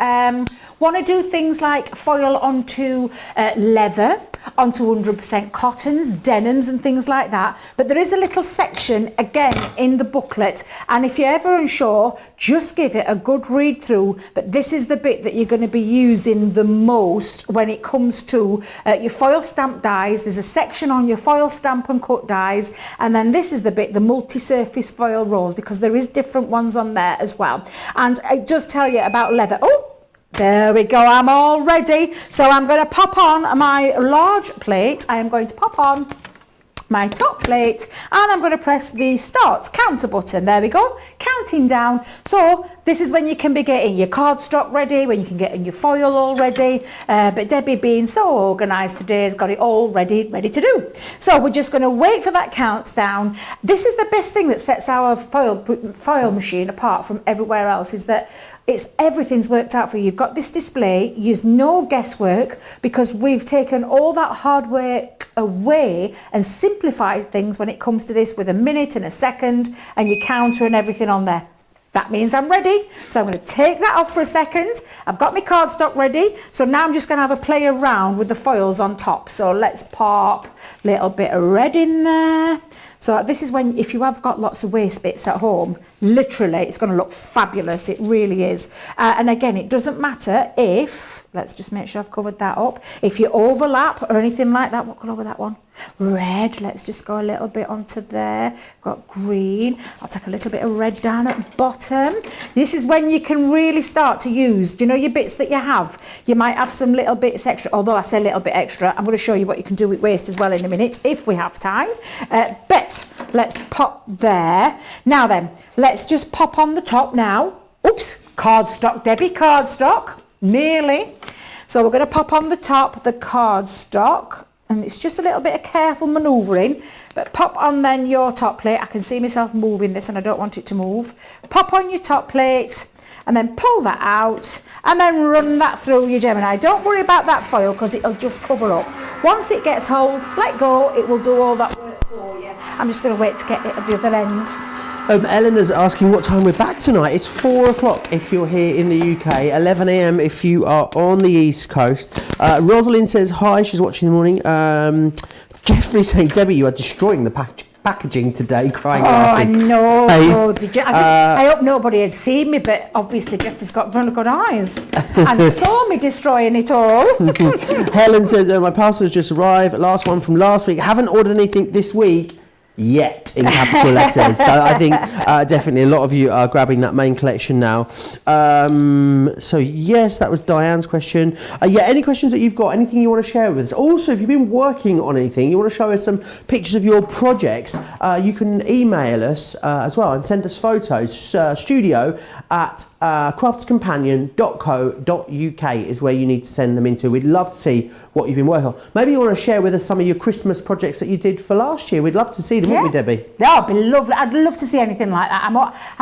want to do things like foil onto leather, onto 100% cottons, denims and things like that. But there is a little section again in the booklet, and if you're ever unsure, just give it a good read through. But this is the bit that you're going to be using the most when it comes to your foil stamp dies. There's a section on your foil stamp and cut dies, and then this is the bit, the multi-surface foil rolls, because there is different ones on there as well. And it does tell you about leather. Oh, there we go, I'm all ready. So I'm going to pop on my large plate. I am going to pop on my top plate, and I'm going to press the start counter button. There we go, counting down. So this is when you can be getting your cardstock ready, when you can get your foil all ready. But Debbie, being so organised today, has got it all ready to do. So we're just going to wait for that countdown. This is the best thing that sets our foil machine apart from everywhere else, is that everything's worked out for you. You've got this display, use no guesswork, because we've taken all that hard work away and simplified things when it comes to this, with a minute and a second and your counter and everything on there. That means I'm ready. So I'm going to take that off for a second. I've got my cardstock ready. So now I'm just going to have a play around with the foils on top. So let's pop a little bit of red in there. So this is when, if you have got lots of waste bits at home, literally it's going to look fabulous. It really is. And again, it doesn't matter if, let's just make sure I've covered that up, if you overlap or anything like that. What colour was that one? Red. Let's just go a little bit onto there. Got green. I'll take a little bit of red down at the bottom. This is when you can really start to use, do you know your bits that you have? You might have some little bits extra, although I say little bit extra. I'm going to show you what you can do with waste as well in a minute, if we have time. But let's pop there. Now then, let's just pop on the top now. Oops, cardstock, Debbie, cardstock. Nearly. So we're going to pop on the top the cardstock. And it's just a little bit of careful manoeuvring, but pop on then your top plate. I can see myself moving this and I don't want it to move. Pop on your top plate, and then pull that out and then run that through your Gemini. Don't worry about that foil because it'll just cover up. Once it gets hold, let go, it will do all that work for you. I'm just going to wait to get it at the other end. Eleanor's asking what time we're back tonight. It's 4 o'clock if you're here in the UK, 11 a.m. if you are on the East Coast. Rosalind says hi, she's watching in the morning. Jeffrey saying, Debbie, you are destroying the packaging today, crying laughing. I know. Face. Oh, did you? I hope nobody had seen me, but obviously Jeffrey's got really good eyes and saw me destroying it all. Helen says, my parcel's just arrived. Last one from last week. Haven't ordered anything this week yet, in capital letters. So I think definitely a lot of you are grabbing that main collection now. So yes, that was Diane's question. Any questions that you've got, anything you want to share with us? Also, if you've been working on anything, you want to show us some pictures of your projects, you can email us as well and send us photos. Studio at craftscompanion.co.uk is where you need to send them into. We'd love to see what you've been working on. Maybe you want to share with us some of your Christmas projects that you did for last year. We'd love to see them, wouldn't we, Debbie? That would be lovely. I'd love to see anything like that. I'm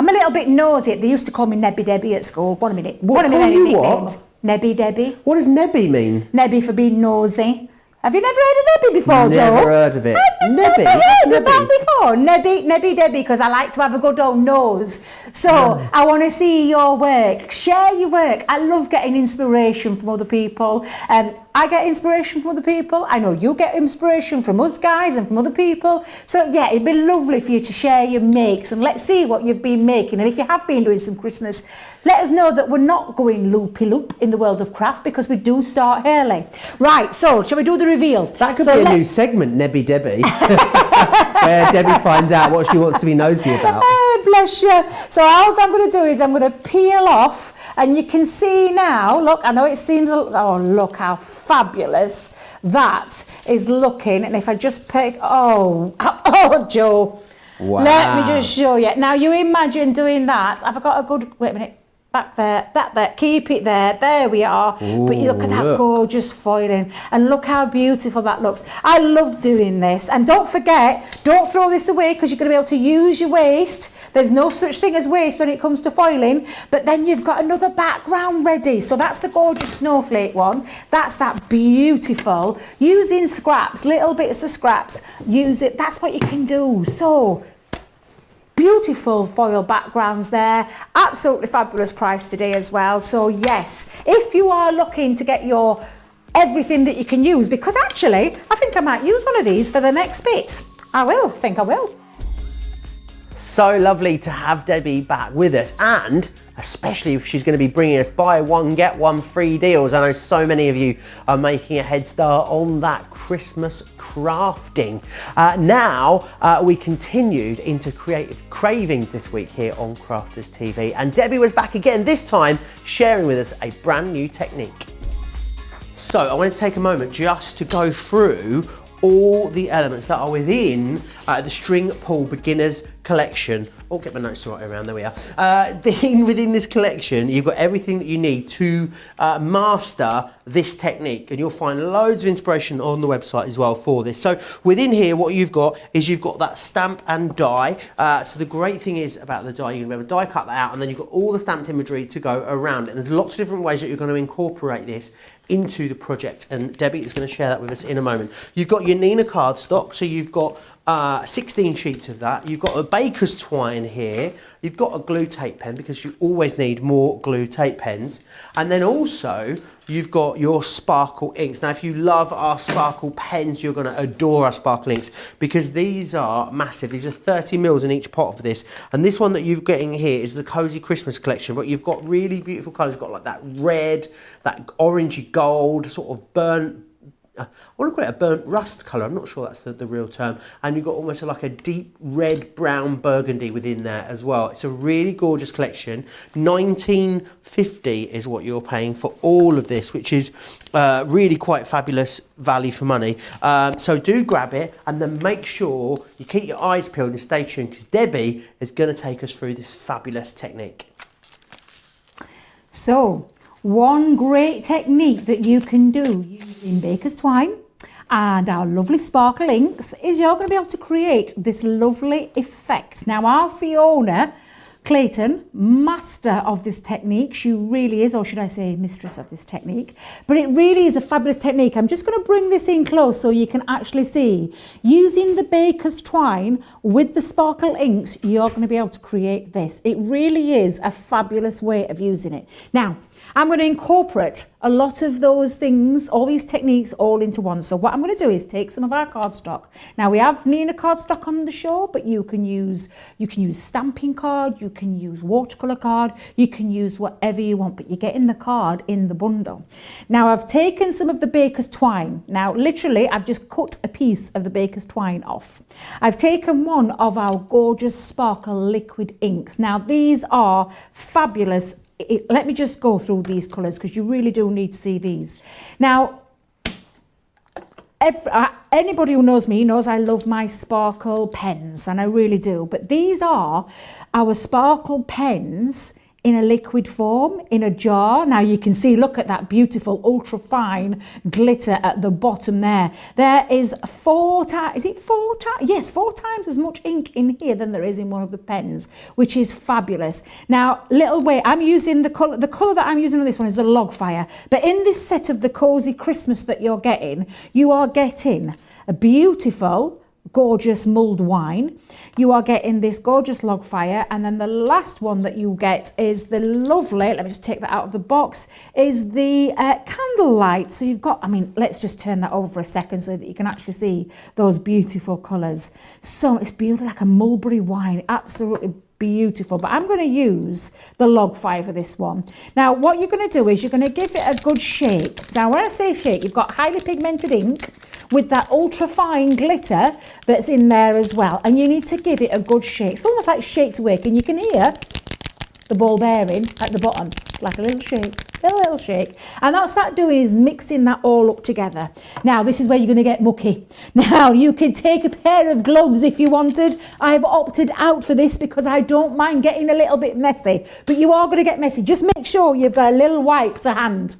a little bit nosy. They used to call me Nebby Debbie at school. One minute. What? Nebby Debbie. What does Nebby mean? Nebby for being nosy. Have you never heard of Nebby before, Joe? Never heard of it. Never heard of that before. Nebby Debbie, because I like to have a good old nose. So I want to see your work. Share your work. I love getting inspiration from other people. I get inspiration from other people. I know you get inspiration from us guys and from other people. So yeah, it'd be lovely for you to share your makes and let's see what you've been making. And if you have been doing some Christmas, let us know that we're not going loopy-loop in the world of craft because we do start early. Right, so shall we do the reveal? That could be a new segment, Nebby Debbie, where Debbie finds out what she wants to be nosy about. Bless you. So all I'm going to do is I'm going to peel off and you can see now, look, I know it seems, oh, look how fabulous that is looking. And if I just pick, oh, Joe, wow. Let me just show you. Now you imagine doing that. Have I got a good, wait a minute. Back there, keep it there we are. Ooh, but you look at that gorgeous foiling and look how beautiful that looks. I love doing this. And don't forget, don't throw this away because you're going to be able to use your waste. There's no such thing as waste when it comes to foiling, but then you've got another background ready. So that's the gorgeous snowflake one. That's that beautiful, using scraps, little bits of scraps, use it. That's what you can do. So beautiful foil backgrounds there, absolutely fabulous price today as well. So yes, if you are looking to get your everything that you can use, because actually I think I might use one of these for the next bit. I think I will. So lovely to have Debbie back with us, and especially if she's going to be bringing us buy one get one free deals. I know so many of you are making a head start on that Christmas crafting. Now we continued into Creative Cravings this week here on Crafters TV, and Debbie was back again, this time sharing with us a brand new technique. So I wanted to take a moment just to go through all the elements that are within the String Pull Beginners collection. Oh, get my notes to write around, there we are. Within this collection, you've got everything that you need to master this technique, and you'll find loads of inspiration on the website as well for this. So within here, what you've got is you've got that stamp and die. So the great thing is about the die, you're going to be able to die cut that out, and then you've got all the stamped imagery to go around it. And there's lots of different ways that you're going to incorporate this into the project, and Debbie is going to share that with us in a moment. You've got your Neenah cardstock, so you've got 16 sheets of that. You've got a baker's twine here. You've got a glue tape pen because you always need more glue tape pens. And then also you've got your sparkle inks. Now, if you love our sparkle pens, you're going to adore our sparkle inks because these are massive. These are 30 mils in each pot of this. And this one that you're getting here is the Cozy Christmas collection, but you've got really beautiful colours. You've got like that red, that orangey gold, sort of burnt, I want to call it a burnt rust colour, I'm not sure that's the real term, and you've got almost like a deep red brown burgundy within there as well. It's a really gorgeous collection. $19.50 is what you're paying for all of this, which is really quite fabulous value for money. So do grab it, and then make sure you keep your eyes peeled and stay tuned because Debbie is going to take us through this fabulous technique. So one great technique that you can do using baker's twine and our lovely sparkle inks is you're going to be able to create this lovely effect. Now our Fiona Clayton, master of this technique. She really is, or should I say mistress of this technique. But it really is a fabulous technique. I'm just going to bring this in close so you can actually see. Using the baker's twine with the sparkle inks, you're going to be able to create this. It really is a fabulous way of using it. Now, I'm going to incorporate a lot of those things, all these techniques, all into one. So what I'm going to do is take some of our cardstock. Now we have Neenah cardstock on the show, but you can use stamping card, you can use watercolor card, you can use whatever you want, but you're getting the card in the bundle. Now I've taken some of the baker's twine. Now literally I've just cut a piece of the baker's twine off. I've taken one of our gorgeous sparkle liquid inks. Now these are fabulous. Let me just go through these colours because you really do need to see these. Now, anybody who knows me knows I love my sparkle pens, and I really do. But these are our sparkle pens in a liquid form, in a jar. Now you can see, look at that beautiful ultra fine glitter at the bottom there. There is 4 times as much ink in here than there is in one of the pens, which is fabulous. Now, I'm using the colour that I'm using on this one is the Logfire. But in this set of the Cozy Christmas that you're getting, you are getting a beautiful, gorgeous mulled wine. You are getting this gorgeous Logfire, and then the last one that you get is the lovely, let me just take that out of the box, is the Candlelight. So you've got, let's just turn that over for a second so that you can actually see those beautiful colours. So it's beautiful, like a mulberry wine, absolutely beautiful. But I'm going to use the Logfire for this one. Now what you're going to do is you're going to give it a good shake. Now when I say shake, you've got highly pigmented ink with that ultra fine glitter that's in there as well, and you need to give it a good shake. It's almost like shake to wake, and you can hear the ball bearing at the bottom, like a little shake, and that's that doing is mixing that all up together. Now this is where you're going to get mucky. Now you could take a pair of gloves if you wanted. I've opted out for this because I don't mind getting a little bit messy, but you are going to get messy. Just make sure you've got a little wipe to hand.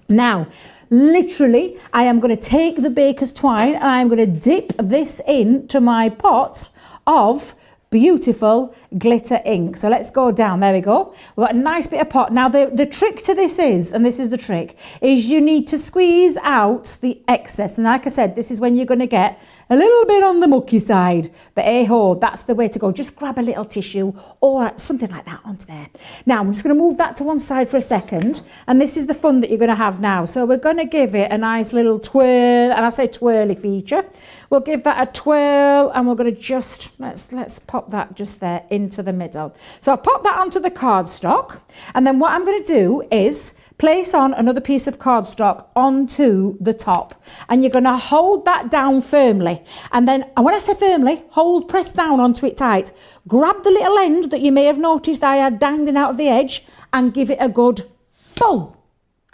Now literally, I am going to take the baker's twine and I'm going to dip this into my pot of beautiful glitter ink. So let's go down. There we go. We've got a nice bit of pot. Now the trick to this is, and this is the trick, is you need to squeeze out the excess. And like I said, this is when you're going to get a little bit on the mucky side. But hey ho, that's the way to go. Just grab a little tissue or something like that onto there. Now I'm just going to move that to one side for a second. And this is the fun that you're going to have now. So we're going to give it a nice little twirl, and I say twirly feature. We'll give that a twirl, and we're going to just, let's pop that just there into the middle. So I've popped that onto the cardstock, and then what I'm going to do is place on another piece of cardstock onto the top, and you're going to hold that down firmly. And then, and when I say firmly, press down onto it tight. Grab the little end that you may have noticed I had dangling out of the edge and give it a good pull.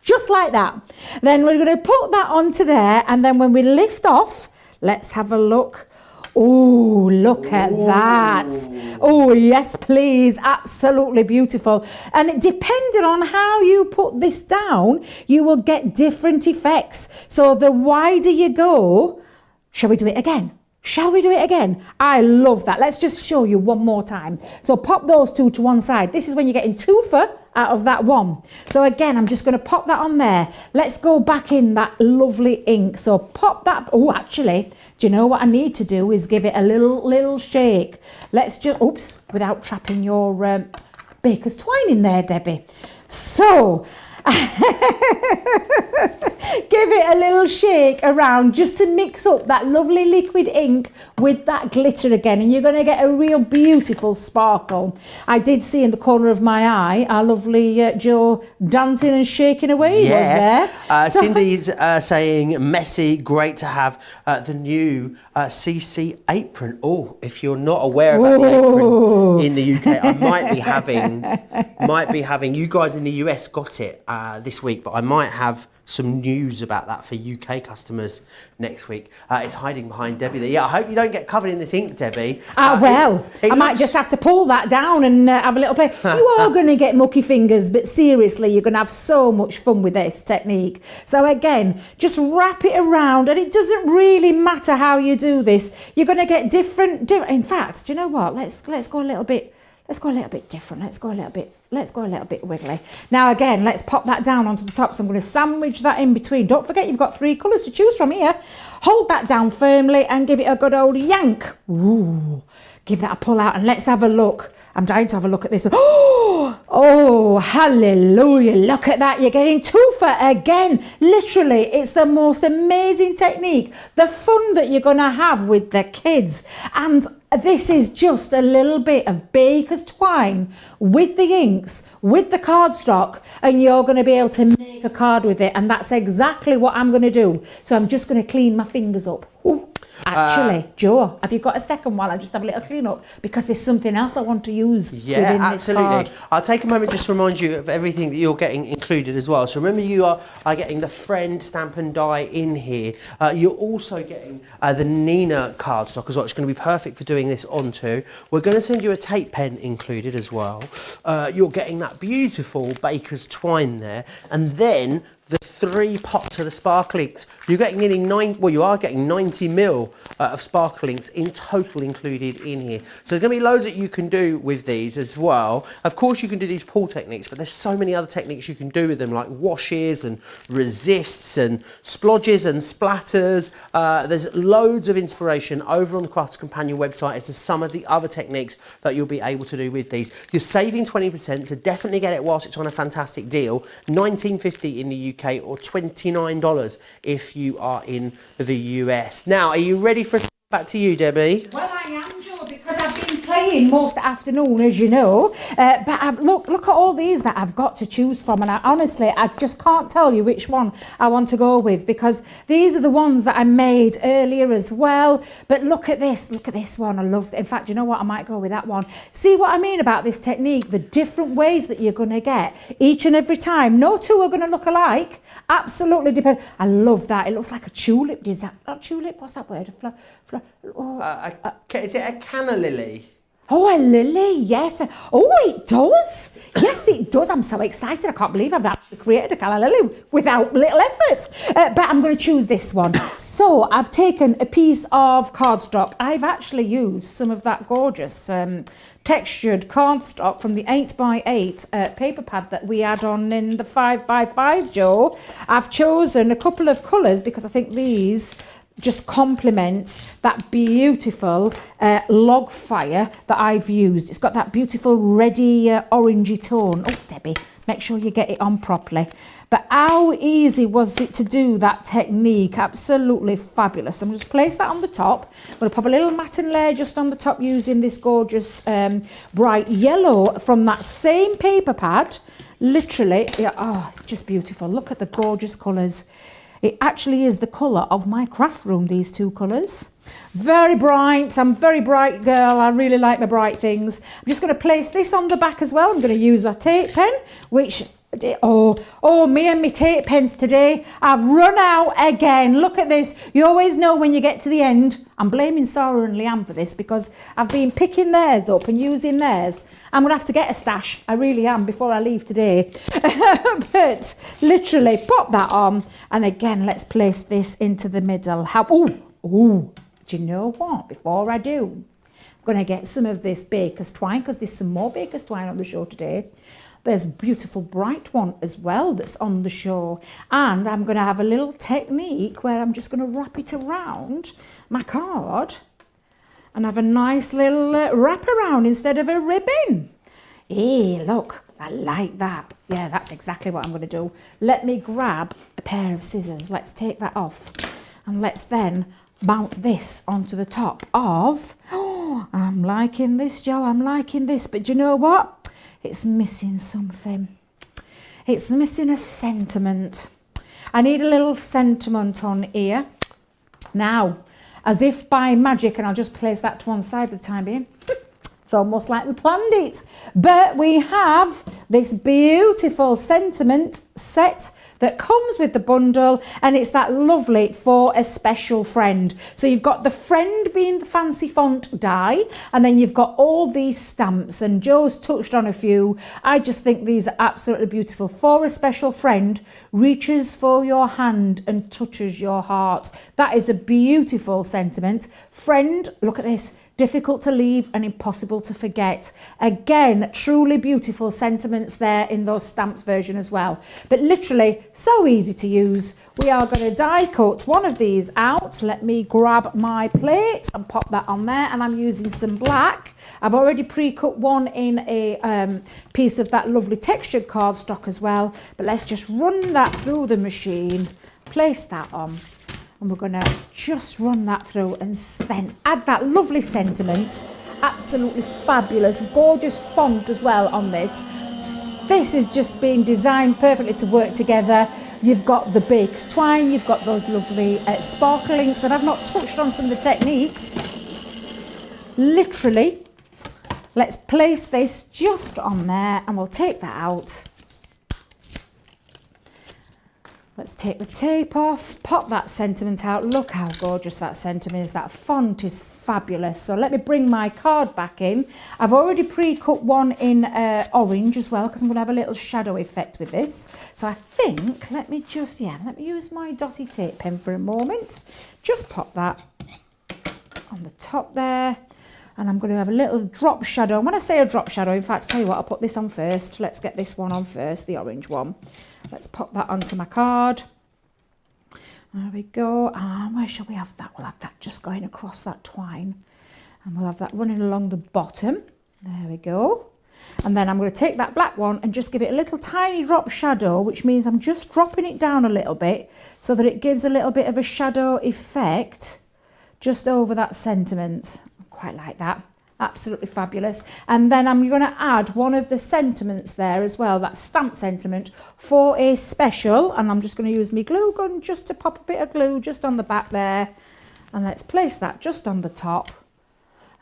Just like that. Then we're going to put that onto there, and then when we lift off, let's have a look. Oh, look at that. Oh, yes, please. Absolutely beautiful. And depending on how you put this down, you will get different effects. So the wider you go, shall we do it again? Shall we do it again? I love that. Let's just show you one more time. So pop those two to one side. This is when you're getting twofer out of that one. So again, I'm just going to pop that on there. Let's go back in that lovely ink. So pop that. Oh, actually, do you know what I need to do is give it a little shake. Let's just, oops, without trapping your baker's twine in there, Debbie. So give it a little shake around just to mix up that lovely liquid ink with that glitter again, and you're going to get a real beautiful sparkle. I did see in the corner of my eye our lovely Jo dancing and shaking away. Yes. Was there. Cindy's saying messy, great to have the new CC apron. Oh, if you're not aware about the apron in the UK, I might be having you guys in the US got it this week, but I might have some news about that for UK customers next week. It's hiding behind Debbie there. Yeah, I hope you don't get covered in this ink, Debbie. I might just have to pull that down and have a little play. You are going to get mucky fingers, but seriously, you're going to have so much fun with this technique. So again, just wrap it around, and it doesn't really matter how you do this. You're going to get different. In fact, do you know what? Let's go a little bit let's go a little bit different. Let's go a little bit wiggly. Now again, let's pop that down onto the top. So I'm going to sandwich that in between. Don't forget you've got 3 colours to choose from here. Hold that down firmly and give it a good old yank. Ooh, give that a pull out and let's have a look. I'm dying to have a look at this. Oh, hallelujah. Look at that. You're getting 2 for again. Literally, it's the most amazing technique. The fun that you're going to have with the kids. And this is just a little bit of baker's twine with the inks, with the cardstock, and you're going to be able to make a card with it. And that's exactly what I'm going to do. So I'm just going to clean my fingers up. Ooh. Actually, Joe, have you got a second while I just have a little clean up? Because there's something else I want to use within absolutely. this card. I'll take a moment just to remind you of everything that you're getting included as well. So remember, you are getting the Friend stamp and die in here. You're also getting the Nina cardstock as well. It's going to be perfect for doing this onto. We're going to send you a tape pen included as well. You're getting that beautiful baker's twine there, and then the 3 pots of the sparklings. You're getting nearly 90 mil of sparklings in total included in here. So there's going to be loads that you can do with these as well. Of course, you can do these pull techniques, but there's so many other techniques you can do with them, like washes and resists and splodges and splatters. There's loads of inspiration over on the Crafters Companion website as to some of the other techniques that you'll be able to do with these. You're saving 20%, so definitely get it whilst it's on a fantastic deal. $19.50 in the UK or $29 if you are in the US. Now, are you ready for back to you, Debbie? Well, I am, Joe, because I've been playing most afternoon, as you know. But look at all these that I've got to choose from, and I just can't tell you which one I want to go with, because these are the ones that I made earlier as well. But look at this one. I love it. In fact, you know what? I might go with that one. See what I mean about this technique? The different ways that you're going to get each and every time. No 2 are going to look alike. Absolutely depend. I love that. It looks like a tulip. Is that not tulip? What's that word? Is it a canna lily? Oh, a lily, yes. Oh, it does. Yes, it does. I'm so excited. I can't believe I've actually created a calla lily without little effort. But I'm going to choose this one. So I've taken a piece of cardstock. I've actually used some of that gorgeous textured cardstock from the 8x8 paper pad that we had on in the 5x5, Joe. I've chosen a couple of colours because I think these just complement that beautiful log fire that I've used. It's got that beautiful reddy orangey tone. Oh, Debbie, make sure you get it on properly. But how easy was it to do that technique? Absolutely fabulous. I'm just place that on the top. I'm going to pop a little matten layer just on the top using this gorgeous bright yellow from that same paper pad. Literally, yeah, oh, it's just beautiful. Look at the gorgeous colours. It actually is the colour of my craft room, these 2 colours. Very bright. I'm a very bright girl. I really like my bright things. I'm just going to place this on the back as well. I'm going to use a tape pen, which... Oh, me and my tape pens today. I've run out again. Look at this. You always know when you get to the end. I'm blaming Sarah and Leanne for this because I've been picking theirs up and using theirs. I'm going to have to get a stash. I really am before I leave today. But literally pop that on. And again, let's place this into the middle. Do you know what? Before I do, I'm going to get some of this baker's twine because there's some more baker's twine on the show today. There's a beautiful bright one as well that's on the show. And I'm going to have a little technique where I'm just going to wrap it around my card and have a nice little wrap around instead of a ribbon. Hey, look, I like that. Yeah, that's exactly what I'm going to do. Let me grab a pair of scissors. Let's take that off. And let's then mount this onto the top of... Oh, I'm liking this, Joe. I'm liking this. But do you know what? It's missing something. It's missing a sentiment. I need a little sentiment on here. Now, as if by magic, and I'll just place that to one side for the time being. It's almost like we planned it. But we have this beautiful sentiment set that comes with the bundle, and it's that lovely for a special friend. So you've got the friend being the fancy font die, and then you've got all these stamps, and Joe's touched on a few. I just think these are absolutely beautiful. For a special friend, reaches for your hand and touches your heart. That is a beautiful sentiment. Friend, look at this. difficult to leave and impossible to forget. Again, truly beautiful sentiments there in those stamps version as well. But literally so easy to use. We are going to die cut one of these out. Let me grab my plate and pop that on there, and I'm using some black. I've already pre-cut one in a piece of that lovely textured cardstock as well, but let's just run that through the machine, place that on, and we're going to just run that through and then add that lovely sentiment. Absolutely fabulous, gorgeous font as well on this. This is just being designed perfectly to work together. You've got the baked twine, you've got those lovely sparklings, and I've not touched on some of the techniques. Literally, let's place this just on there, and we'll take that out. Let's take the tape off, pop that sentiment out. Look how gorgeous that sentiment is. That font is fabulous. So let me bring my card back in. I've already pre-cut one in orange as well, because I'm going to have a little shadow effect with this. So I think, let me use my dotty tape pen for a moment. Just pop that on the top there. And I'm going to have a little drop shadow. And when I say a drop shadow, in fact, tell you what, I'll put this on first. Let's get this one on first, the orange one. Let's pop that onto my card. There we go. And where shall we have that? We'll have that just going across that twine. And we'll have that running along the bottom. There we go. And then I'm going to take that black one and just give it a little tiny drop shadow, which means I'm just dropping it down a little bit so that it gives a little bit of a shadow effect just over that sentiment. Quite like that. Absolutely fabulous. And then I'm going to add one of the sentiments there as well, that stamp sentiment, for a special. And I'm just going to use my glue gun just to pop a bit of glue just on the back there. And let's place that just on the top.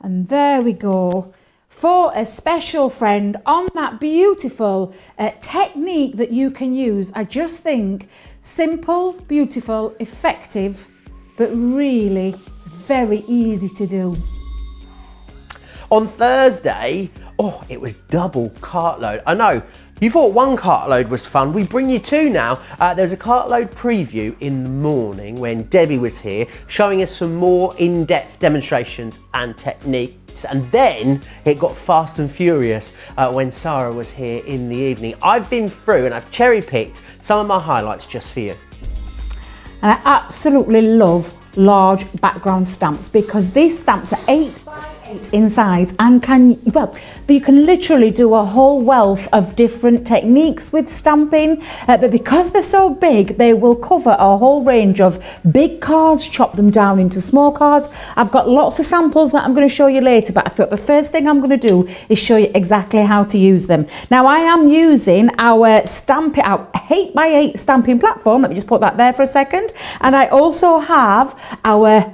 And there we go. For a special friend on that beautiful technique that you can use. I just think simple, beautiful, effective, but really very easy to do. On Thursday, it was double cartload. I know, you thought one cartload was fun. We bring you two now. There's a cartload preview in the morning when Debbie was here, showing us some more in-depth demonstrations and techniques. And then it got fast and furious when Sarah was here in the evening. I've been through and I've cherry-picked some of my highlights just for you. And I absolutely love large background stamps because these stamps are 8 by 8 in size and you can literally do a whole wealth of different techniques with stamping, but because they're so big they will cover a whole range of big cards, chop them down into small cards. I've got lots of samples that I'm going to show you later, but I thought the first thing I'm going to do is show you exactly how to use them. Now I am using our 8 by 8 stamping platform. Let me just put that there for a second. And I also have our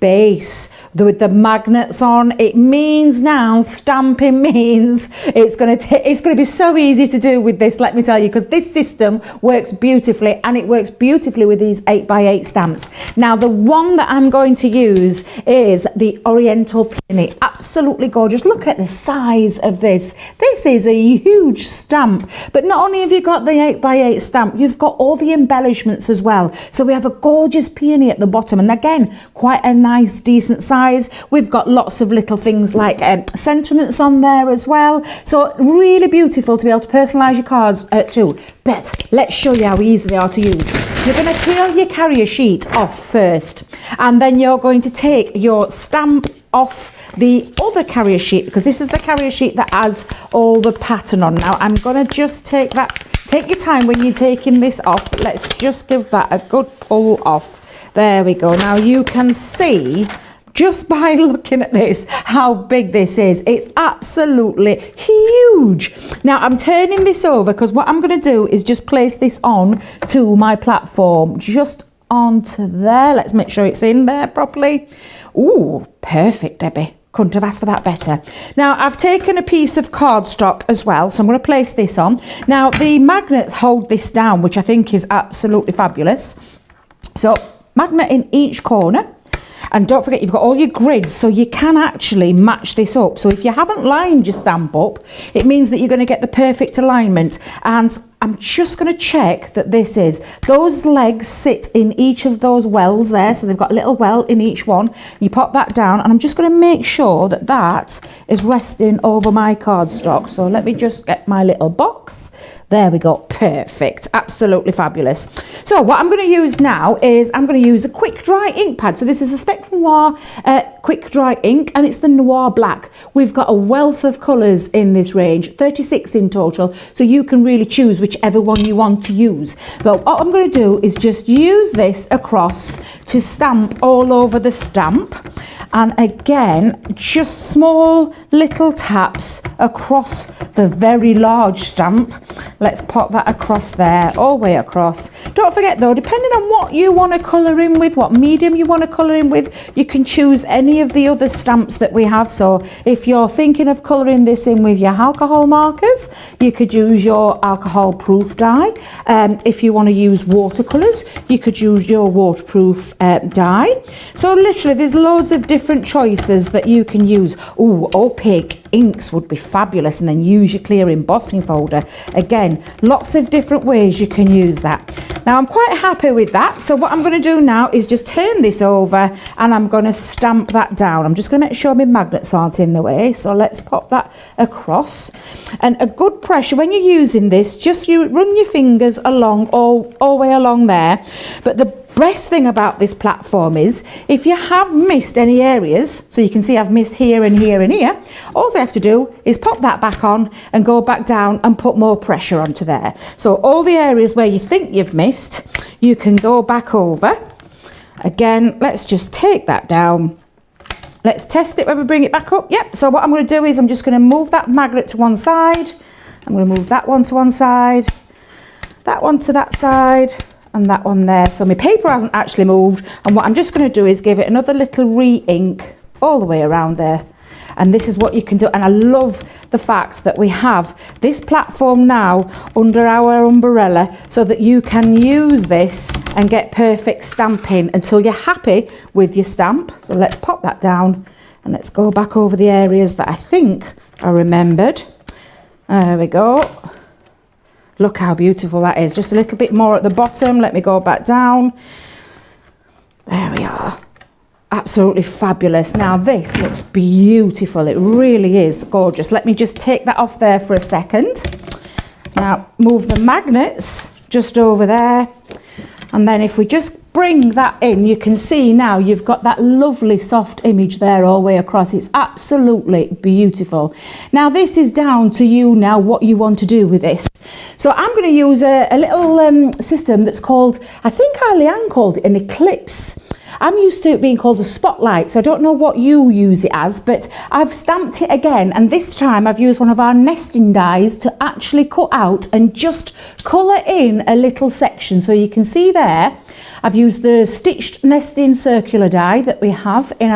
base with the magnets on. It means now stamping means it's going to be so easy to do with this, let me tell you, because this system works beautifully, and it works beautifully with these 8 by 8 stamps. Now the one that I'm going to use is the Oriental Peony. Absolutely gorgeous. Look at the size of this. This is a huge stamp, but not only have you got the 8 by 8 stamp, you've got all the embellishments as well. So we have a gorgeous peony at the bottom, and again quite a nice decent size. We've got lots of little things like sentiments on there as well, so really beautiful to be able to personalize your cards too. But let's show you how easy they are to use. You're going to peel your carrier sheet off first, and then you're going to take your stamp off the other carrier sheet, because this is the carrier sheet that has all the pattern on. Now I'm going to just take your time when you're taking this off. Let's just give that a good pull off. There we go. Now you can see just by looking at this how big this is. It's absolutely huge. Now I'm turning this over because what I'm going to do is just place this on to my platform, just onto there. Let's make sure it's in there properly. Ooh, perfect, Debbie. Couldn't have asked for that better. Now I've taken a piece of cardstock as well, so I'm going to place this on. Now the magnets hold this down, which I think is absolutely fabulous. So magnet in each corner. And don't forget, you've got all your grids, so you can actually match this up. So if you haven't lined your stamp up, it means that you're going to get the perfect alignment. And I'm just going to check that those legs sit in each of those wells there. So they've got a little well in each one. You pop that down, and I'm just going to make sure that that is resting over my cardstock. So let me just get my little box. There we go, perfect, absolutely fabulous. So what I'm going to use now is I'm going to use a quick dry ink pad. So this is a Spectrum Noir quick dry ink, and it's the Noir Black. We've got a wealth of colours in this range, 36 in total, so you can really choose whichever one you want to use. But what I'm going to do is just use this across to stamp all over the stamp. And again, just small little taps across the very large stamp. Let's pop that across there, all the way across. Don't forget though, depending on what you want to colour in with, what medium you want to colour in with, you can choose any of the other stamps that we have. So if you're thinking of colouring this in with your alcohol markers, you could use your alcohol proof dye. If you want to use watercolours, you could use your waterproof dye. So literally there's loads of different choices that you can use. Ooh, opaque inks would be fabulous, and then use your clear embossing folder. Again, lots of different ways you can use that. Now I'm quite happy with that, so what I'm going to do now is just turn this over and I'm going to stamp that down. I'm just going to make sure my magnets aren't in the way, so let's pop that across. And a good pressure when you're using this, just you run your fingers along all the way along there. But the best thing about this platform is if you have missed any areas, so you can see I've missed here and here and here, all I have to do is pop that back on and go back down and put more pressure onto there. So all the areas where you think you've missed, you can go back over. Again, let's just take that down. Let's test it when we bring it back up. Yep, so what I'm going to do is I'm just going to move that magnet to one side. I'm going to move that one to one side, that one to that side, and that one there. So my paper hasn't actually moved, and what I'm just going to do is give it another little re-ink all the way around there. And this is what you can do. And I love the fact that we have this platform now under our umbrella so that you can use this and get perfect stamping until you're happy with your stamp. So let's pop that down and let's go back over the areas that I think I remembered. There we go. Look how beautiful that is. Just a little bit more at the bottom. Let me go back down. There we are. Absolutely fabulous. Now this looks beautiful. It really is gorgeous. Let me just take that off there for a second. Now move the magnets just over there. And then if we just bring that in, you can see now you've got that lovely soft image there all the way across. It's absolutely beautiful. Now this is down to you now what you want to do with this. So I'm going to use a little system that's called, I think Leanne called it an eclipse. I'm used to it being called a spotlight, so I don't know what you use it as, but I've stamped it again, and this time I've used one of our nesting dies to actually cut out and just colour in a little section. So you can see there, I've used the stitched nesting circular die that we have in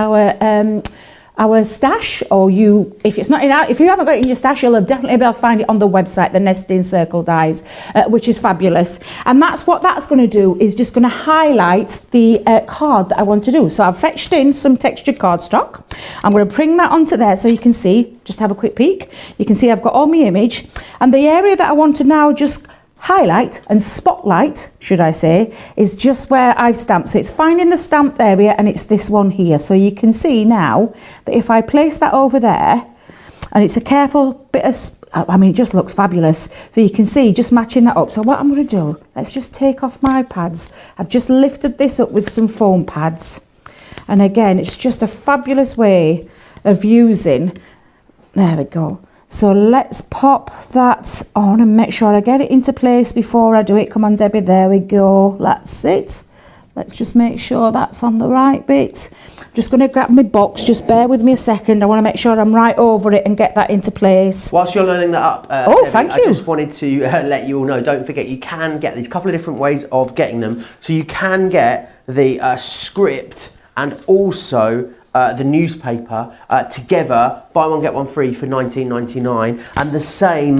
our stash, or if you haven't got it in your stash, you'll definitely be able to find it on the website, the nesting circle dies, which is fabulous. And that's what that's going to do, is just going to highlight the card that I want to do. So I've fetched in some textured cardstock. I'm going to bring that onto there so you can see, just have a quick peek. You can see I've got all my image, and the area that I want to now just highlight and spotlight, should I say, is just where I've stamped. So it's finding the stamped area, and it's this one here. So you can see now that if I place that over there, and it's a careful bit of, I mean, it just looks fabulous. So you can see just matching that up. So what I'm going to do, let's just take off my pads. I've just lifted this up with some foam pads. And again, it's just a fabulous way of using, there we go. So let's pop that on and make sure I get it into place before I do it. Come on, Debbie, there we go. That's it. Let's just make sure that's on the right bit. Just going to grab my box. Just bear with me a second. I want to make sure I'm right over it and get that into place. Whilst you're learning that up, Debbie, thank you. I just wanted to let you all know, don't forget, you can get these couple of different ways of getting them. So you can get the script and also the newspaper together, buy one get one free for $19.99, and the same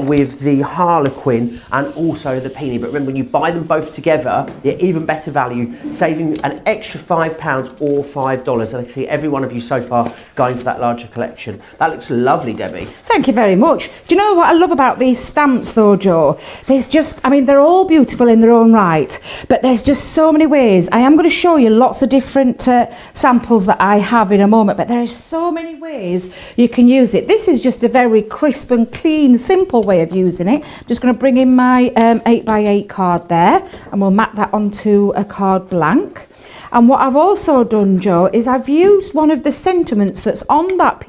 with the Harlequin and also the Peony. But remember, when you buy them both together, you get even better value, saving an extra £5 or $5. And I can see every one of you so far going for that larger collection. That looks lovely, Debbie. Thank you very much. Do you know what I love about these stamps though, Joe? There's just, I mean, they're all beautiful in their own right, but there's just so many ways. I am going to show you lots of different samples that I have in a moment, but there are so many ways you can use it. This is just a very crisp and clean, simple way of using it. I'm just going to bring in my 8x8 card there, and we'll map that onto a card blank. And what I've also done, Joe, is I've used one of the sentiments that's on that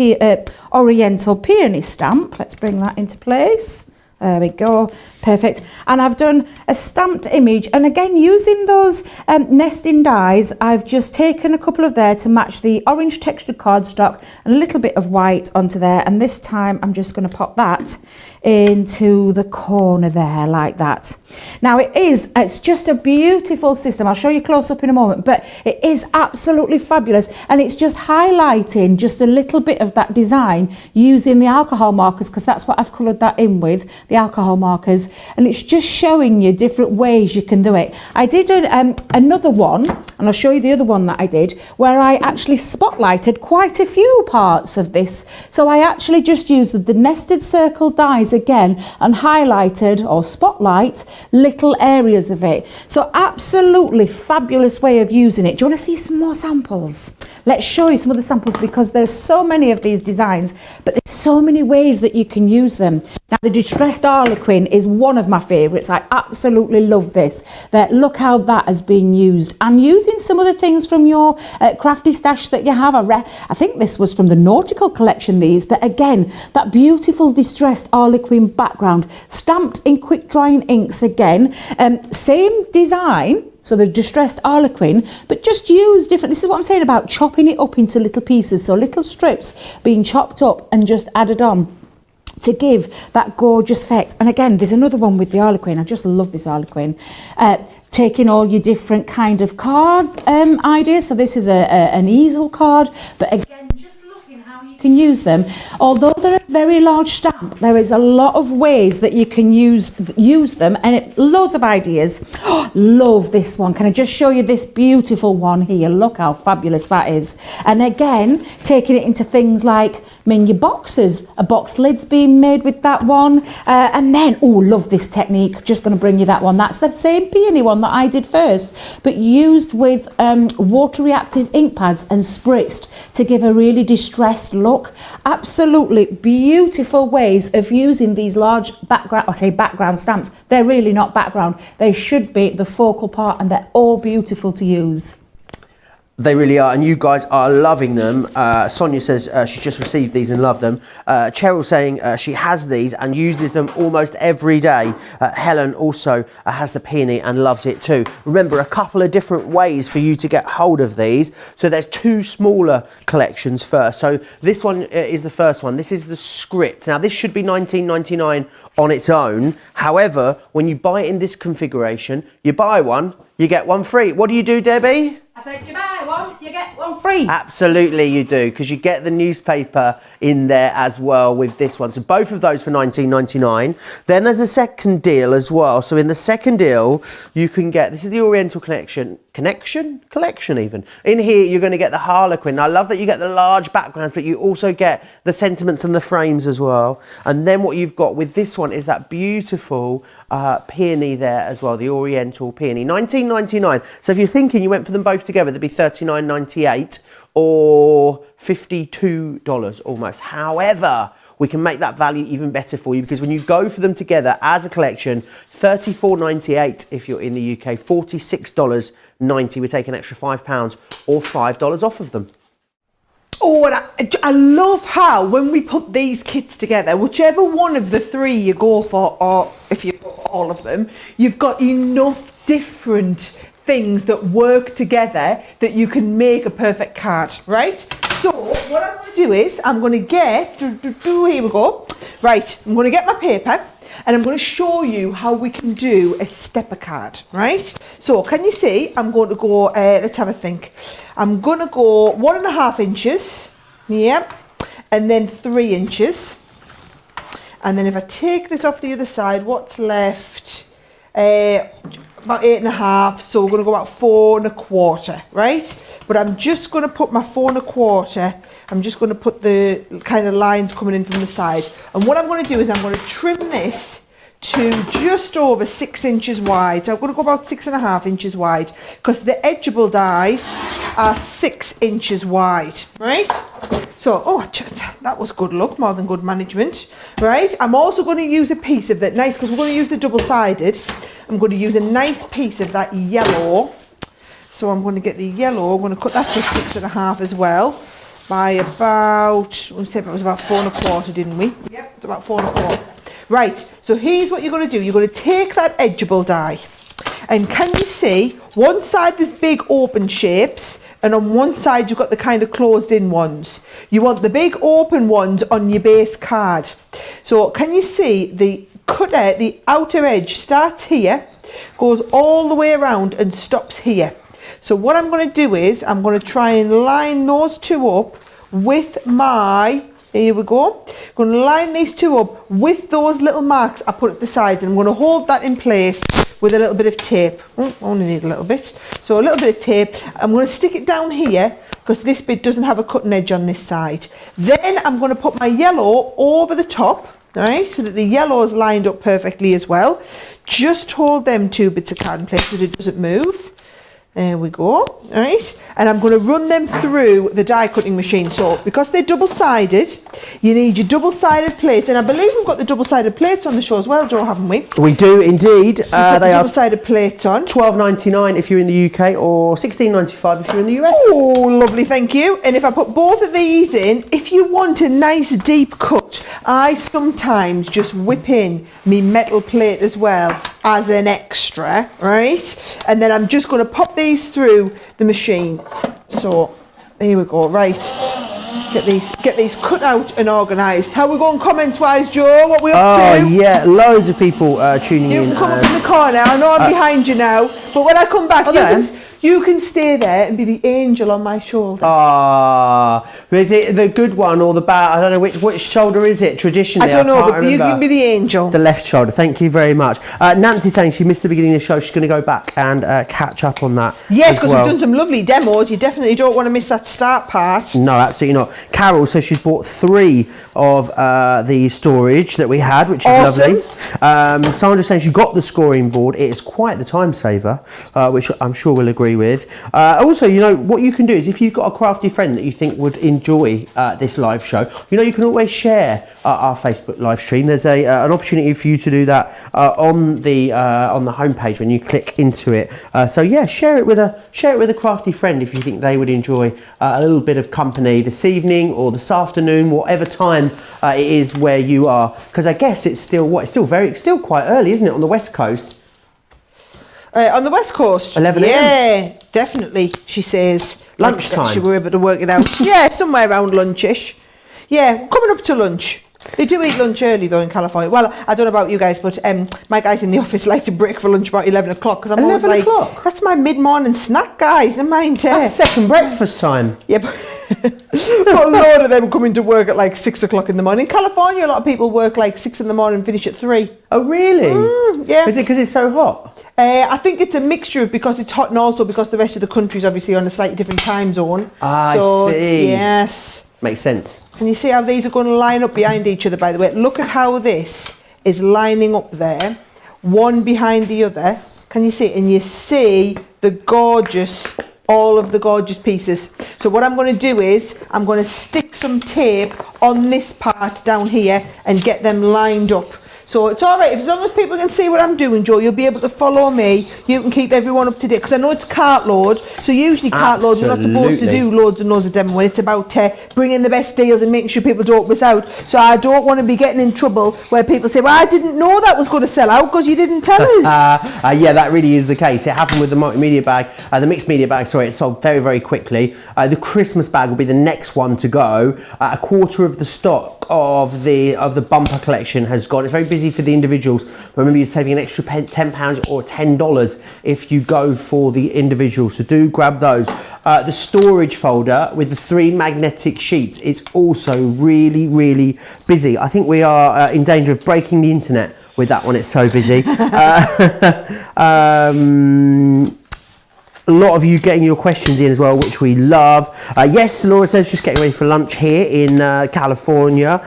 Oriental Peony stamp. Let's bring that into place. There we go, perfect. And I've done a stamped image, and again, using those nesting dies, I've just taken a couple of there to match the orange textured cardstock and a little bit of white onto there. And this time I'm just going to pop that into the corner there like that. Now it's just a beautiful system. I'll show you close up in a moment, but it is absolutely fabulous, and it's just highlighting just a little bit of that design using the alcohol markers, because that's what I've coloured that in with, the alcohol markers, and it's just showing you different ways you can do it. I did another one, and I'll show you the other one that I did, where I actually spotlighted quite a few parts of this. So I actually just used the nested circle dies again and highlighted or spotlight little areas of it. So absolutely fabulous way of using it. Do you want to see some more samples? Let's show you some of the samples, because there's so many of these designs, but there's so many ways that you can use them. Now the Distressed Harlequin is one of my favourites. I absolutely love this. Look how that has been used, and using some of the things from your crafty stash that you have. I think this was from the Nautical collection, these, but again, that beautiful Distressed Harlequin background, stamped in quick drying inks again, same design, so the Distressed Harlequin, but just use different. This is what I'm saying about chopping it up into little pieces, so little strips being chopped up and just added on to give that gorgeous effect. And again, there's another one with the Harlequin. I just love this Harlequin. Taking all your different kind of card ideas. So this is an easel card, but again, just looking how you can use them. Although they're a very large stamp, there is a lot of ways that you can use them, and loads of ideas. Oh, love this one. Can I just show you this beautiful one here? Look how fabulous that is. And again, taking it into things like your boxes, a box lid's being made with that one, and then, oh, love this technique, just going to bring you that one. That's the same peony one that I did first, but used with water reactive ink pads and spritzed to give a really distressed look. Absolutely beautiful ways of using these large background stamps. They're really not background, they should be the focal part, and they're all beautiful to use. They really are, and you guys are loving them. Sonia says she just received these and loved them. Cheryl saying she has these and uses them almost every day. Helen also has the peony and loves it too. Remember, a couple of different ways for you to get hold of these. So there's two smaller collections first. So this one is the first one. This is the script. Now this should be $19.99 on its own. However, when you buy it in this configuration, you buy one, you get one free. What do you do, Debbie? I said, you buy one, you get one free. Absolutely you do, because you get the newspaper in there as well with this one. So both of those for $19.99. Then there's a second deal as well. So in the second deal, you can get, this is the Oriental collection even. In here, you're going to get the Harlequin. I love that you get the large backgrounds, but you also get the sentiments and the frames as well. And then what you've got with this one is that beautiful peony there as well, the Oriental peony. $19.99. So if you're thinking you went for them both together, they'd be $39.98 or $52 almost. However, we can make that value even better for you, because when you go for them together as a collection, $34.98 if you're in the UK, $46.90. We take an extra £5 or $5 off of them. Oh, and I love how when we put these kits together, whichever one of the three you go for, or if you put all of them, you've got enough different things that work together that you can make a perfect card, right? So what I'm going to do is I'm going to get, here we go. Right, I'm going to get my paper. and I'm going to show you how we can do a stepper card, right? So can you see, I'm going to go, let's have a think. I'm going to go 1.5 inches, yeah, and then 3 inches. And then if I take this off the other side, what's left? About 8.5, so we're going to go about 4.25, right? But I'm just going to put my 4.25, I'm just going to put the kind of lines coming in from the side. And what I'm going to do is I'm going to trim this to just over 6 inches wide. So I'm going to go about 6.5 inches wide, because the edgeable dies are 6 inches wide, right? So, that was good luck, more than good management, right? I'm also going to use a piece of that nice, because we're going to use the double-sided. I'm going to use a nice piece of that yellow. So I'm going to get the yellow, I'm going to cut that to 6.5 as well, by about, we said it was about 4.25, didn't we? Yep, it's about 4.25. Right, so here's what you're going to do. You're going to take that edgeable die, and can you see, one side there's big open shapes, and on one side you've got the kind of closed in ones. You want the big open ones on your base card. So can you see the cutter, the outer edge starts here, goes all the way around and stops here. So what I'm going to do is I'm going to try and line those two up with my, here we go, I'm going to line these two up with those little marks I put at the sides, and I'm going to hold that in place with a little bit of tape. I only need a little bit. So a little bit of tape. I'm going to stick it down here because this bit doesn't have a cutting edge on this side. Then I'm going to put my yellow over the top, right, so that the yellow is lined up perfectly as well. Just hold them two bits of card in place so that it doesn't move. There we go, all right, and I'm going to run them through the die cutting machine. So because they're double-sided, you need your double-sided plates, and I believe we've got the double-sided plates on the show as well, Joe, haven't we? We do indeed. So they are double-sided plates on. $12.99 if you're in the UK, or $16.95 if you're in the US. Oh, lovely, thank you. And if I put both of these in, if you want a nice deep cut, I sometimes just whip in me metal plate as well as an extra, right? And then I'm just going to pop these through the machine. So here we go, right, get these cut out and organised. How we going comments wise, Joe? What we up to? Yeah, loads of people tuning in. You can come up in the corner. I know I'm behind you now, but when I come back, you can stay there and be the angel on my shoulder. Is it the good one or the bad? I don't know which shoulder is it traditionally. I don't know, but remember. you can be the angel. The left shoulder. Thank you very much. Nancy's saying she missed the beginning of the show. She's going to go back and catch up on that. Yes, because we've done some lovely demos. You definitely don't want to miss that start part. No, absolutely not. Carol says she's bought 3 of the storage that we had, which is awesome. Lovely. Sandra's saying she got the scoring board. It is quite the time saver, which I'm sure we'll agree with. Also, you know, what you can do is if you've got a crafty friend that you think would enjoy this live show, you know, you can always share our Facebook live stream. There's an opportunity for you to do that on the homepage when you click into it. So yeah, share it with a crafty friend if you think they would enjoy a little bit of company this evening or this afternoon, whatever time it is where you are. Because I guess it's still quite early, isn't it, on the West Coast? On the West Coast? 11 a.m. Yeah, definitely, she says. Lunchtime. She were able to work it out. Yeah, somewhere around lunchish. Yeah, coming up to lunch. They do eat lunch early though in California. Well, I don't know about you guys, but my guys in the office like to break for lunch about 11 o'clock because I'm always like, that's my mid-morning snack, guys. Never mind. That's second breakfast time. Yeah, but a lot of them coming to work at like 6 o'clock in the morning. In California, a lot of people work like 6 in the morning and finish at 3. Oh, really? Yeah. Is it because it's so hot? I think it's a mixture of because it's hot and also because the rest of the country is obviously on a slightly different time zone. I see. Yes. Makes sense. Can you see how these are going to line up behind each other, by the way? Look at how this is lining up there, one behind the other. Can you see? And you see all of the gorgeous pieces. So what I'm going to do is I'm going to stick some tape on this part down here and get them lined up. So it's all right, as long as people can see what I'm doing, Joe, you'll be able to follow me. You can keep everyone up to date, because I know it's cart load. So usually cart load, we're not supposed to do loads and loads of demo when it's about bringing the best deals and making sure people don't miss out. So I don't want to be getting in trouble where people say, well, I didn't know that was going to sell out because you didn't tell us. Yeah, that really is the case. It happened with the multimedia bag, the mixed media bag, sorry, it sold very, very quickly. The Christmas bag will be the next one to go. A quarter of the stock of the bumper collection has gone. It's very busy busy for the individuals. But remember, you're saving an extra £10 or $10 if you go for the individuals. So do grab those. The storage folder with the 3 magnetic sheets is also really, really busy. I think we are in danger of breaking the internet with that one. It's so busy. A lot of you getting your questions in as well, which we love. Yes, Laura says just getting ready for lunch here in California.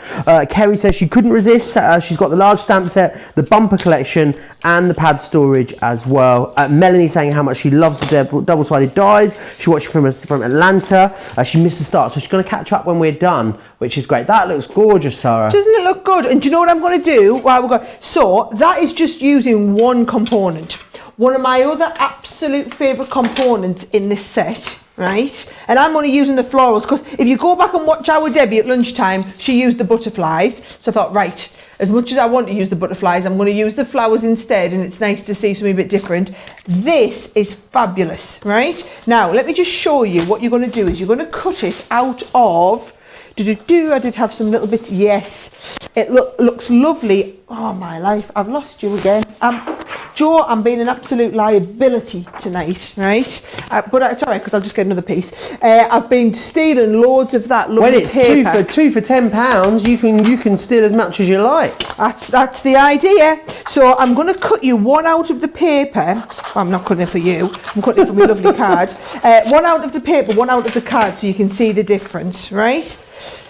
Kerry says she couldn't resist. She's got the large stamp set, the bumper collection, and the pad storage as well. Melanie saying how much she loves the double-sided dies. She watched from Atlanta. She missed the start, so she's going to catch up when we're done, which is great. That looks gorgeous, Sarah. Doesn't it look good? And do you know what I'm going to do? So that is just using one component. One of my other absolute favourite components in this set, right? And I'm only using the florals because if you go back and watch our Debbie at lunchtime, she used the butterflies. So I thought, right, as much as I want to use the butterflies, I'm going to use the flowers instead, and it's nice to see something a bit different. This is fabulous, right? Now, let me just show you what you're going to do is you're going to cut it out of... I did have some little bits. Yes, it looks lovely. Oh, my life, I've lost you again. Joe, I'm being an absolute liability tonight, right? But it's all right, because I'll just get another piece. I've been stealing loads of that lovely paper. Well, it's two for £10. You can steal as much as you like. That's the idea. So I'm going to cut you one out of the paper. I'm not cutting it for you. I'm cutting it for my lovely card. One out of the paper, one out of the card, so you can see the difference, right?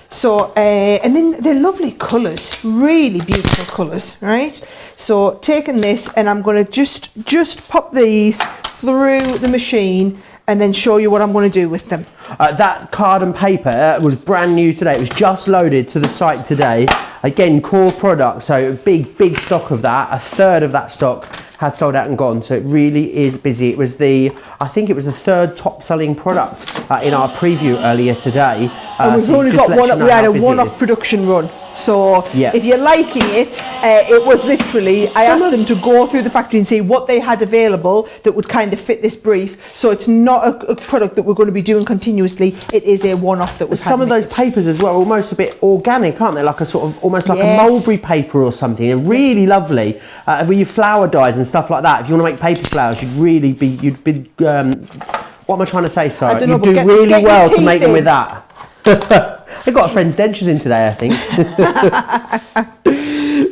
So, and then they're lovely colours, really beautiful colours, right? So taking this, and I'm going to just pop these through the machine and then show you what I'm going to do with them. That card and paper was brand new today. It was just loaded to the site today. Again, core product, so big stock of that. A third of that stock had sold out and gone, so it really is busy. It was I think it was the 3rd top selling product in our preview earlier today. And we've only got we had a one-off production run. So if you're liking it, it was literally, I asked them to go through the factory and see what they had available that would kind of fit this brief. So it's not a product that we're going to be doing continuously. It is a one-off that was some of those papers as well, almost a bit organic, aren't they? Like a sort of, almost like a mulberry paper or something. They're really lovely. With your flower dyes and stuff like that, if you want to make paper flowers, you'd be, what am I trying to say, Sarah? You'd do really well to make them with that. I've got a friend's dentures in today, I think.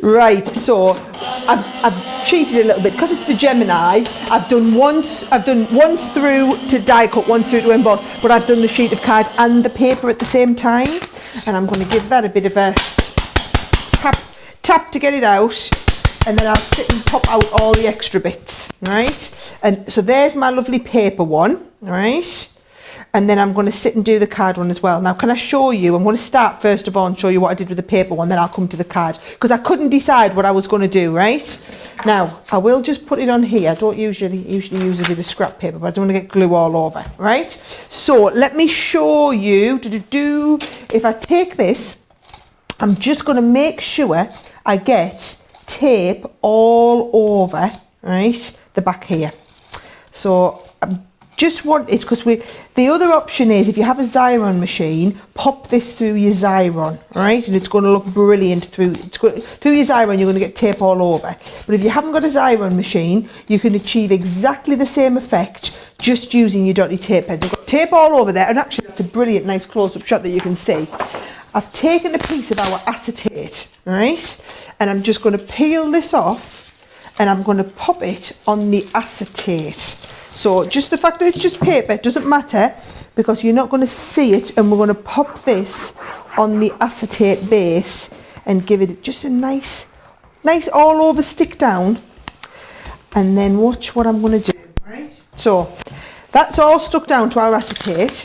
Right, so I've cheated a little bit because it's the Gemini. I've done once through to die cut, once through to emboss, but I've done the sheet of card and the paper at the same time, and I'm going to give that a bit of a tap to get it out, and then I'll sit and pop out all the extra bits, right? And so there's my lovely paper one, right? And then I'm going to sit and do the card one as well. Now, can I show you? I'm going to start first of all and show you what I did with the paper one, then I'll come to the card, because I couldn't decide what I was going to do, right? Now, I will just put it on here. I don't usually use it with the scrap paper, but I don't want to get glue all over, right? So let me show you. If I take this, I'm just going to make sure I get tape all over, right, the back here. So I'm just want it, because the other option is, if you have a Xyron machine, pop this through your Xyron, right, and it's going to look brilliant through your Xyron. You're going to get tape all over. But if you haven't got a Xyron machine, you can achieve exactly the same effect just using your dotty tape pens. You've got tape all over there, and actually that's a brilliant nice close-up shot that you can see. I've taken a piece of our acetate, right, and I'm just going to peel this off, and I'm going to pop it on the acetate. So just the fact that it's just paper doesn't matter, because you're not going to see it, and we're going to pop this on the acetate base and give it just a nice all over stick down, and then watch what I'm going to do. Right. So that's all stuck down to our acetate,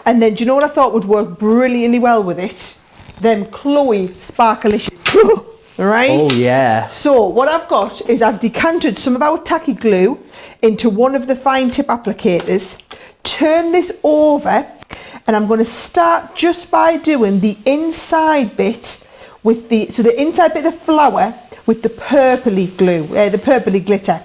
and then do you know what I thought would work brilliantly well with it? Them Chloe Sparkalicious. Right? Oh yeah. So what I've got is I've decanted some of our tacky glue into one of the fine tip applicators, turn this over, and I'm going to start just by doing the inside bit with the inside bit of the flower with the purpley glue, the purpley glitter.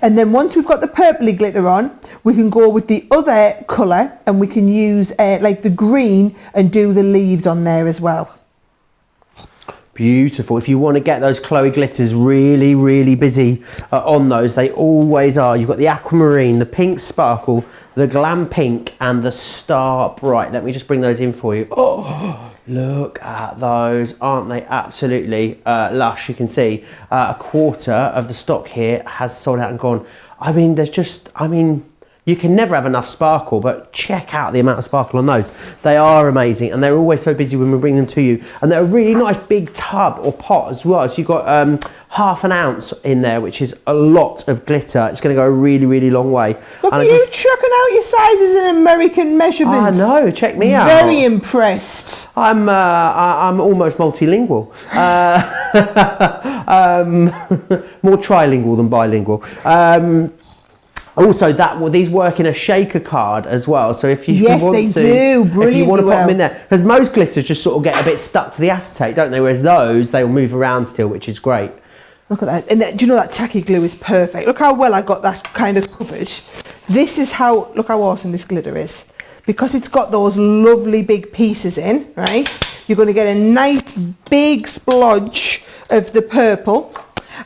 And then once we've got the purpley glitter on, we can go with the other colour, and we can use like the green and do the leaves on there as well. Beautiful. If you want to get those Chloe glitters really, really busy on those, they always are. You've got the aquamarine, the pink sparkle, the glam pink, and the star bright. Let me just bring those in for you. Oh, look at those. Aren't they absolutely lush? You can see a quarter of the stock here has sold out and gone. I mean, you can never have enough sparkle, but check out the amount of sparkle on those. They are amazing, and they're always so busy when we bring them to you. And they're a really nice big tub or pot as well. So you've got half an ounce in there, which is a lot of glitter. It's going to go a really, really long way. Look and at you chucking out your sizes in American measurements. I know, check me out. Very impressed. I'm almost multilingual. More trilingual than bilingual. Also, these work in a shaker card as well. So if you do, brilliantly if you want to put them in well. there, because most glitters just sort of get a bit stuck to the acetate, don't they? Whereas those, they will move around still, which is great. Look at that. And do you know that tacky glue is perfect? Look how well I got that kind of covered. This is how, look how awesome this glitter is. Because it's got those lovely big pieces in, right? You're going to get a nice big splodge of the purple.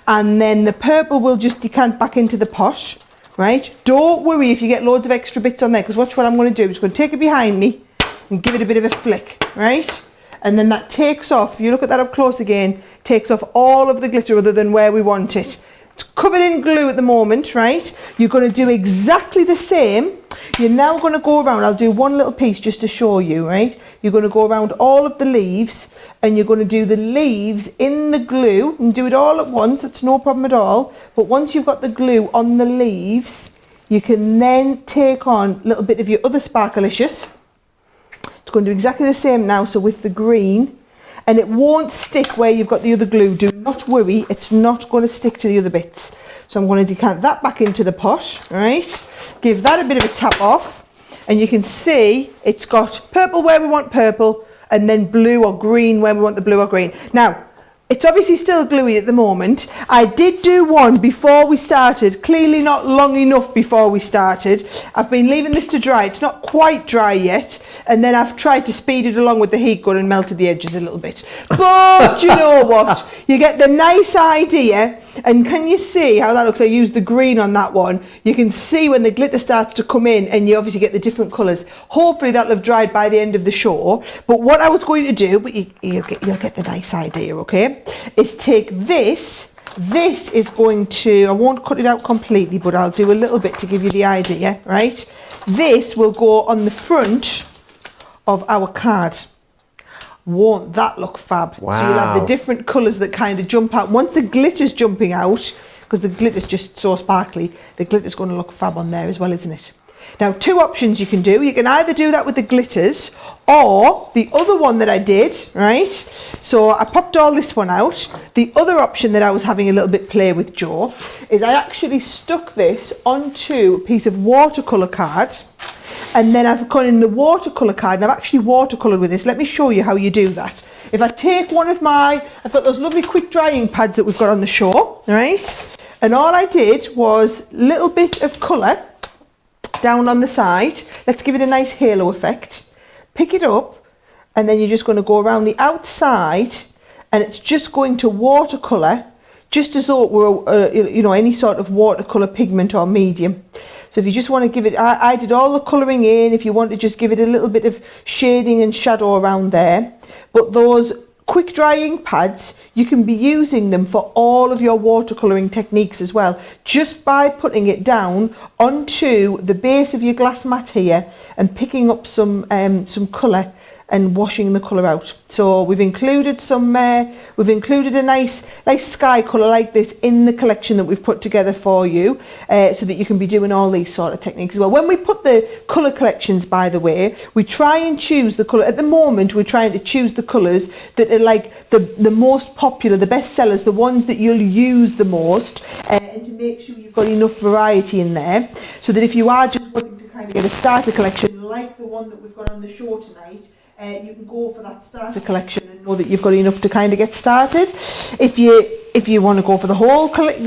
And then the purple will just decant back into the pot. Right, don't worry if you get loads of extra bits on there, because watch what I'm going to do. I'm just going to take it behind me and give it a bit of a flick, right? And then that takes off, if you look at that up close again, takes off all of the glitter other than where we want it. It's covered in glue at the moment, right? You're going to do exactly the same. You're now going to go around, I'll do one little piece just to show you, right? You're going to go around all of the leaves, and you're going to do the leaves in the glue and do it all at once. It's no problem at all. But once you've got the glue on the leaves, you can then take on a little bit of your other Sparkalicious. It's going to do exactly the same now, so with the green, and it won't stick where you've got the other glue. Do not worry, it's not going to stick to the other bits. So I'm going to decant that back into the pot, right? Give that a bit of a tap off, and you can see it's got purple where we want purple, and then blue or green where we want the blue or green. Now, it's obviously still gluey at the moment. I did do one before we started, clearly not long enough before we started. I've been leaving this to dry. It's not quite dry yet. And then I've tried to speed it along with the heat gun and melted the edges a little bit. But you know what? You get the nice idea. And can you see how that looks? I used the green on that one. You can see when the glitter starts to come in, and you obviously get the different colours. Hopefully that'll have dried by the end of the show. But what I was going to do, but you'll get the nice idea, okay, is take this. This is going to, I won't cut it out completely, but I'll do a little bit to give you the idea, right? This will go on the front of our card. Won't that look fab? Wow. So you'll have the different colours that kind of jump out. Once the glitter's jumping out, because the glitter's just so sparkly, the glitter's going to look fab on there as well, isn't it? Now, two options you can do. You can either do that with the glitters, or the other one that I did, right? So I popped all this one out. The other option that I was having a little bit play with, Joe, is I actually stuck this onto a piece of watercolour card. And then I've gone in the watercolour card, and I've actually watercoloured with this. Let me show you how you do that. If I take one of I've got those lovely quick drying pads that we've got on the show, right? And all I did was a little bit of colour down on the side. Let's give it a nice halo effect. Pick it up, and then you're just going to go around the outside, and it's just going to watercolour, just as though it were, any sort of watercolour pigment or medium. So if you just want to give it, I did all the colouring in, if you want to just give it a little bit of shading and shadow around there. But those quick drying pads, you can be using them for all of your watercolouring techniques as well, just by putting it down onto the base of your glass mat here and picking up some colour and washing the colour out. So we've included a nice sky colour like this in the collection that we've put together for you, so that you can be doing all these sort of techniques as well. When we put the colour collections, by the way, we try and choose the colour. At the moment, we're trying to choose the colours that are like the most popular, the best sellers, the ones that you'll use the most, and to make sure you've got enough variety in there, so that if you are just wanting to kind of get a starter collection like the one that we've got on the show tonight, you can go for that starter collection and know that you've got enough to kind of get started. If you want to go for the whole kit,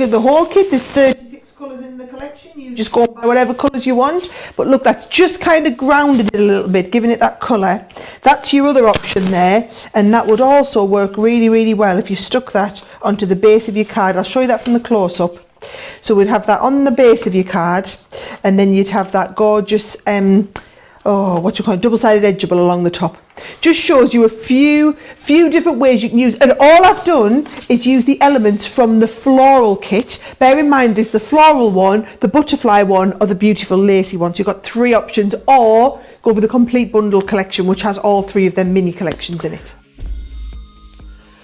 there's 36 colours in the collection. You just go by whatever colours you want. But look, that's just kind of grounded it a little bit, giving it that colour. That's your other option there, and that would also work really, really well if you stuck that onto the base of your card. I'll show you that from the close-up. So we'd have that on the base of your card, and then you'd have that gorgeous, double-sided edgeable along the top. Just shows you a few different ways you can use, and all I've done is use the elements from the floral kit. Bear in mind there's the floral one, the butterfly one, or the beautiful lacy one. So you've got 3 options, or go for the complete bundle collection, which has all 3 of them mini collections in it.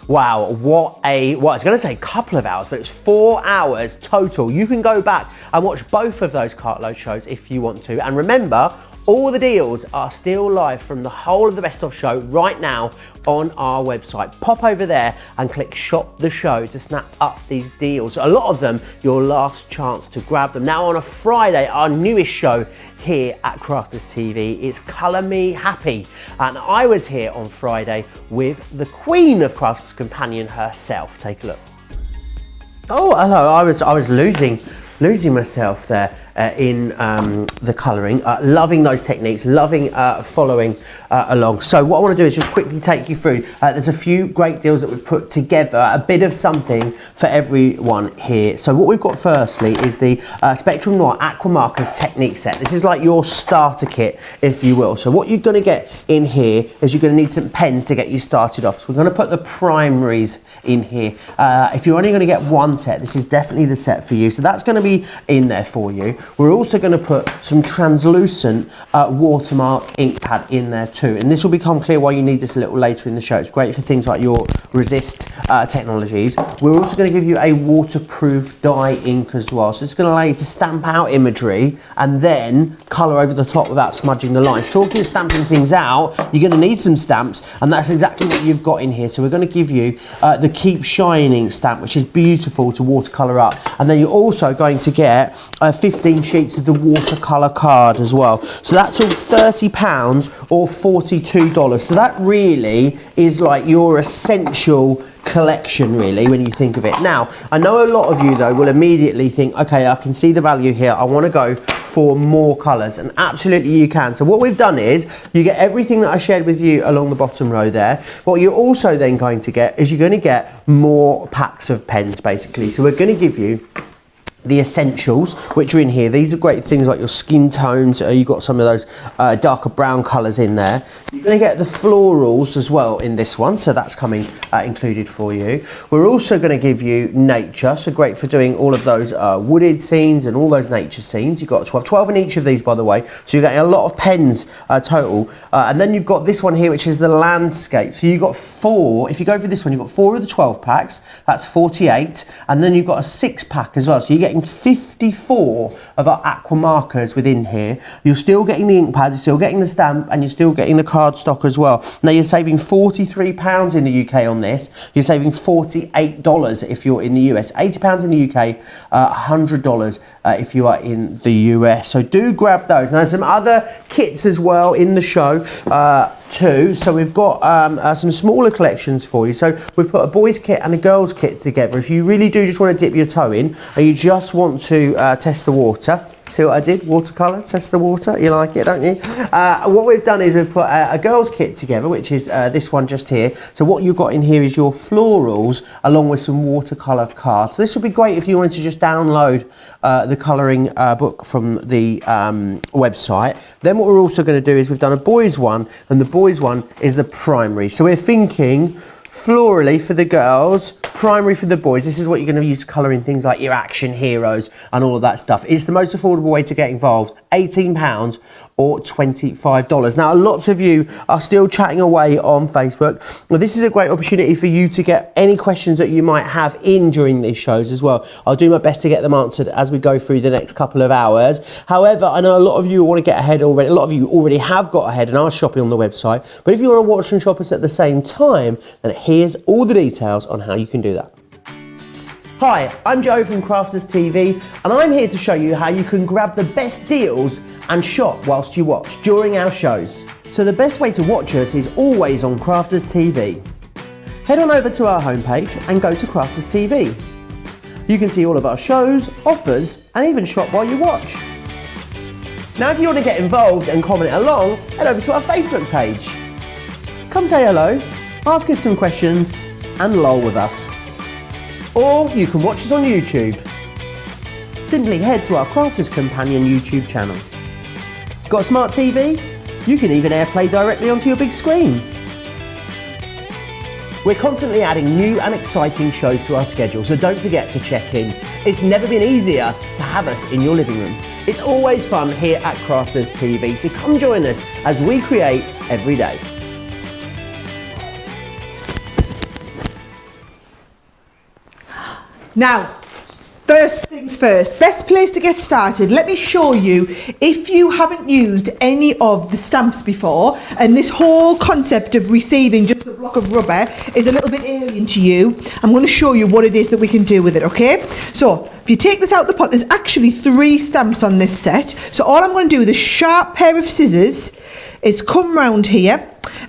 Wow, it's going to take a couple of hours, but it's 4 hours total. You can go back and watch both of those cartload shows if you want to. And remember, all the deals are still live from the whole of the Best Of show right now on our website. Pop over there and click Shop the Show to snap up these deals. A lot of them, your last chance to grab them. Now on a Friday, our newest show here at Crafters TV is Colour Me Happy. And I was here on Friday with the Queen of Crafters Companion herself. Take a look. Oh, hello, I was losing myself there in the colouring, loving those techniques, loving following along. So what I want to do is just quickly take you through. There's a few great deals that we've put together, a bit of something for everyone here. So what we've got firstly is the Spectrum Noir Aqua Markers Technique Set. This is like your starter kit, if you will. So what you're going to get in here is you're going to need some pens to get you started off. So we're going to put the primaries in here. If you're only going to get one set, this is definitely the set for you. So that's going to be in there for you. We're also going to put some translucent watermark ink pad in there too, and this will become clear why you need this a little later in the show. It's great for things like your resist technologies. We're also going to give you a waterproof dye ink as well, so it's going to allow you to stamp out imagery and then colour over the top without smudging the lines. Talking of stamping things out, you're going to need some stamps, and that's exactly what you've got in here. So we're going to give you the Keep Shining stamp, which is beautiful to watercolour up, and then you're also going to get 15 sheets of the watercolour card as well. So that's all £30 or $42. So that really is like your essential collection really when you think of it. Now, I know a lot of you though will immediately think, okay, I can see the value here, I want to go for more colours, and absolutely you can. So what we've done is you get everything that I shared with you along the bottom row there. What you're also then going to get is you're going to get more packs of pens basically. So we're going to give you the essentials, which are in here. These are great things like your skin tones. You've got some of those darker brown colours in there. You're going to get the florals as well in this one, so that's coming included for you. We're also going to give you nature, so great for doing all of those wooded scenes and all those nature scenes. You've got 12 in each of these, by the way, so you're getting a lot of pens total. And then you've got this one here, which is the landscape. So you've got 4, if you go for this one, you've got 4 of the 12 packs, that's 48, and then you've got a 6-pack as well, so you're getting 54 of our aqua markers within here. You're still getting the ink pads, you're still getting the stamp, and you're still getting the card stock as well. Now you're saving £43 in the UK on this. You're saving $48 if you're in the US, £80 in the UK, $100 if you are in the US. So do grab those. Now there's some other kits as well in the show too. So we've got some smaller collections for you. So we've put a boys kit and a girls kit together. If you really do just want to dip your toe in, or you just want to test the water. See what I did? Watercolour, test the water. You like it, don't you? What we've done is we've put a girls kit together, which is this one just here. So what you've got in here is your florals along with some watercolour cards. So this would be great if you wanted to just download the colouring book from the website. Then what we're also going to do is we've done a boys one, and the boys one is the primary. So we're thinking florally for the girls, primary for the boys. This is what you're going to use to colour in things like your action heroes and all of that stuff. It's the most affordable way to get involved, £18 or $25. Now, lots of you are still chatting away on Facebook. Well, this is a great opportunity for you to get any questions that you might have in during these shows as well. I'll do my best to get them answered as we go through the next couple of hours. However, I know a lot of you want to get ahead already. A lot of you already have got ahead and are shopping on the website. But if you want to watch and shop us at the same time, then here's all the details on how you can do that. Hi, I'm Joe from Crafters TV, and I'm here to show you how you can grab the best deals and shop whilst you watch during our shows. So the best way to watch us is always on Crafters TV. Head on over to our homepage and go to Crafters TV. You can see all of our shows, offers, and even shop while you watch. Now if you want to get involved and comment along, head over to our Facebook page. come say hello, ask us some questions and lol with us. Or you can watch us on YouTube. Simply head to our Crafters Companion YouTube channel. Got a smart TV? You can even AirPlay directly onto your big screen. We're constantly adding new and exciting shows to our schedule, so don't forget to check in. It's never been easier to have us in your living room. It's always fun here at Crafters TV, so come join us as we create every day. Now, first things first, best place to get started. Let me show you, if you haven't used any of the stamps before, and this whole concept of receiving just a block of rubber is a little bit alien to you, I'm going to show you what it is that we can do with it, okay? So, if you take this out of the pot, there's actually 3 stamps on this set. So all I'm going to do with a sharp pair of scissors is come round here,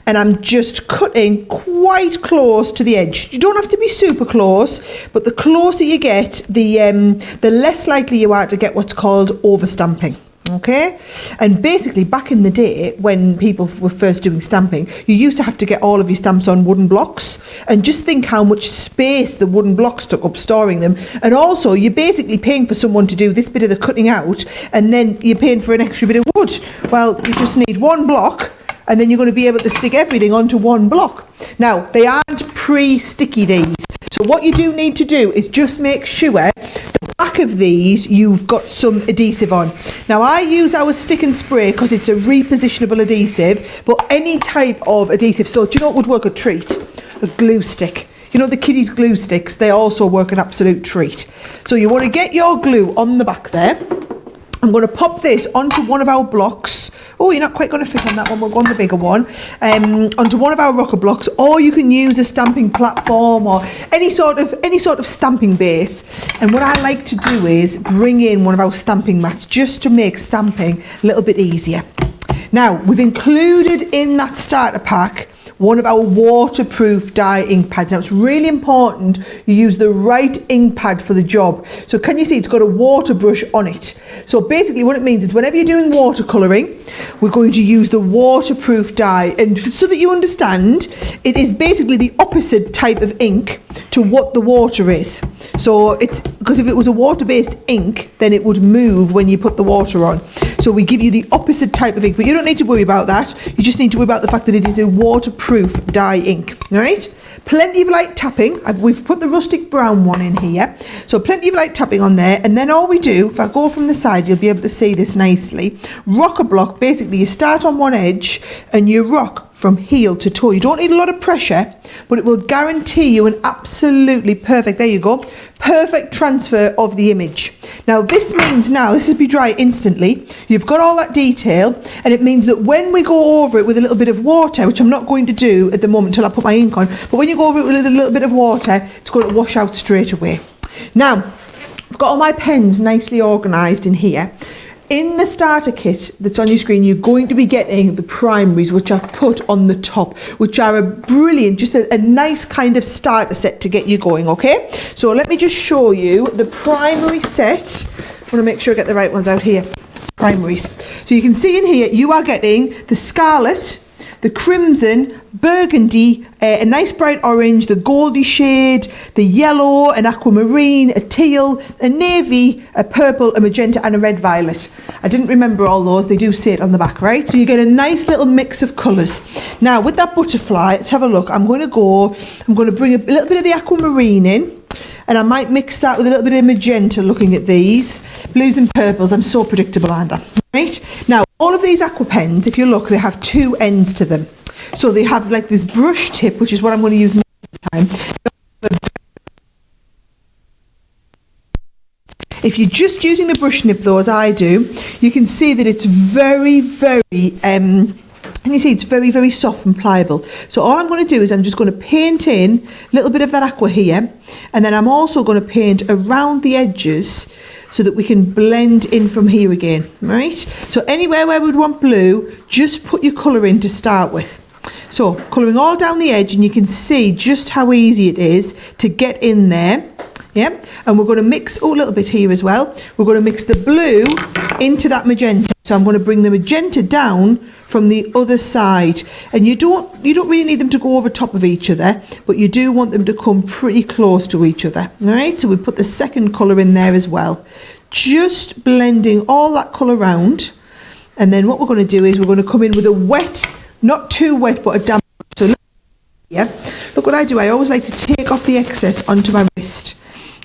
and I'm just cutting quite close to the edge. You don't have to be super close, but the closer you get, the less likely you are to get what's called overstamping. Okay, and basically back in the day when people were first doing stamping, you used to have to get all of your stamps on wooden blocks, and just think how much space the wooden blocks took up storing them. And also you're basically paying for someone to do this bit of the cutting out, and then you're paying for an extra bit of wood. Well, you just need one block, and then you're going to be able to stick everything onto one block. Now, they aren't pre-sticky, these. So what you do need to do is just make sure the back of these you've got some adhesive on. Now, I use our stick and spray because it's a repositionable adhesive, but any type of adhesive. So do you know what would work a treat? A glue stick. You know the kiddies glue sticks, they also work an absolute treat. So you want to get your glue on the back there. I'm going to pop this onto one of our blocks. Oh, you're not quite going to fit on that one. We'll go on the bigger one. Onto one of our rocker blocks, or you can use a stamping platform or any sort of stamping base. And what I like to do is bring in one of our stamping mats just to make stamping a little bit easier. Now, we've included in that starter pack one of our waterproof dye ink pads. Now, it's really important you use the right ink pad for the job. So can you see it's got a water brush on it? So basically what it means is whenever you're doing watercolouring, we're going to use the waterproof dye. And so that you understand, it is basically the opposite type of ink to what the water is. So it's because if it was a water-based ink, then it would move when you put the water on. So we give you the opposite type of ink, but you don't need to worry about that. You just need to worry about the fact that it is a waterproof dye ink, all right? Plenty of light tapping. We've put the rustic brown one in here. So plenty of light tapping on there. And then all we do, if I go from the side, you'll be able to see this nicely. Rocker block, basically you start on one edge and you rock from heel to toe. You don't need a lot of pressure, but it will guarantee you an absolutely perfect, there you go, perfect transfer of the image. Now this means this will be dry instantly. You've got all that detail, and it means that when we go over it with a little bit of water, which I'm not going to do at the moment until I put my ink on, but when you go over it with a little bit of water, it's going to wash out straight away. Now, I've got all my pens nicely organised in here. In the starter kit that's on your screen, you're going to be getting the primaries, which I've put on the top, which are a brilliant, just a nice kind of starter set to get you going, okay? So let me just show you the primary set. I want to make sure I get the right ones out here. Primaries. So you can see in here, you are getting the scarlet, the crimson, burgundy, a nice bright orange, the goldy shade, the yellow, an aquamarine, a teal, a navy, a purple, a magenta and a red violet. I didn't remember all those, they do say it on the back, right? So you get a nice little mix of colours. Now with that butterfly, let's have a look. I'm going to bring a little bit of the aquamarine in, and I might mix that with a little bit of magenta looking at these. Blues and purples, I'm so predictable, aren't I? Right? Now, all of these aqua pens, if you look, they have 2 ends to them. So they have like this brush tip, which is what I'm going to use next time. If you're just using the brush nib though, as I do, you can see that it's very, very, very, very soft and pliable. So all I'm going to do is I'm just going to paint in a little bit of that aqua here, and then I'm also going to paint around the edges so that we can blend in from here again, right? So anywhere where we'd want blue, just put your colour in to start with. So colouring all down the edge, and you can see just how easy it is to get in there. Yeah, and we're going to mix, a little bit here as well. We're going to mix the blue into that magenta. So I'm going to bring the magenta down from the other side. And you don't really need them to go over top of each other, but you do want them to come pretty close to each other. All right, so we put the second colour in there as well. Just blending all that colour round. And then what we're going to do is we're going to come in with a wet, not too wet, but a damp. So yeah, look what I do. I always like to take off the excess onto my wrist.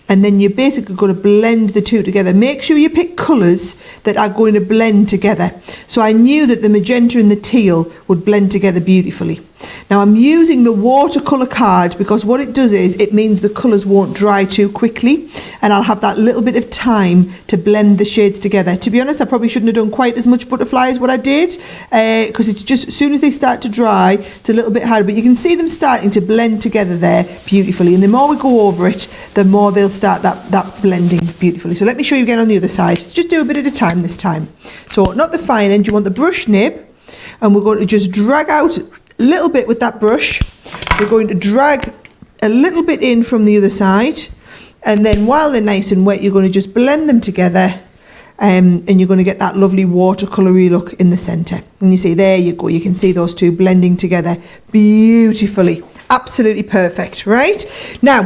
And then you're basically going to blend the two together. Make sure you pick colours that are going to blend together. So I knew that the magenta and the teal would blend together beautifully. Now I'm using the watercolour card because what it does is it means the colours won't dry too quickly, and I'll have that little bit of time to blend the shades together. To be honest, I probably shouldn't have done quite as much butterfly as what I did, because it's just as soon as they start to dry, it's a little bit harder, but you can see them starting to blend together there beautifully, and the more we go over it, the more they'll start that blending beautifully. So let me show you again on the other side. Let's just do a bit at a time this time. So not the fine end, you want the brush nib, and we're going to just drag out a little bit with that brush. We're going to drag a little bit in from the other side, and then while they're nice and wet, you're going to just blend them together, and you're going to get that lovely watercolory look in the centre. And you see, there you go, you can see those two blending together beautifully. Absolutely perfect, right? Now,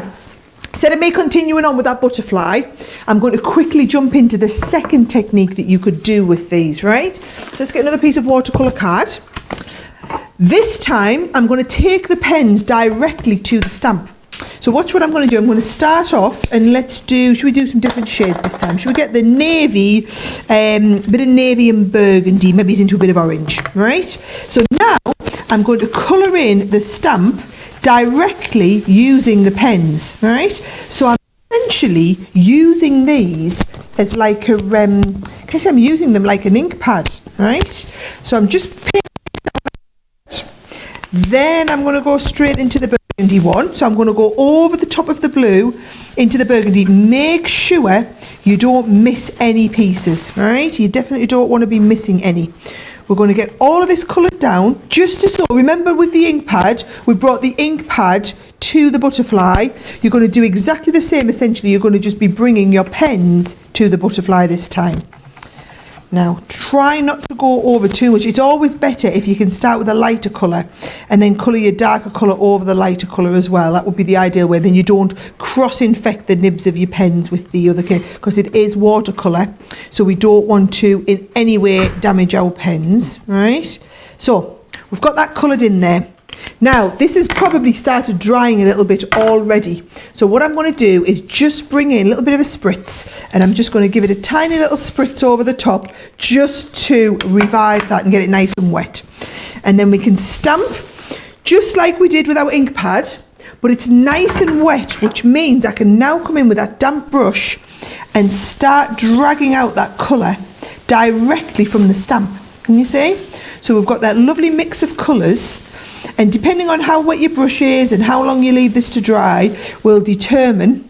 instead of me continuing on with that butterfly, I'm going to quickly jump into the second technique that you could do with these, right? So let's get another piece of watercolour card. This time, I'm going to take the pens directly to the stamp. So watch what I'm going to do. I'm going to start off, and should we do some different shades this time? Should we get the navy, bit of navy and burgundy, maybe it's into a bit of orange, right? So now, I'm going to colour in the stamp directly using the pens, right? So I'm essentially using these as like a, I'm using them like an ink pad, right? So I'm just picking. Then I'm going to go straight into the burgundy one. So I'm going to go over the top of the blue into the burgundy. Make sure you don't miss any pieces, right? You definitely don't want to be missing any. We're going to get all of this coloured down, just as though, remember with the ink pad, we brought the ink pad to the butterfly. You're going to do exactly the same, essentially. You're going to just be bringing your pens to the butterfly this time. Now, try not to go over too much. It's always better if you can start with a lighter colour and then colour your darker colour over the lighter colour as well. That would be the ideal way. Then you don't cross-infect the nibs of your pens with the other colour, because it is watercolour, so we don't want to in any way damage our pens, right? So, we've got that coloured in there. Now, this has probably started drying a little bit already. So what I'm going to do is just bring in a little bit of a spritz, and I'm just going to give it a tiny little spritz over the top just to revive that and get it nice and wet. And then we can stamp just like we did with our ink pad, but it's nice and wet, which means I can now come in with that damp brush and start dragging out that colour directly from the stamp. Can you see? So we've got that lovely mix of colours. And depending on how wet your brush is and how long you leave this to dry will determine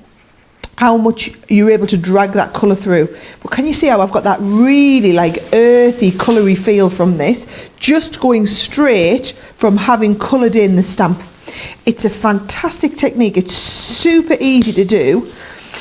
how much you're able to drag that colour through. But can you see how I've got that really like earthy, coloury feel from this, just going straight from having coloured in the stamp. It's a fantastic technique. It's super easy to do.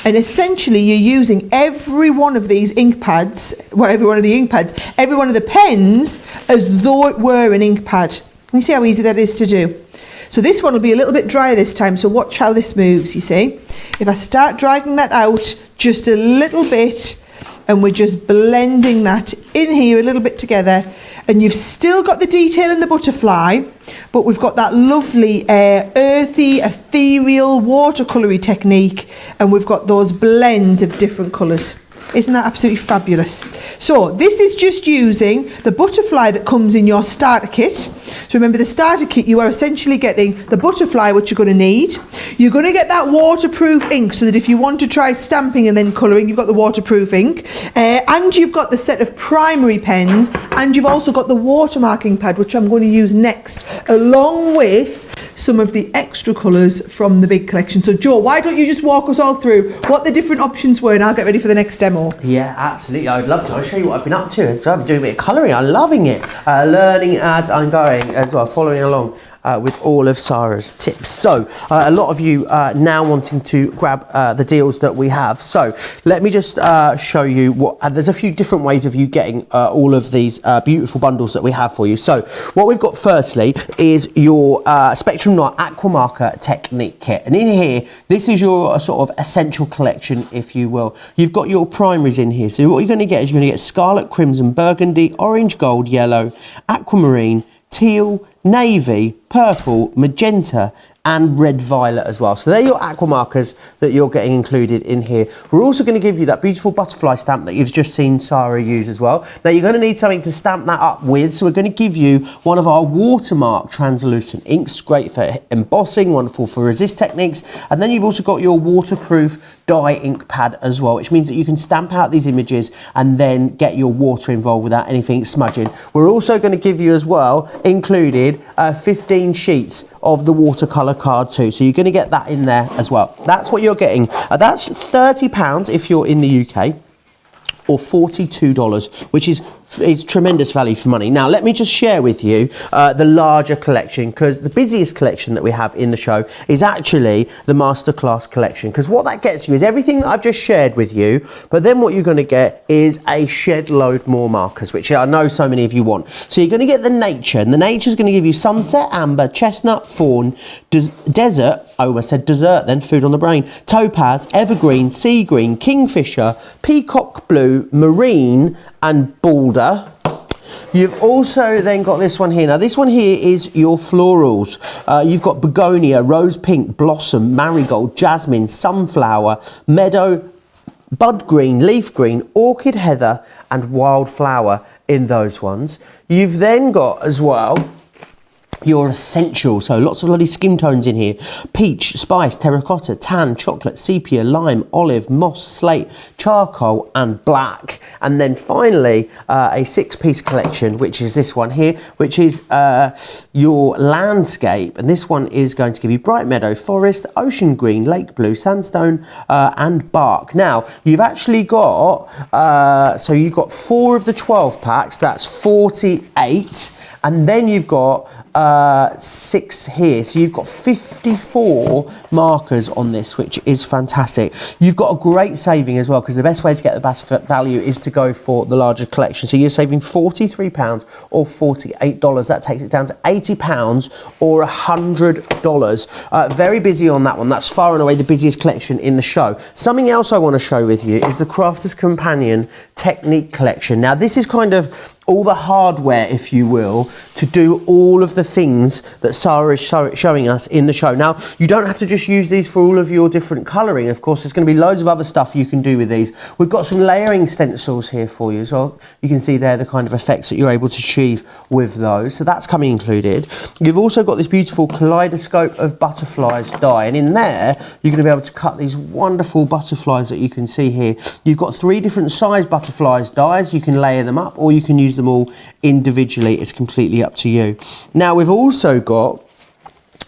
And essentially you're using every one of these ink pads, well, every one of the ink pads, every one of the pens as though it were an ink pad. Can you see how easy that is to do? So this one will be a little bit drier this time, so watch how this moves, you see. If I start dragging that out just a little bit, and we're just blending that in here a little bit together, and you've still got the detail in the butterfly, but we've got that lovely earthy, ethereal, watercolory technique, and we've got those blends of different colours. Isn't that absolutely fabulous? So this is just using the butterfly that comes in your starter kit. So remember, the starter kit, you are essentially getting the butterfly, which you're going to need. You're going to get that waterproof ink so that if you want to try stamping and then colouring, you've got the waterproof ink. And you've got the set of primary pens, and you've also got the watermarking pad, which I'm going to use next, along with some of the extra colours from the big collection. So Jo, why don't you just walk us all through what the different options were, and I'll get ready for the next demo. Yeah, absolutely. I'd love to. I'll show you what I've been up to. So I've been doing a bit of colouring. I'm loving it. Learning as I'm going as well, following along. with all of Sarah's tips. So a lot of you now wanting to grab the deals that we have. So let me just show you what, there's a few different ways of you getting all of these beautiful bundles that we have for you. So what we've got firstly is your Spectrum Night Aqua Marker Technique Kit. And in here, this is your sort of essential collection, if you will. You've got your primaries in here. So what you're going to get is you're going to get scarlet, crimson, burgundy, orange, gold, yellow, aquamarine, teal, navy, purple, magenta, and red violet as well. So they're your aqua markers that you're getting included in here. We're also going to give you that beautiful butterfly stamp that you've just seen Sarah use as well. Now you're going to need something to stamp that up with, so we're going to give you one of our watermark translucent inks, great for embossing, wonderful for resist techniques, and then you've also got your waterproof dye ink pad as well, which means that you can stamp out these images and then get your water involved without anything smudging. We're also going to give you as well, included, 15 sheets of the watercolour card too, so you're going to get that in there as well. That's what you're getting. That's £30 if you're in the UK, or $42, which is tremendous value for money. Now let me just share with you the larger collection, because the busiest collection that we have in the show is actually the Masterclass collection, because what that gets you is everything that I've just shared with you, but then what you're going to get is a shed load more markers, which I know so many of you want. So you're going to get the nature, and the nature is going to give you sunset, amber, chestnut, fawn, desert, I almost said dessert then, food on the brain, topaz, evergreen, sea green, kingfisher, peacock blue, marine, and boulder. You've also then got this one here. Now this one here is your florals. You've got begonia, rose pink, blossom, marigold, jasmine, sunflower, meadow, bud green, leaf green, orchid heather, and wildflower in those ones. You've then got as well your essential, so lots of lovely skin tones in here: peach, spice, terracotta, tan, chocolate, sepia, lime, olive, moss, slate, charcoal, and black. And then finally a 6-piece collection, which is this one here, which is your landscape, and this one is going to give you bright meadow, forest, ocean green, lake blue, sandstone, and bark. Now you've actually got so you've got 4 of the 12 packs, that's 48, and then you've got 6 here, so you've got 54 markers on this, which is fantastic. You've got a great saving as well, because the best way to get the best value is to go for the larger collection. So you're saving £43 or $48. That takes it down to £80 or $100. Very busy on that one. That's far and away the busiest collection in the show. Something else I want to show with you is the Crafter's Companion Technique Collection. Now this is kind of all the hardware, if you will, to do all of the things that Sarah is showing us in the show. Now, you don't have to just use these for all of your different colouring. Of course, there's going to be loads of other stuff you can do with these. We've got some layering stencils here for you. So you can see there the kind of effects that you're able to achieve with those. So that's coming included. You've also got this beautiful kaleidoscope of butterflies die. And in there, you're going to be able to cut these wonderful butterflies that you can see here. You've got 3 different size butterflies dies. You can layer them up, or you can use them all individually. It's completely up to you. Now we've also got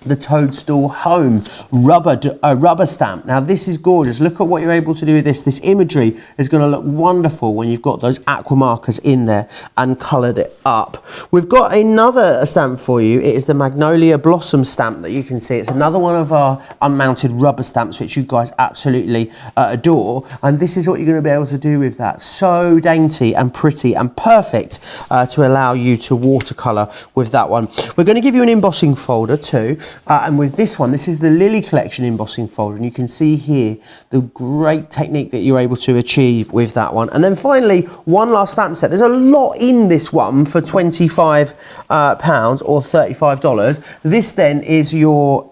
the Toadstool Home rubber stamp. Now this is gorgeous. Look at what you're able to do with this. This imagery is going to look wonderful when you've got those aqua markers in there and coloured it up. We've got another stamp for you. It is the Magnolia Blossom stamp that you can see. It's another one of our unmounted rubber stamps, which you guys absolutely adore. And this is what you're going to be able to do with that. So dainty and pretty and perfect to allow you to watercolour with that one. We're going to give you an embossing folder too. And with this one, this is the Lily Collection embossing folder, and you can see here the great technique that you're able to achieve with that one. And then finally, one last stamp set. There's a lot in this one for £25 or $35. This then is your,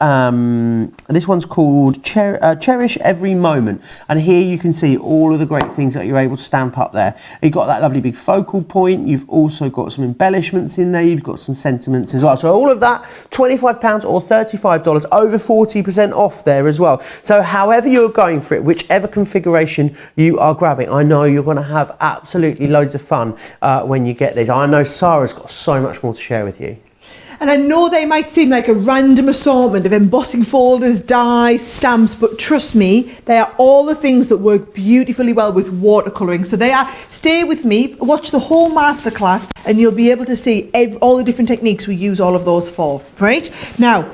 this one's called Cherish Every Moment. And here you can see all of the great things that you're able to stamp up there. You've got that lovely big focal point. You've also got some embellishments in there. You've got some sentiments as well. So all of that, £25 or $35, over 40% off there as well. So however you're going for it, whichever configuration you are grabbing, I know you're going to have absolutely loads of fun when you get these. I know Sarah's got so much more to share with you. And I know they might seem like a random assortment of embossing folders, dies, stamps, but trust me, they are all the things that work beautifully well with watercolouring. So stay with me, watch the whole masterclass, and you'll be able to see all the different techniques we use all of those for, right? Now,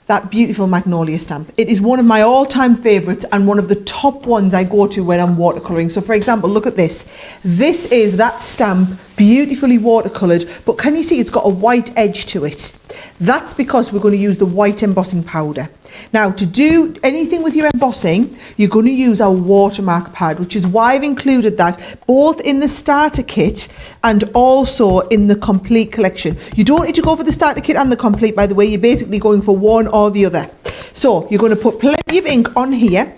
that beautiful magnolia stamp. It is one of my all-time favourites and one of the top ones I go to when I'm watercolouring. So for example, look at this. This is that stamp, beautifully watercoloured, but can you see it's got a white edge to it? That's because we're going to use the white embossing powder. Now, to do anything with your embossing, you're going to use our watermark pad, which is why I've included that both in the starter kit and also in the complete collection. You don't need to go for the starter kit and the complete, by the way. You're basically going for one or the other. So you're going to put plenty of ink on here.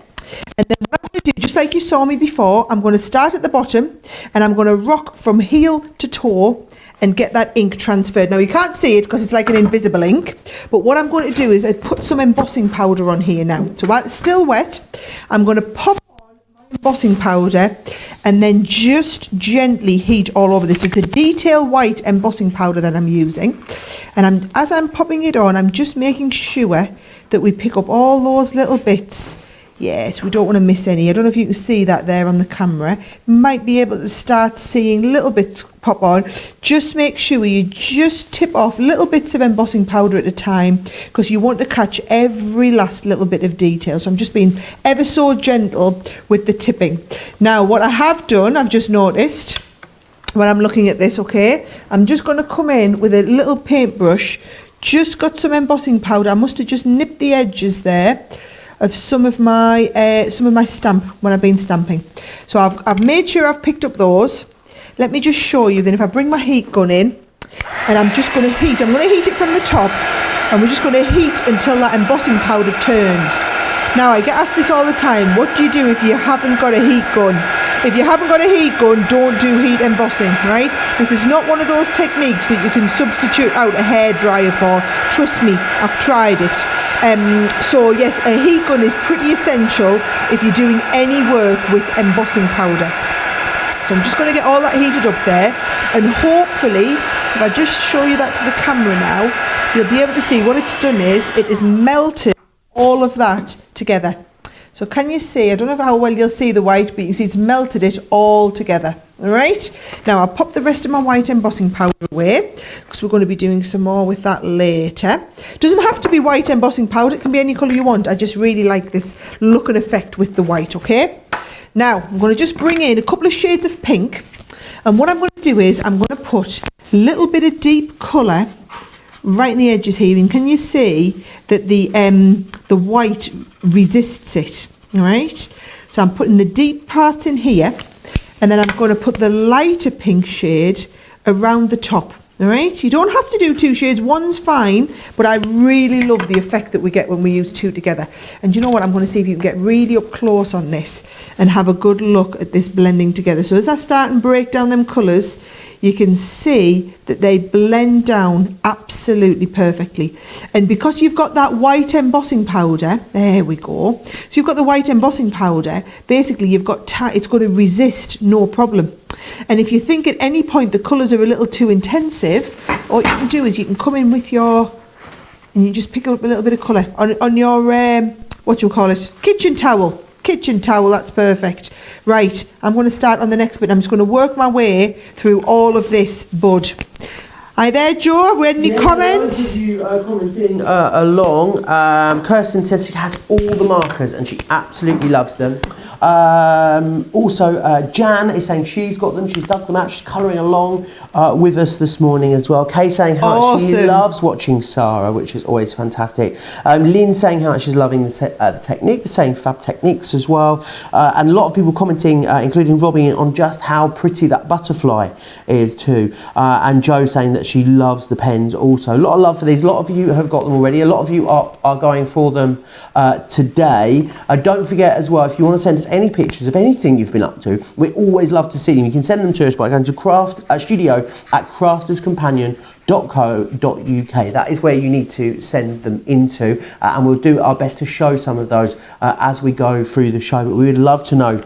And then what I'm going to do, just like you saw me before, I'm going to start at the bottom and I'm going to rock from heel to toe and get that ink transferred. Now you can't see it because it's like an invisible ink, but what I'm going to do is I put some embossing powder on here now. So while it's still wet, I'm going to pop on my embossing powder and then just gently heat all over this. So it's a detail white embossing powder that I'm using, and as I'm popping it on, I'm just making sure that we pick up all those little bits. Yes, we don't want to miss any. I don't know if you can see that there on the camera. You might be able to start seeing little bits pop on. Just make sure you just tip off little bits of embossing powder at a time, because you want to catch every last little bit of detail. So I'm just being ever so gentle with the tipping. Now what I have done, I've just noticed when I'm looking at this, okay, I'm just going to come in with a little paintbrush, just got some embossing powder. I must have just nipped the edges there of some of my stamp when I've been stamping. So I've made sure I've picked up those. Let me just show you then, if I bring my heat gun in, and I'm just going to heat it from the top, and we're just going to heat until that embossing powder turns. Now I get asked this all the time, what do you do if you haven't got a heat gun? If you haven't got a heat gun, don't do heat embossing, right? This is not one of those techniques that you can substitute out a hairdryer for. Trust me, I've tried it. So yes, a heat gun is pretty essential if you're doing any work with embossing powder. So I'm just going to get all that heated up there, and hopefully, if I just show you that to the camera now, you'll be able to see what it's done is, it has melted all of that together. So can you see, I don't know how well you'll see the white, but you can see it's melted it all together. All right, now I'll pop the rest of my white embossing powder away, because we're going to be doing some more with that later. Doesn't have to be white embossing powder, it can be any colour you want. I just really like this look and effect with the white, okay? Now I'm going to just bring in a couple of shades of pink, and what I'm going to do is I'm going to put a little bit of deep colour right in the edges here, and can you see that the white resists it? All right, so I'm putting the deep parts in here, and then I'm going to put the lighter pink shade around the top. All right, you don't have to do two shades, one's fine, but I really love the effect that we get when we use two together. And you know what, I'm going to see if you can get really up close on this and have a good look at this blending together. So as I start and break down them colours, you can see that they blend down absolutely perfectly. And because you've got that white embossing powder, there we go. So you've got the white embossing powder, basically you've got, it's going to resist no problem. And if you think at any point the colours are a little too intensive, all you can do is you can come in with your, and you just pick up a little bit of colour on your, what do you call it, kitchen towel, that's perfect. Right, I'm going to start on the next bit. I'm just going to work my way through all of this bud. Hi there, Joe. Have we had any comments? Commenting along. Kirsten says she has all the markers and she absolutely loves them. Also, Jan is saying she's got them, she's dug them out, she's colouring along with us this morning as well. Kay saying how much she loves watching Sarah, which is always fantastic. Lynn saying how much she's loving the technique, saying fab techniques as well. And a lot of people commenting, including Robbie, on just how pretty that butterfly is too. And Jo saying that she loves the pens also. A lot of love for these. A lot of you have got them already. A lot of you are going for them today. Don't forget as well, if you want to send us any pictures of anything you've been up to, we always love to see them. You can send them to us by going to studio@crafterscompanion.co.uk. That is where you need to send them into, and we'll do our best to show some of those as we go through the show. But we would love to know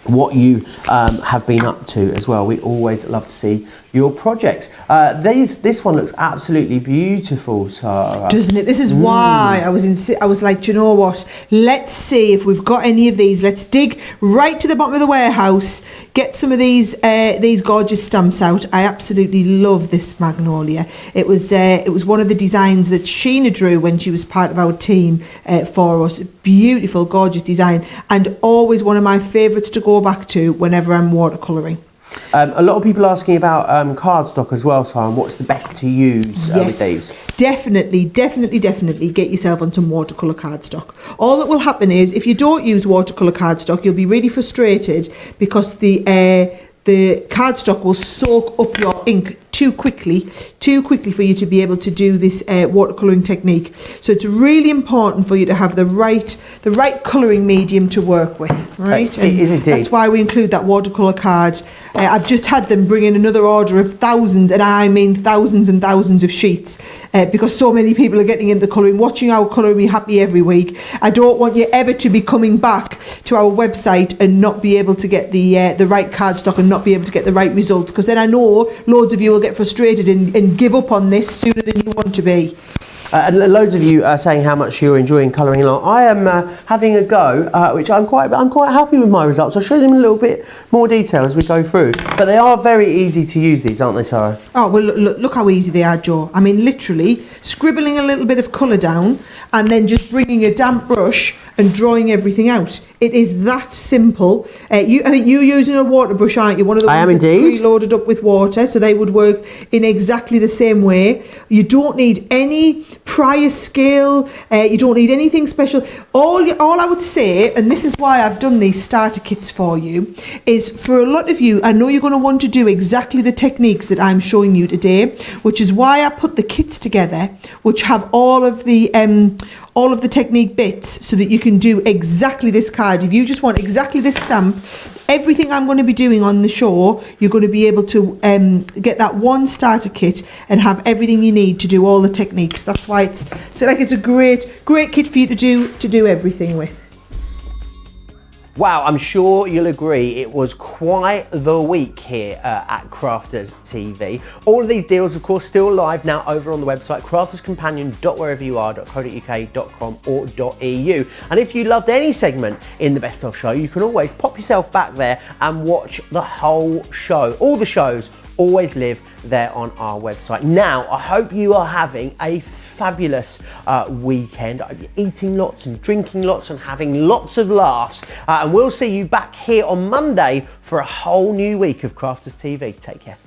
what you have been up to as well. We always love to see your projects. This one looks absolutely beautiful, Sarah. Doesn't it? This is why I was like, do you know what? Let's see if we've got any of these. Let's dig right to the bottom of the warehouse, get some of these gorgeous stamps out. I absolutely love this magnolia. It was one of the designs that Sheena drew when she was part of our team for us. Beautiful, gorgeous design, and always one of my favourites to go back to whenever I'm watercolouring. A lot of people asking about cardstock as well, Sarah, and what's the best to use with these? Definitely get yourself on some watercolour cardstock. All that will happen is, if you don't use watercolour cardstock, you'll be really frustrated because the cardstock will soak up your ink too quickly for you to be able to do this watercolouring technique. So it's really important for you to have the right colouring medium to work with, right? It is indeed. That's why we include that watercolour card. I've just had them bring in another order of thousands, and I mean thousands and thousands of sheets, because so many people are getting into colouring, watching our Colouring Me Happy every week. I don't want you ever to be coming back to our website and not be able to get the right cardstock and not be able to get the right results, because then I know loads of you will get frustrated and give up on this sooner than you want to be. And loads of you are saying how much you're enjoying colouring along. I am having a go, which I'm quite happy with my results. I'll show them in a little bit more detail as we go through. But they are very easy to use, these, aren't they, Sarah? Oh, well, look how easy they are, Joe. I mean, literally scribbling a little bit of colour down and then just bringing a damp brush and drawing everything out. It is that simple. I think you're using a water brush, aren't you? One of the ones that's preloaded up with water, so they would work in exactly the same way. You don't need any prior skill. You don't need anything special. All I would say, and this is why I've done these starter kits for you, is for a lot of you, I know you're going to want to do exactly the techniques that I'm showing you today, which is why I put the kits together, which have all of the technique bits, so that you can do exactly this card. If you just want exactly this stamp, everything I'm going to be doing on the show, you're going to be able to get that one starter kit and have everything you need to do all the techniques. That's why it's a great kit for you to do everything with. Wow, I'm sure you'll agree it was quite the week here at Crafters TV. All of these deals, of course, still live now over on the website, crafterscompanion.whereveryouare.co.uk.com or .eu. And if you loved any segment in the Best Of show, you can always pop yourself back there and watch the whole show. All the shows always live there on our website. Now, I hope you are having a fabulous weekend, eating lots and drinking lots and having lots of laughs, and we'll see you back here on Monday for a whole new week of Crafters TV. Take care.